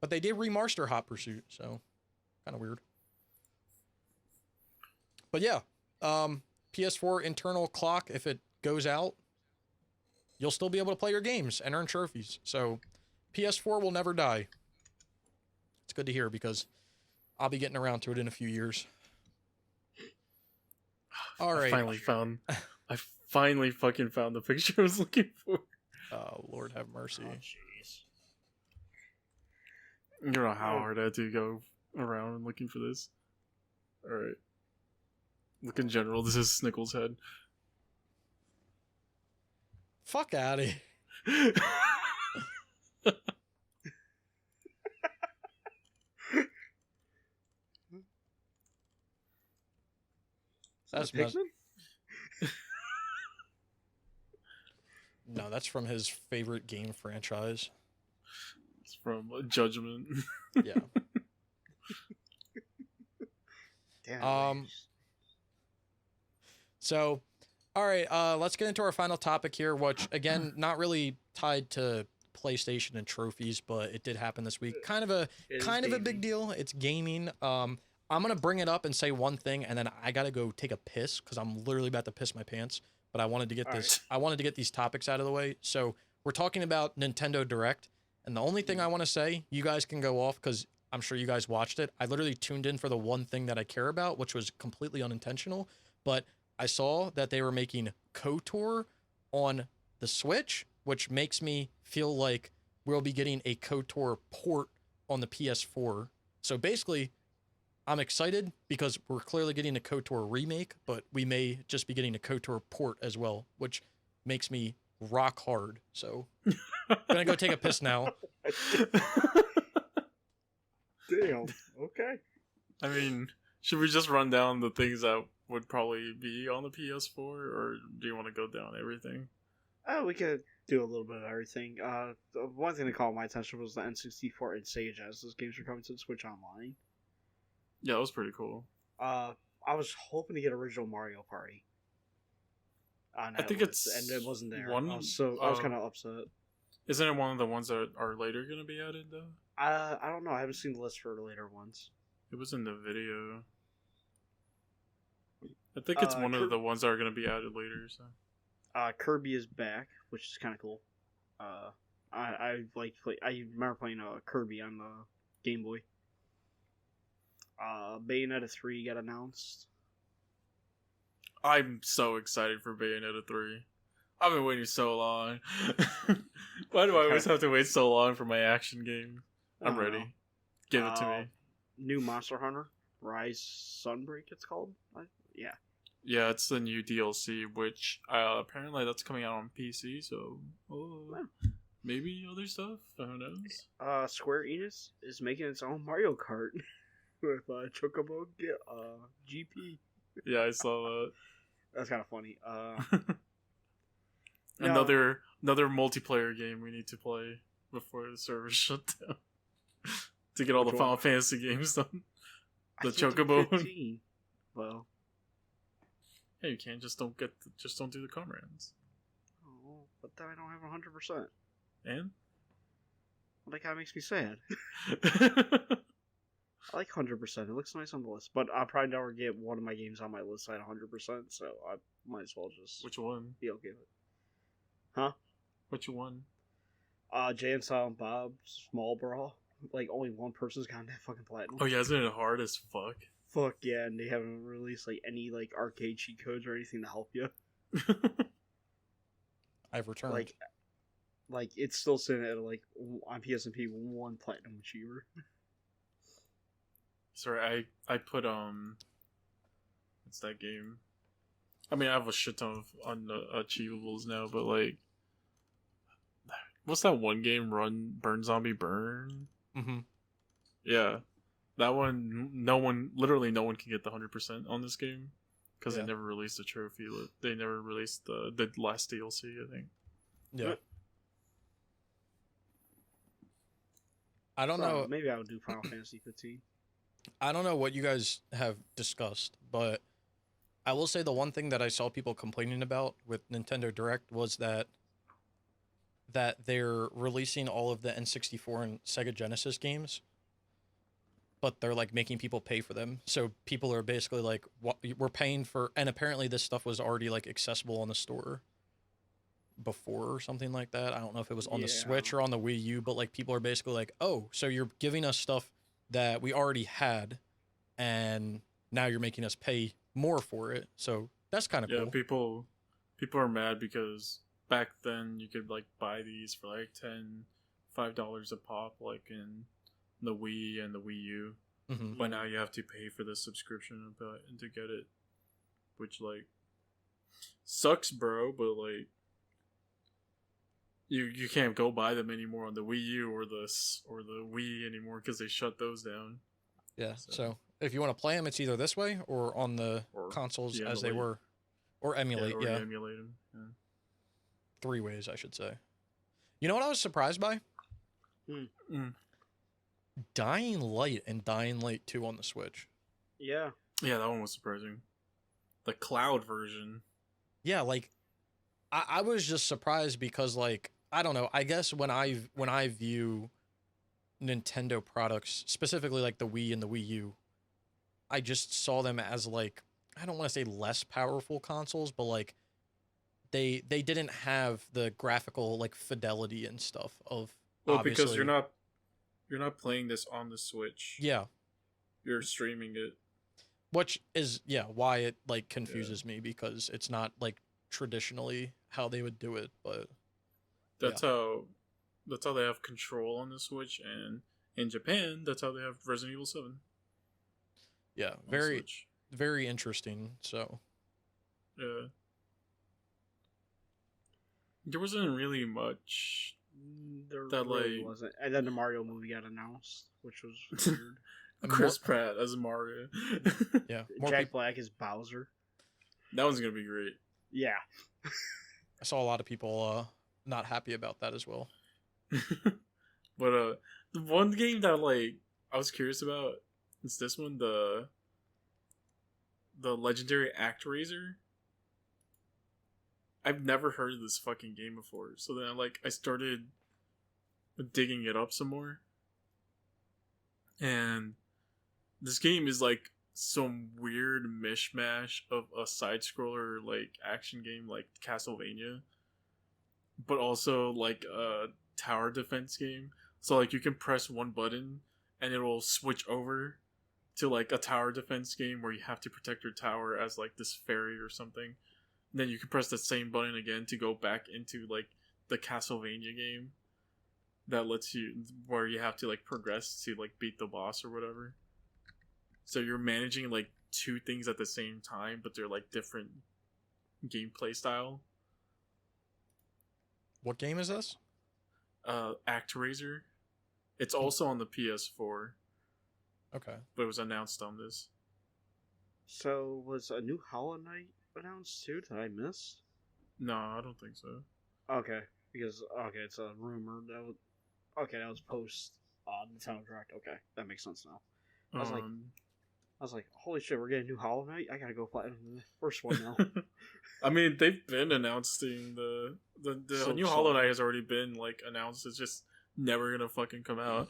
but they did remaster Hot Pursuit, so kind of weird. But yeah, PS4 internal clock, if it goes out, you'll still be able to play your games and earn trophies. So PS4 will never die. It's good to hear, because I'll be getting around to it in a few years. All right. I finally fucking found the picture I was looking for. Oh, Lord have mercy. Oh, jeez. You know how hard I had to go around and looking for this. Alright. Look in general, this is Snickle's head. Fuck out of here. That's Pikmin? No, that's from his favorite game franchise. It's from Judgment. Yeah. Damn. So, all right, let's get into our final topic here, which again, not really tied to PlayStation and trophies, but it did happen this week. Kind of a big deal. It's gaming. I'm gonna bring it up and say one thing, and then I gotta go take a piss because I'm literally about to piss my pants. But I wanted to get I wanted to get these topics out of the way. So we're talking about Nintendo Direct, and the only thing I want to say, you guys can go off because I'm sure you guys watched it. I literally tuned in for the one thing that I care about, which was completely unintentional. But I saw that they were making KOTOR on the Switch, which makes me feel like we'll be getting a KOTOR port on the PS4. So basically, I'm excited because we're clearly getting a KOTOR remake, but we may just be getting a KOTOR port as well, which makes me rock hard. So I'm gonna go take a piss now. Damn. Okay. I mean, should we just run down the things that would probably be on the PS4, or do you want to go down everything? We could do a little bit of everything. The one thing that caught my attention was the N64 and Sega Genesis games are coming to the Switch Online. Yeah, it was pretty cool. I was hoping to get original Mario Party. I think it's and it wasn't there. one. I was kind of upset. Isn't it one of the ones that are later going to be added though? I don't know. I haven't seen the list for the later ones. It was in the video. I think it's one of the ones that are going to be added later. So. Kirby is back, which is kind of cool. I remember playing Kirby on the Game Boy. Bayonetta 3 got announced. I'm so excited for Bayonetta 3. I've been waiting so long. Why do I always have to wait so long for my action game? I'm ready. Give it to me. New Monster Hunter Rise Sunbreak, it's called. Yeah. Yeah, it's the new DLC, which apparently that's coming out on PC. So maybe other stuff. Who knows? Square Enix is making its own Mario Kart with Chocobo GP. Yeah, I saw that. That's kind of funny. Another multiplayer game we need to play before the server shut down to get all the Final Fantasy games done. The Chocobo one. Well, hey, you can't just don't do the comrades. Oh, but then I don't have 100%. And that kind of makes me sad. I like 100%. It looks nice on the list, but I'll probably never get one of my games on my list at 100%. So I might as well just. Which one? Be okay with it. Huh? Which one? Jay and Silent Bob Small Brawl. Like only one person's gotten that fucking platinum. Oh yeah, isn't it hard as fuck? Fuck yeah, and they haven't released like any like arcade cheat codes or anything to help you. I've returned. Like it's still sitting at like on PSP 1 platinum achiever. Sorry, I put what's that game? I mean, I have a shit ton of achievables now, but like, what's that one game? Burn Zombie Burn. Mm-hmm. Yeah, that one. Literally no one can get the 100% on this game because they never released a trophy. They never released the last DLC, I think. Yeah. I don't know. Maybe I would do Final Fantasy 15. I don't know what you guys have discussed, but I will say the one thing that I saw people complaining about with Nintendo Direct was that they're releasing all of the N64 and Sega Genesis games, but they're like making people pay for them. So people are basically like, we're paying for, and apparently this stuff was already like accessible on the store before or something like that. I don't know if it was on the Switch or on the Wii U, but like people are basically like, oh, so you're giving us stuff that we already had, and now you're making us pay more for it. So that's kind of Yeah, cool. people are mad because back then you could like buy these for like $5 a pop, like in the Wii and the Wii U. Mm-hmm. But now you have to pay for the subscription to get it, which like sucks, bro. But like you can't go buy them anymore on the Wii U or the Wii anymore because they shut those down. Yeah. So if you want to play them, it's either this way or on the consoles as they were, or emulate. Or yeah. emulate them. Yeah. 3 ways, I should say. You know what I was surprised by? Dying Light and Dying Light 2 on the Switch. Yeah. Yeah, that one was surprising. The cloud version. Yeah, like I was just surprised because like I don't know, I guess when I view Nintendo products, specifically like the Wii and the Wii U, I just saw them as like, I don't want to say less powerful consoles, but like they didn't have the graphical like fidelity and stuff of because you're not playing this on the Switch. Yeah. You're streaming it. Which is why it like confuses me, because it's not like traditionally how they would do it, but that's how they have Control on the Switch, and in Japan that's how they have Resident Evil 7. Yeah, very interesting. So yeah, there wasn't really much that really wasn't. And then the Mario movie got announced, which was weird. Chris Pratt as Mario. Yeah, Jack Black is Bowser. That one's gonna be great. Yeah. I saw a lot of people not happy about that as well. But the one game that like I was curious about is this one, the legendary ActRaiser. I've never heard of this fucking game before, so then I started digging it up some more, and this game is like some weird mishmash of a side scroller like action game like Castlevania, but also like a tower defense game. So like you can press one button and it will switch over to like a tower defense game where you have to protect your tower as like this fairy or something. And then you can press the same button again to go back into like the Castlevania game that lets you, where you have to like progress to like beat the boss or whatever. So you're managing like 2 things at the same time, but they're like different gameplay style. What game is this? ActRaiser. It's also on the PS4. Okay. But it was announced on this. So was a new Hollow Knight announced too? Did I miss? No, I don't think so. Okay, because it's a rumor that that was post Nintendo Direct. Okay, that makes sense now. I was like, holy shit, we're getting a new Hollow Knight? I gotta go play the first one now. I mean, they've been announcing the new Hollow Knight has already been like announced. It's just never gonna fucking come out.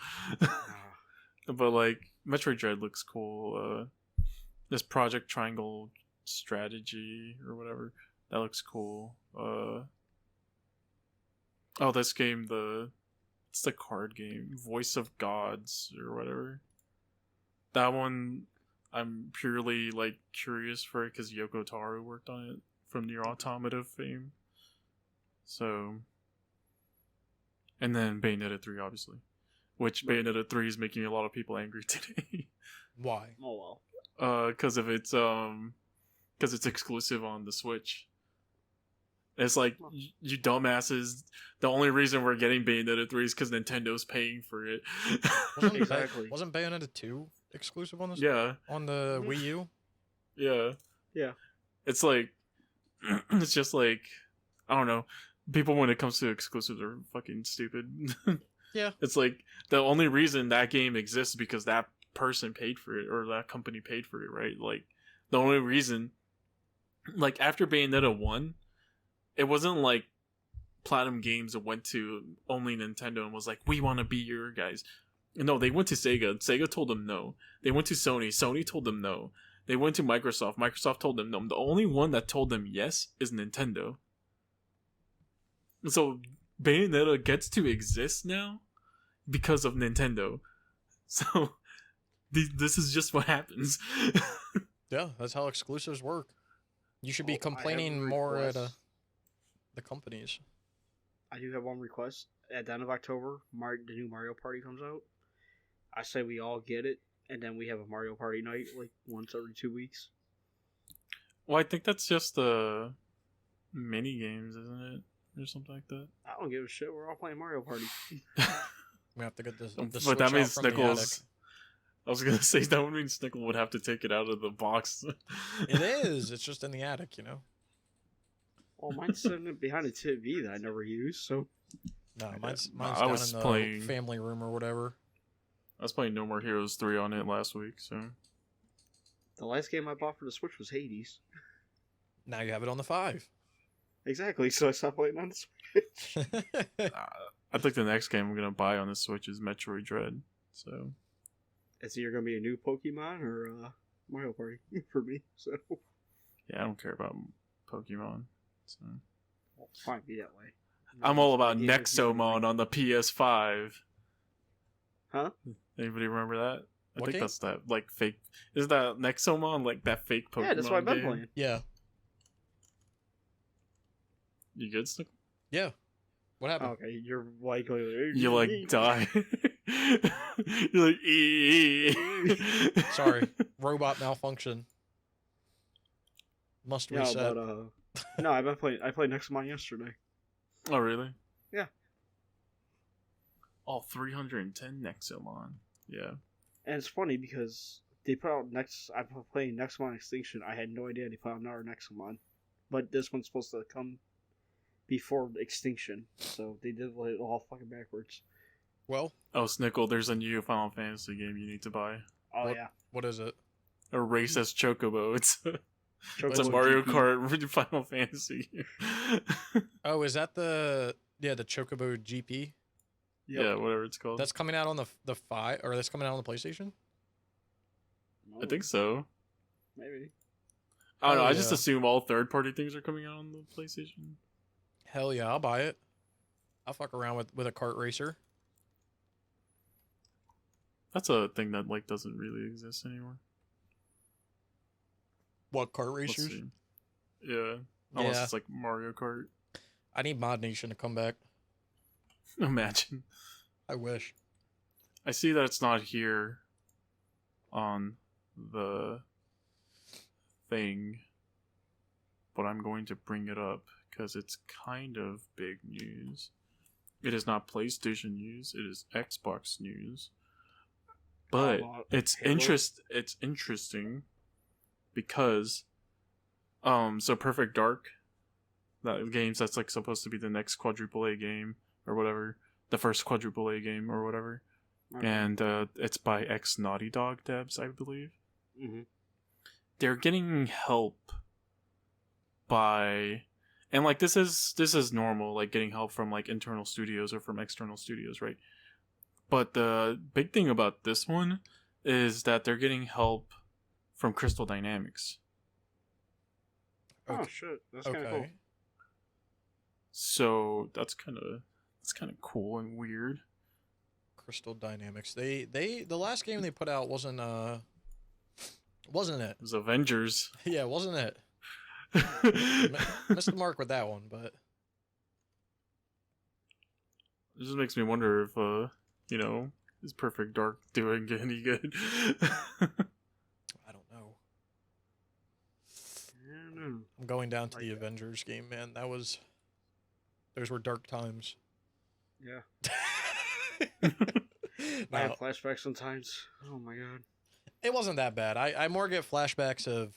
But like Metroid Dread looks cool. This Project Triangle Strategy or whatever, that looks cool. This game, it's the card game, Voice of Gods or whatever. That one, I'm purely like curious for it because Yoko Taro worked on it from Nier Automata fame. So, and then Bayonetta 3, obviously, which Bayonetta 3 is making a lot of people angry today. Why? Oh well. Because it's exclusive on the Switch. It's like, you dumbasses, the only reason we're getting Bayonetta 3 is because Nintendo's paying for it. Wasn't Bayonetta 2 exclusive on this? Yeah. On the Wii U? Yeah. Yeah. It's like, it's just like, I don't know. People, when it comes to exclusives, are fucking stupid. Yeah. It's like, the only reason that game exists is because that person paid for it, or that company paid for it, right? Like, the only reason, like, after Bayonetta 1, it wasn't like Platinum Games went to only Nintendo and was like, we want to be your guys. No, they went to Sega. Sega told them no. They went to Sony. Sony told them no. They went to Microsoft. Microsoft told them no. The only one that told them yes is Nintendo. So Bayonetta gets to exist now because of Nintendo. So This is just what happens. Yeah, that's how exclusives work. You should be I have a complaining more at request. the companies. I do have one request. At the end of October, the new Mario Party comes out. I say we all get it, and then we have a Mario Party night like once every 2 weeks. Well, I think that's just the mini games, isn't it, or something like that? I don't give a shit. We're all playing Mario Party. We have to get the But Switch that out means from the attic. Snickles. I was gonna say that would mean Snickle would have to take it out of the box. It is. It's just in the attic, you know. Well, mine's sitting behind a TV that I never use, so No, mine's I down was in the playing- family room or whatever. I was playing No More Heroes 3 on it last week, so the last game I bought for the Switch was Hades. Now you have it on the 5. Exactly, so I stopped playing on the Switch. I think the next game I'm gonna buy on the Switch is Metroid Dread. So It's either going to be a new Pokemon or Mario Party for me, so yeah, I don't care about Pokemon. So well, it's fine, be that way. I'm all about Yeah, Nexomon on the PS5. Huh? Anybody remember that? I What think game? that's that like fake. Is that Nexomon like that fake Pokemon? Yeah, that's what I've been game? playing. Yeah. You good, Snickle? Yeah. What happened? Okay, you're like, going, You like die. You're like Sorry. Robot malfunction. Must No, reset. but no, I've been playing. I played Nexomon yesterday. Oh really? Yeah. Oh, 310 Nexomon. Yeah. And it's funny because they put out I've been playing Nexomon Extinction. I had no idea they put out another Nexomon, but this one's supposed to come before Extinction, so they did it all fucking backwards. Well, Oh, Snickle, there's a new Final Fantasy game you need to buy. Oh What? yeah, what is it? A race as Chocobo. It's a Chocobo Mario GP. Kart Final Fantasy. Oh, is that the Chocobo GP? Yep. Yeah, whatever it's called. That's coming out on the 5, or that's coming out on the PlayStation? I think so. Maybe. I don't know. Oh, I just yeah. assume all third-party things are coming out on the PlayStation. Hell yeah, I'll buy it. I'll fuck around with a kart racer. That's a thing that like doesn't really exist anymore. What, kart Let's racers? see. Yeah. Unless Yeah. it's like Mario Kart. I need Mod Nation to come back. Imagine. I wish. I see that it's not here on the thing, but I'm going to bring it up because it's kind of big news. It is not PlayStation news, it is Xbox news. But it's Halo? it's interesting because so Perfect Dark, that games that's like supposed to be the next quadruple A game or whatever, the first quadruple A game or whatever. Okay. And it's by ex Naughty Dog devs, I believe. Mm-hmm. They're getting help by, and like this is normal, like getting help from like internal studios or from external studios, right? But the big thing about this one is that they're getting help from Crystal Dynamics. Oh Okay. shit, that's kind of Okay. cool. So that's kind of cool and weird. Crystal Dynamics. They the last game they put out wasn't it? It was Avengers. Yeah, wasn't it? Missed the mark with that one, but It just makes me wonder if is Perfect Dark doing any good? I don't know. I don't know. I'm going down to the Like- Avengers game, man. Those were dark times. Yeah, No, I have flashbacks sometimes. Oh my god. it wasn't that bad. I more get flashbacks of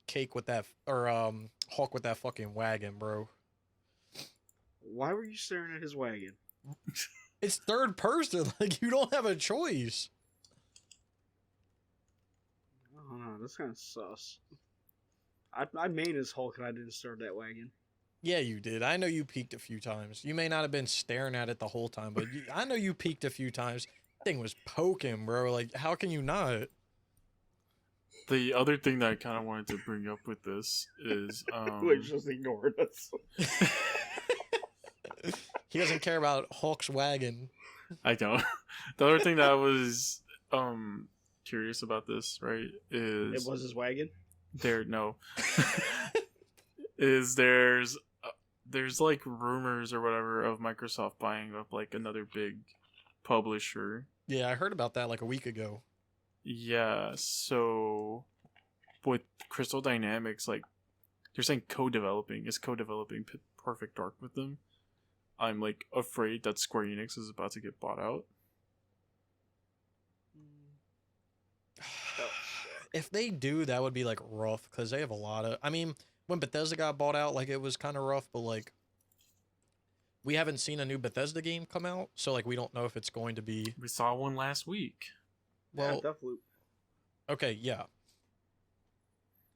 Cake with that, or Hulk with that fucking wagon, bro. Why were you staring at his wagon? It's third person. Like, you don't have a choice. Oh no, that's kind of sus. I main as Hulk and I didn't stare at that wagon. Yeah, you did. I know you peeked a few times. You may not have been staring at it the whole time, but I know you peeked a few times. Thing was poking, bro. Like, how can you not? The other thing that I kind of wanted to bring up with this is Like, just ignored us. He doesn't care about Hulk's wagon. I don't. The other thing that I was curious about this, right? It Is was his wagon. There's like rumors or whatever of Microsoft buying up like another big publisher. Yeah, I heard about that like a week ago. Yeah, so with Crystal Dynamics, like they're saying co-developing Perfect Dark with them. I'm like afraid that Square Enix is about to get bought out. If they do, that would be like rough because they have a lot of. I mean, when Bethesda got bought out, like it was kind of rough, but like we haven't seen a new Bethesda game come out, so like we don't know if it's going to be. We saw one last week. Well, yeah, Deathloop. Okay, yeah,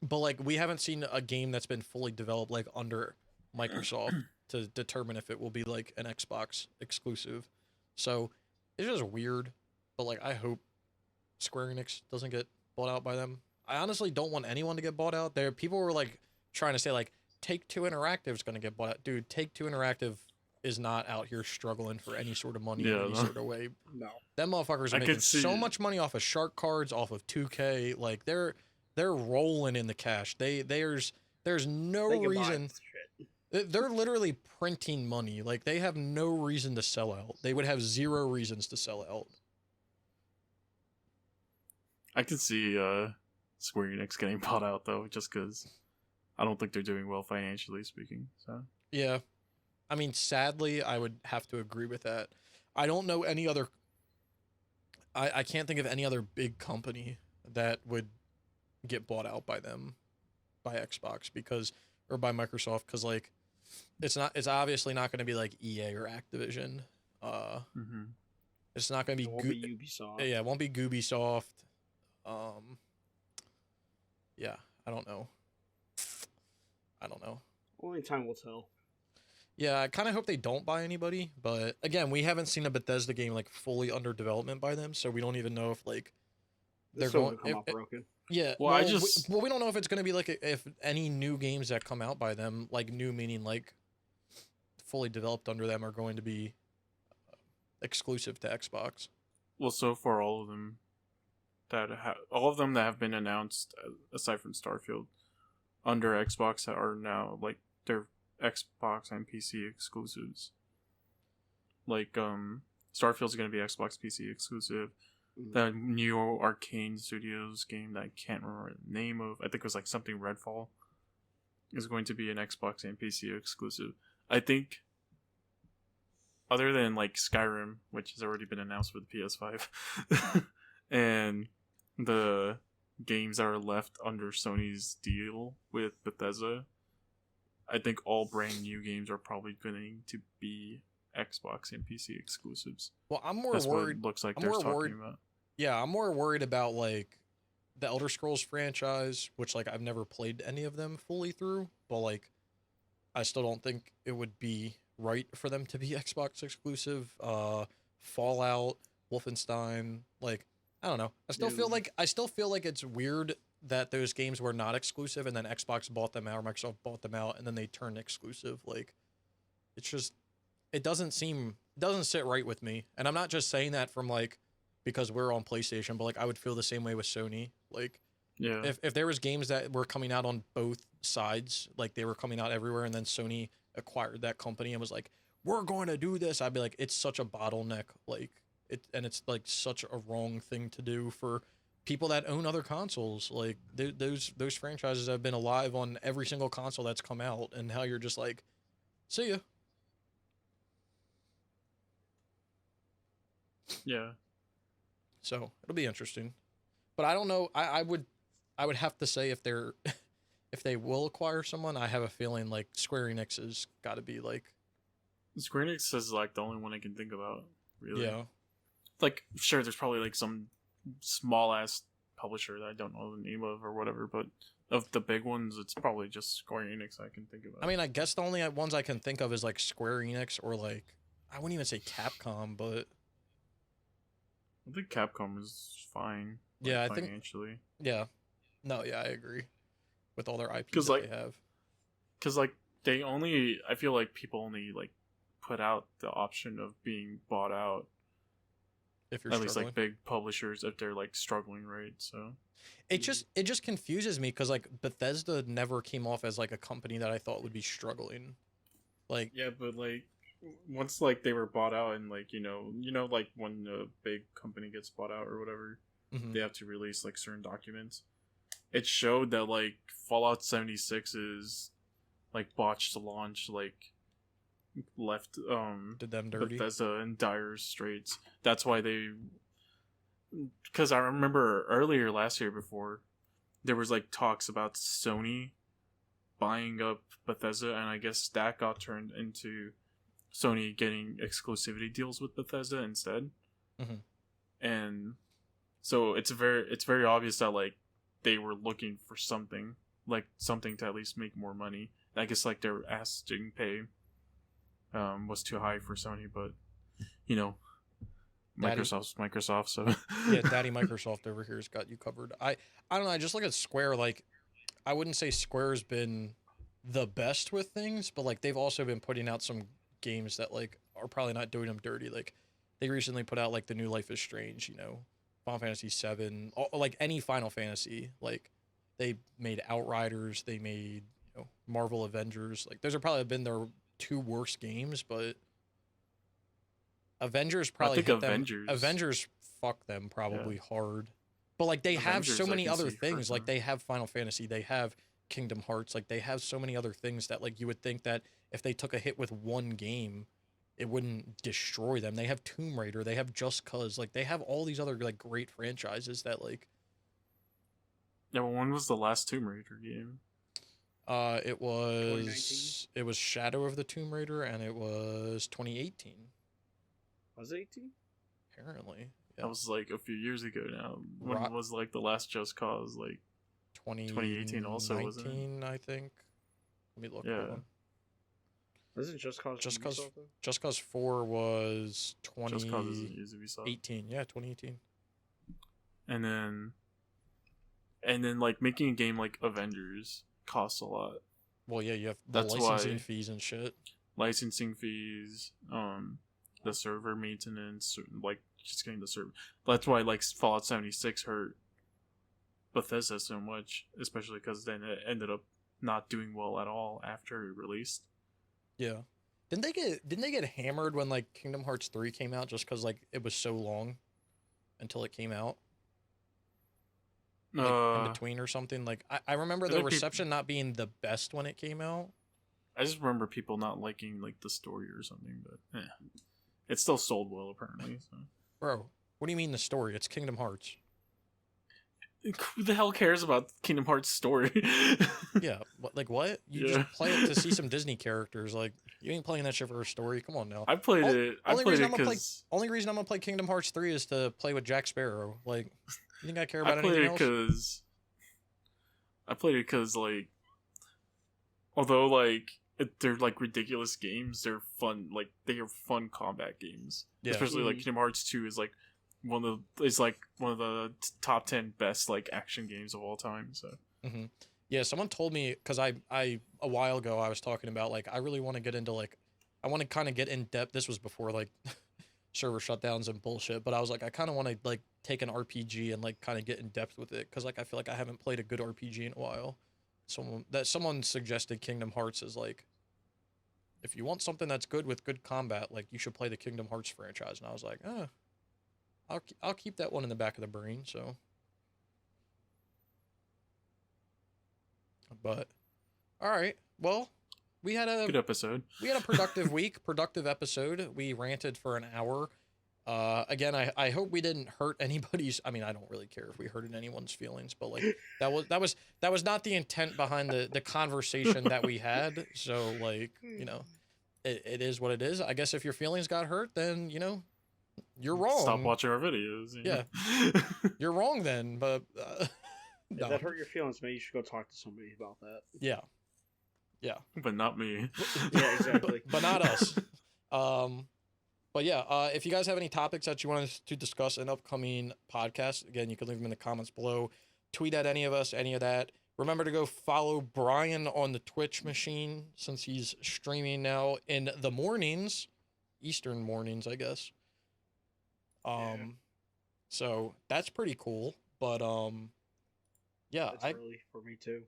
but like we haven't seen a game that's been fully developed like under Microsoft to determine if it will be like an Xbox exclusive. So it's just weird, but like I hope Square Enix doesn't get bought out by them. I honestly don't want anyone to get bought out. There, people were like trying to say like Take-Two Interactive is going to get bought out. Dude, Take-Two Interactive is not out here struggling for any sort of money in any sort of way. No, Them motherfuckers are making so much money off of shark cards, off of 2K. Like they're rolling in the cash. There's no reason. They're literally printing money. Like they have no reason to sell out. They would have zero reasons to sell out. I could see Square Enix getting bought out though, just because I don't think they're doing well financially speaking. So yeah, I mean, sadly, I would have to agree with that. I don't know any other. I can't think of any other big company that would get bought out by them, by Xbox or by Microsoft because like it's obviously not going to be like EA or Activision. It's not going to be. It won't be Ubisoft. Yeah, it won't be Ubisoft. Yeah, I don't know. Only time will tell. Yeah, I kind of hope they don't buy anybody, but again, we haven't seen a Bethesda game like fully under development by them, so we don't even know if like they're going to come out broken. Yeah, well, we don't know if it's going to be like if any new games that come out by them, like new meaning like fully developed under them, are going to be exclusive to Xbox. Well, so far all of them that have been announced, aside from Starfield, under Xbox are now like they're Xbox and PC exclusives. Like Starfield's gonna be Xbox PC exclusive. The new Arcane Studios game that I can't remember the name of, I think it was like something Redfall, is going to be an Xbox and PC exclusive. I think other than like Skyrim, which has already been announced for the PS5, and the games that are left under Sony's deal with Bethesda, I think all brand new games are probably going to be Xbox and PC exclusives. Well, I'm more That's worried. what it looks like they're talking about. Yeah, I'm more worried about like the Elder Scrolls franchise, which like I've never played any of them fully through, but like I still don't think it would be right for them to be Xbox exclusive. Fallout, Wolfenstein, like I don't know. I still feel like it's weird that those games were not exclusive and then Xbox bought them out or Microsoft bought them out and then they turned exclusive. Like it's just it doesn't sit right with me. And I'm not just saying that from like because we're on PlayStation, but like I would feel the same way with Sony. Like yeah, if there was games that were coming out on both sides, like they were coming out everywhere and then Sony acquired that company and was like, we're going to do this, I'd be like, it's such a bottleneck, like it's like such a wrong thing to do for people that own other consoles. Like those franchises have been alive on every single console that's come out, and how you're just like, see ya. Yeah. So it'll be interesting, but I don't know. I would have to say if they will acquire someone, I have a feeling like Square Enix has got to be like. Square Enix is like the only one I can think about. Really. Yeah. Like sure, there's probably like some small ass publisher that I don't know the name of or whatever, but of the big ones, it's probably just Square Enix I can think about. I mean, I guess the only ones I can think of is like Square Enix or like I wouldn't even say Capcom, but I think Capcom is fine. Like, yeah, I think financially. Yeah, no, yeah, I agree with all their IPs 'Cause, that like, they have. Because like I feel like people only like put out the option of being bought out if you're At least struggling. like big publishers if they're like struggling, right? So It just confuses me because like Bethesda never came off as like a company that I thought would be struggling. Like yeah, but like once like they were bought out and like like when a big company gets bought out or whatever, mhm. they have to release like certain documents. It showed that like Fallout 76 is like botched launch, like left Did them dirty. Bethesda in dire straits. That's why because I remember earlier last year before there was like talks about Sony buying up Bethesda, and I guess that got turned into Sony getting exclusivity deals with Bethesda instead. Mhm. And so it's very obvious that like they were looking for something to at least make more money. I guess like their asking pay was too high for Sony, but Microsoft's Microsoft, so Yeah, Daddy Microsoft over here's got you covered. I don't know. I just look at Square. Like, I wouldn't say Square's been the best with things, but like they've also been putting out some games that like are probably not doing them dirty. Like, they recently put out like the new Life is Strange. Final Fantasy VII, like any Final Fantasy. Like, they made Outriders. They made Marvel Avengers. Like, those have probably been their two worst games, but Avengers probably hit Avengers. them. Avengers fuck them probably hard. But like they have so many other things. Like they have Final Fantasy, they have Kingdom Hearts, like they have so many other things that like you would think that if they took a hit with one game, it wouldn't destroy them. They have Tomb Raider, they have Just Cause, like they have all these other like great franchises that like yeah, well, when was the last Tomb Raider game? It was Shadow of the Tomb Raider and it was 2018. Was it 18? Apparently. Yeah. That was like a few years ago now. When was like the last Just Cause? Like 2018 also, wasn't it? I think. Let me look. Yeah. Wasn't Just Cause Ubisoft, though? Just Cause 4 was Just Cause isn't Ubisoft. 18. Yeah, 2018. And then like making a game like Avengers costs a lot. Well, yeah, you have the licensing fees and shit. Licensing fees, the server maintenance, like just getting the server. That's why like Fallout 76 hurt Bethesda so much, especially because then it ended up not doing well at all after it released. Yeah, didn't they get hammered when like Kingdom Hearts 3 came out just because like it was so long until it came out? Like in between or something. Like I remember the reception not being the best when it came out. I just remember people not liking like the story or something, but it still sold well apparently. So. Bro, what do you mean the story? It's Kingdom Hearts. Who the hell cares about Kingdom Hearts story? Yeah, like what? You just play it to see some Disney characters. Like you ain't playing that shit for a story. Come on now. I played it because only reason I'm gonna play Kingdom Hearts 3 is to play with Jack Sparrow. Like, you think I care about anything else? I played it because like, although like they're like ridiculous games, they're fun. Like they are fun combat games. Yeah. Especially like Kingdom Hearts 2 is like one of the top 10 best like action games of all time. So yeah, someone told me because I a while ago I was talking about like I really want to get into like I want to kind of get in depth. This was before like server shutdowns and bullshit, but I was like I kind of want to like take an RPG and like kind of get in depth with it because like I feel like I haven't played a good RPG in a while. Someone suggested Kingdom Hearts as like if you want something that's good with good combat, like you should play the Kingdom Hearts franchise, and I was like, I'll keep that one in the back of the brain. So, but all right, well, we had a good episode. We had a productive week, productive episode. We ranted for an hour. Again, I hope we didn't hurt anybody's. I mean, I don't really care if we hurted anyone's feelings, but like that was not the intent behind the conversation that we had. So like it is what it is. I guess if your feelings got hurt, then you're wrong. Stop watching our videos. Yeah, you're wrong then. But if that hurt your feelings, maybe you should go talk to somebody about that. Yeah. But not me. Yeah, exactly. but not us. But yeah, if you guys have any topics that you want us to discuss in upcoming podcasts, again, you can leave them in the comments below. Tweet at any of us, any of that. Remember to go follow Brian on the Twitch machine since he's streaming now in the mornings, Eastern mornings, I guess. So that's pretty cool. But yeah, That's early for me too.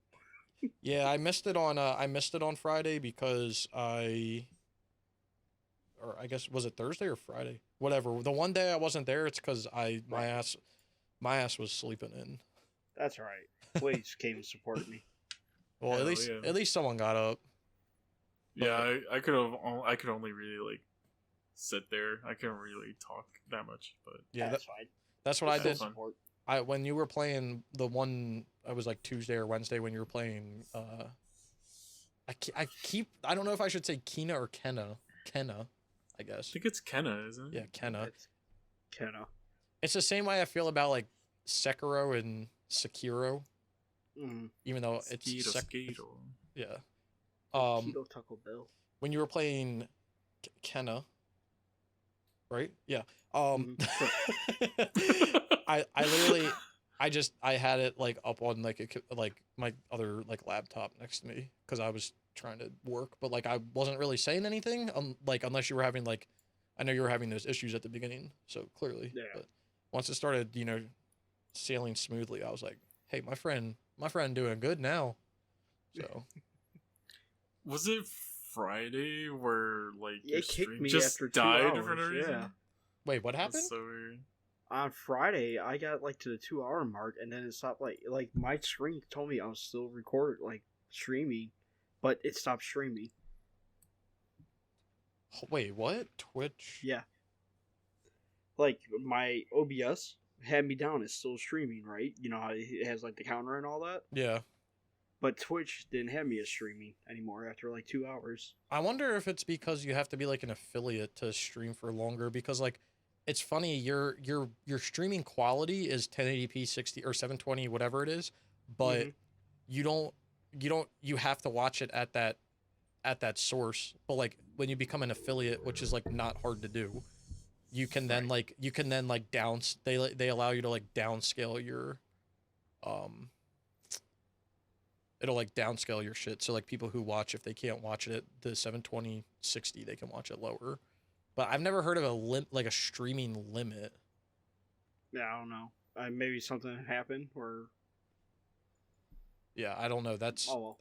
yeah, I missed it on Friday because or I guess was it Thursday or Friday? Whatever. The one day I wasn't there, it's because my ass was sleeping in. That's all right. Please came and support me. Well, Hell at least someone got up. Yeah, I could only really like sit there. I couldn't really talk that much, but Yeah, that's fine. That's what I did. Support. When you were playing the one, I was like Tuesday or Wednesday when you were playing. I don't know if I should say Kina or Kenna. I guess. I think it's Kenna, isn't it? Yeah, Kenna. It's Kenna. It's the same way I feel about like Sekiro and Sekiro. Even though it's Skeeto. Yeah. Keto Taco Bell. When you were playing Kenna, right? Yeah. I literally I had it like up on like my other like laptop next to me because I was trying to work, but like I wasn't really saying anything like unless you were having like I know you were having those issues at the beginning, so clearly. Yeah. But once it started, sailing smoothly, I was like, hey, my friend doing good now. So was it Friday where like your It kicked stream me just after 2 died hours, for no reason? yeah. wait, what happened? That's so weird. On Friday, I got like to the 2 hour mark, and then it stopped. Like my screen told me I was still streaming, but it stopped streaming. Wait, what? Twitch? Yeah. Like my OBS had me down. It's still streaming, right? You know how it has like the counter and all that. Yeah. But Twitch didn't have me as streaming anymore after like 2 hours. I wonder if it's because you have to be like an affiliate to stream for longer because like it's funny your streaming quality is 1080p 60 or 720 whatever it is, but you have to watch it at that source. But like when you become an affiliate, which is like not hard to do, you can then like they allow you to like downscale your it'll like downscale your shit. So like people who watch, if they can't watch it at the 720 60, they can watch it lower. But I've never heard of a streaming limit. Yeah, I don't know. Maybe something happened where. Yeah, I don't know.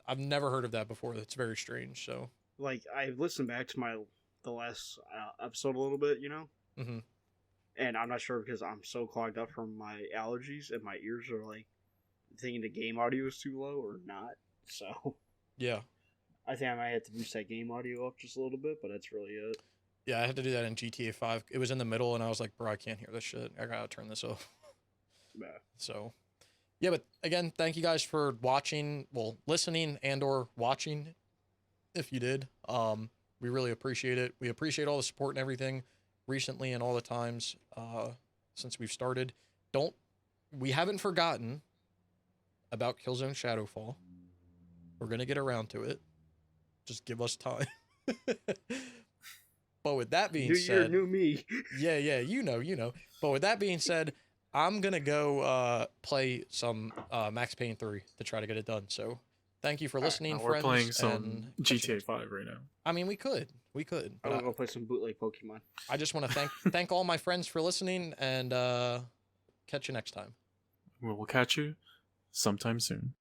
I've never heard of that before. That's very strange. So like I listened back to the last episode a little bit, Mm-hmm. And I'm not sure because I'm so clogged up from my allergies and my ears are like thinking the game audio is too low or not. So yeah, I think I might have to boost that game audio up just a little bit, but that's really it. Yeah, I had to do that in GTA 5. It was in the middle, and I was like, bro, I can't hear this shit. I gotta turn this off. Yeah. So, yeah, but again, thank you guys for watching, listening and or watching, if you did. We really appreciate it. We appreciate all the support and everything recently and all the times since we've started. We haven't forgotten about Killzone Shadowfall. We're gonna get around to it. Just give us time. But with that being said, new me. yeah, you know. But with that being said, I'm gonna go play some Max Payne 3 to try to get it done. So thank you for listening, we're friends. playing some GTA 5 right now. I mean, we could. I'm gonna go play some bootleg Pokemon. I just want to thank all my friends for listening, and catch you next time. We'll catch you sometime soon.